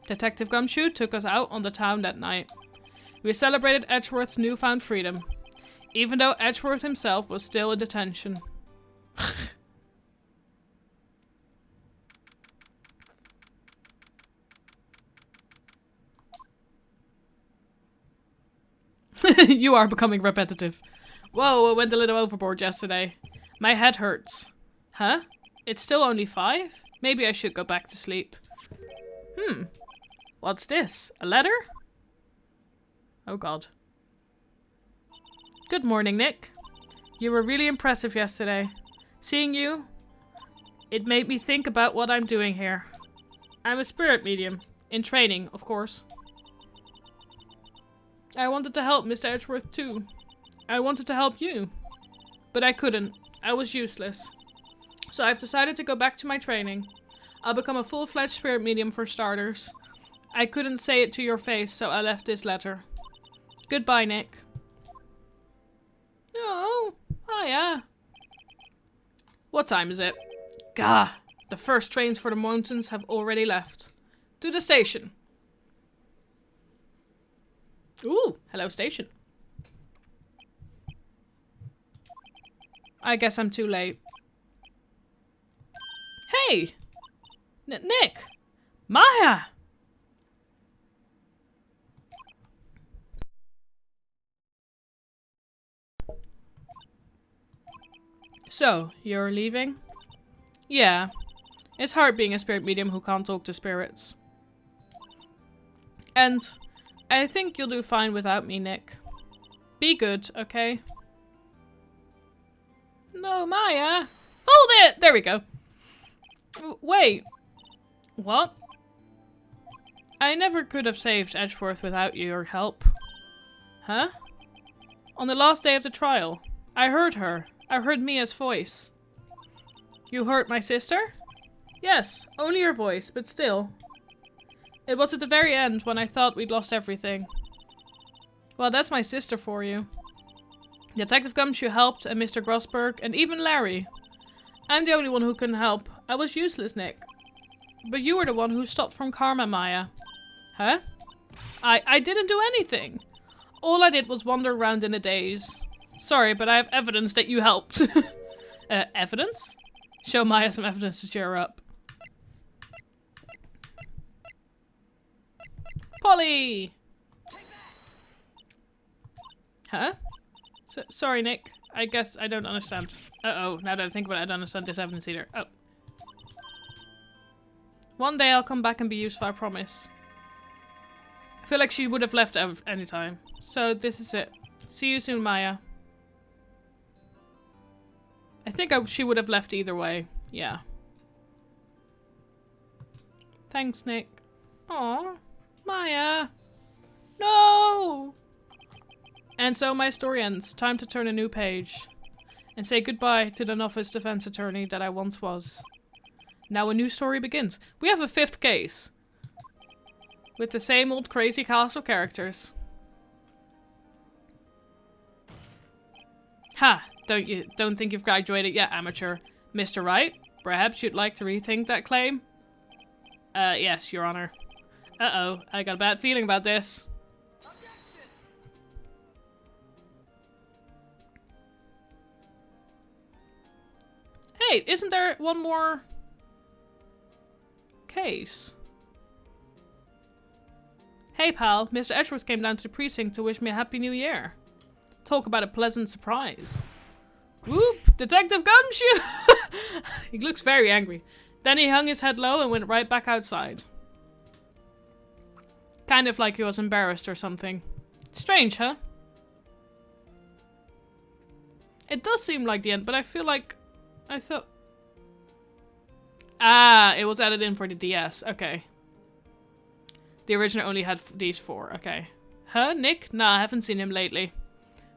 Detective Gumshoe took us out on the town that night. We celebrated Edgeworth's newfound freedom, even though Edgeworth himself was still in detention. You are becoming repetitive. Whoa, I went a little overboard yesterday. My head hurts. Huh? It's still only 5? Maybe I should go back to sleep. What's this? A letter? Oh god. Good morning, Nick. You were really impressive yesterday. Seeing you, it made me think about what I'm doing here. I'm a spirit medium. In training, of course. I wanted to help Mr. Edgeworth too. I wanted to help you. But I couldn't. I was useless. So I've decided to go back to my training. I'll become a full-fledged spirit medium for starters. I couldn't say it to your face, so I left this letter. Goodbye, Nick. Oh, yeah. What time is it? Gah, the first trains for the mountains have already left. To the station. Ooh, hello station. I guess I'm too late. Hey! Nick! Maya! So, you're leaving? Yeah. It's hard being a spirit medium who can't talk to spirits. And I think you'll do fine without me, Nick. Be good, okay? No, Maya! Hold it! There we go. Wait. What? I never could have saved Edgeworth without your help. Huh? On the last day of the trial, I heard her. I heard Mia's voice. You heard my sister? Yes, only her voice, but still. It was at the very end when I thought we'd lost everything. Well, that's my sister for you. Detective Gumshoe helped, and Mr. Grossberg, and even Larry. I'm the only one who couldn't help. I was useless, Nick. But you were the one who stopped from karma, Maya. Huh? I didn't do anything. All I did was wander around in a daze. Sorry, but I have evidence that you helped. Evidence? Show Maya some evidence to cheer her up. Polly! Huh? Sorry, Nick. I guess I don't understand. Uh-oh, now that I think about it, I don't understand this evidence either. Oh. One day I'll come back and be useful, I promise. I feel like she would have left any time. So this is it. See you soon, Maya. I think she would have left either way. Yeah. Thanks, Nick. Aw, Maya. No! And so my story ends. Time to turn a new page. And say goodbye to the novice defense attorney that I once was. Now a new story begins. We have a 5th case. With the same old crazy cast of characters. Ha! Don't think you've graduated yet, amateur. Mr. Wright, perhaps you'd like to rethink that claim? Yes, Your Honor. Uh-oh, I got a bad feeling about this. Hey, isn't there one more? case. Hey pal, Mr. Edgeworth came down to the precinct to wish me a happy new year. Talk about a pleasant surprise. Whoop! Detective Gumshoe! He looks very angry. Then he hung his head low and went right back outside. Kind of like he was embarrassed or something. Strange, huh? It does seem like the end, but I feel like... I thought... Ah, it was added in for the DS. Okay. The original only had these 4. Okay. Huh? Nick? Nah, I haven't seen him lately.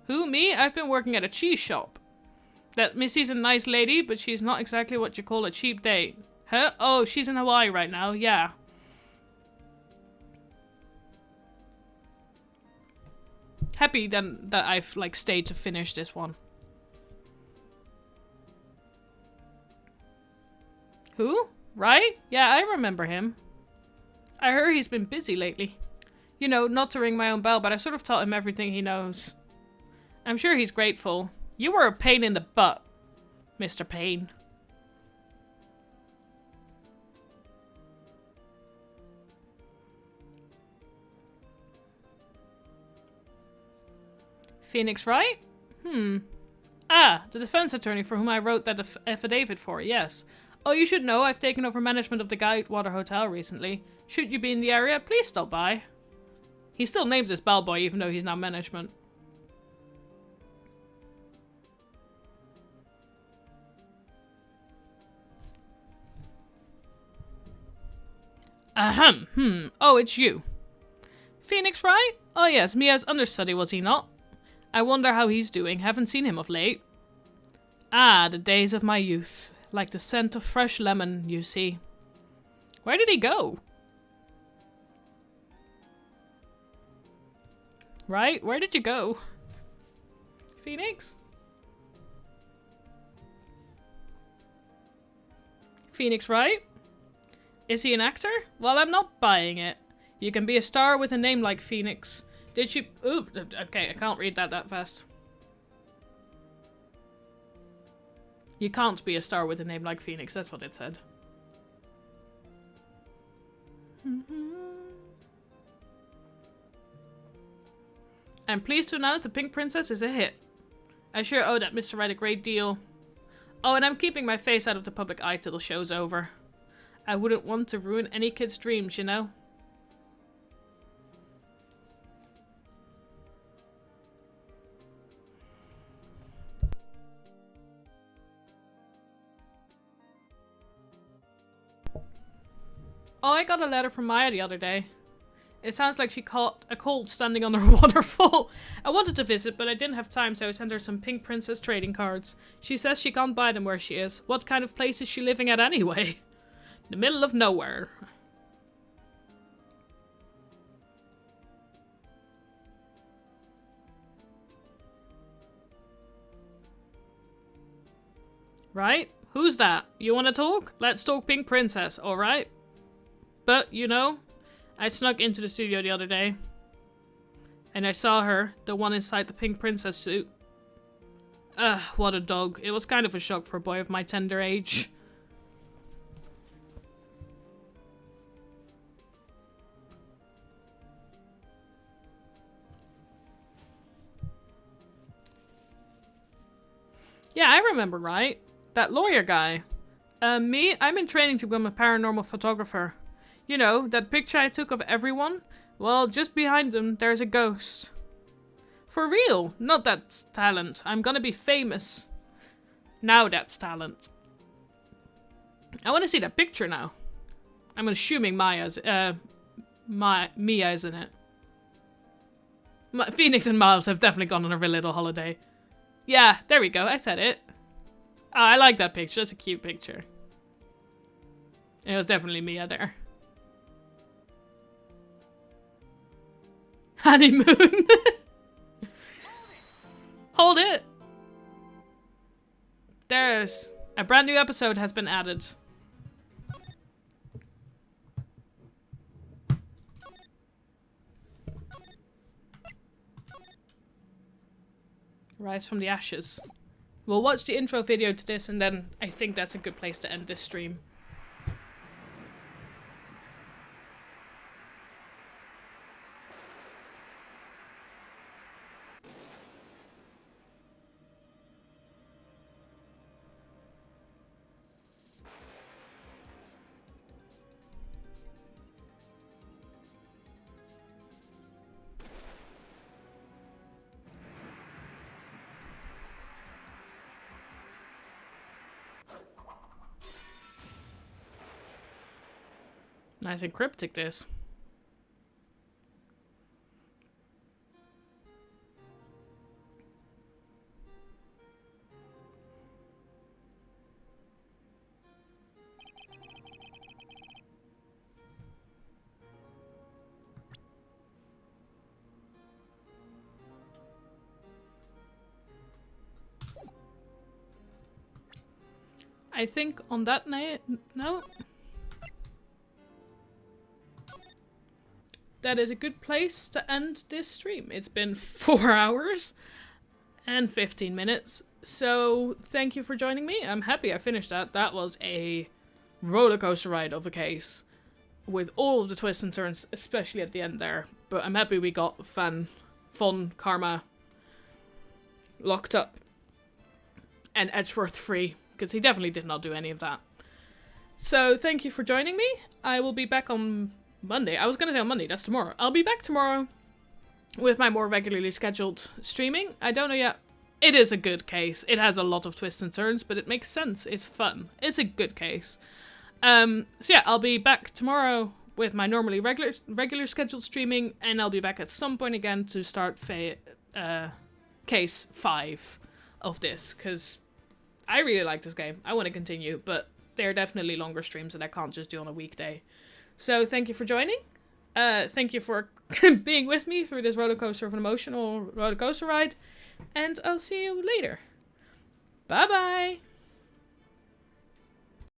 Who? Me? I've been working at a cheese shop. That Missy's a nice lady, but she's not exactly what you call a cheap date. Huh? Oh, she's in Hawaii right now. Yeah. Happy then that I've like stayed to finish this one. Who? Wright? Yeah, I remember him. I heard he's been busy lately. You know, not to ring my own bell, but I sort of taught him everything he knows. I'm sure he's grateful. You were a pain in the butt, Mr. Payne. Phoenix Wright? Ah, the defense attorney for whom I wrote that affidavit for, yes. Oh, you should know I've taken over management of the Guidewater Hotel recently. Should you be in the area, please stop by. He still names this bellboy even though he's now management. Ahem, oh, it's you. Phoenix Wright? Oh yes, Mia's understudy, was he not? I wonder how he's doing, haven't seen him of late. Ah, the days of my youth. Like the scent of fresh lemon, you see. Where did he go? Right? Where did you go? Phoenix? Phoenix Wright? Is he an actor? Well, I'm not buying it. You can be a star with a name like Phoenix. Did you... Ooh, okay, I can't read that fast. You can't be a star with a name like Phoenix, that's what it said. I'm pleased to announce The Pink Princess is a hit. I sure owe that Mr. Wright a great deal. Oh, and I'm keeping my face out of the public eye till the show's over. I wouldn't want to ruin any kid's dreams, you know? Oh, I got a letter from Maya the other day. It sounds like she caught a cold standing on her waterfall. I wanted to visit, but I didn't have time, so I sent her some Pink Princess trading cards. She says she can't buy them where she is. What kind of place is she living at anyway? The middle of nowhere. Right? Who's that? You want to talk? Let's talk Pink Princess, alright? But, you know, I snuck into the studio the other day. And I saw her, the one inside the Pink Princess suit. Ugh, what a dog. It was kind of a shock for a boy of my tender age. Yeah, I remember, right? That lawyer guy. Me? I'm in training to become a paranormal photographer. You know, that picture I took of everyone? Well, just behind them, there's a ghost. For real? Not that's talent. I'm gonna be famous. Now that's talent. I want to see that picture now. I'm assuming Mia's in it. Phoenix and Miles have definitely gone on a real little holiday. Yeah, there we go. I said it. Oh, I like that picture. That's a cute picture. It was definitely Mia there. Honeymoon. Hold it. There's a brand new episode has been added. Rise from the ashes. We'll watch the intro video to this and then I think that's a good place to end this stream. Nice and cryptic, this. I think on that note, that is a good place to end this stream. It's been 4 hours and 15 minutes, so thank you for joining me. I'm happy I finished that. That was a roller coaster ride of a case with all of the twists and turns, especially at the end there. But I'm happy we got fun Karma locked up and Edgeworth free, because he definitely did not do any of that. So thank you for joining me. I will be back on Monday. I was going to say on Monday, that's tomorrow. I'll be back tomorrow with my more regularly scheduled streaming. I don't know yet. It is a good case. It has a lot of twists and turns, but it makes sense. It's fun. It's a good case. So yeah, I'll be back tomorrow with my normally regular scheduled streaming, and I'll be back at some point again to start case 5 of this, because I really like this game. I want to continue, but there are definitely longer streams that I can't just do on a weekday. So thank you for joining. Thank you for being with me through this roller coaster of an emotional roller coaster ride, and I'll see you later. Bye bye.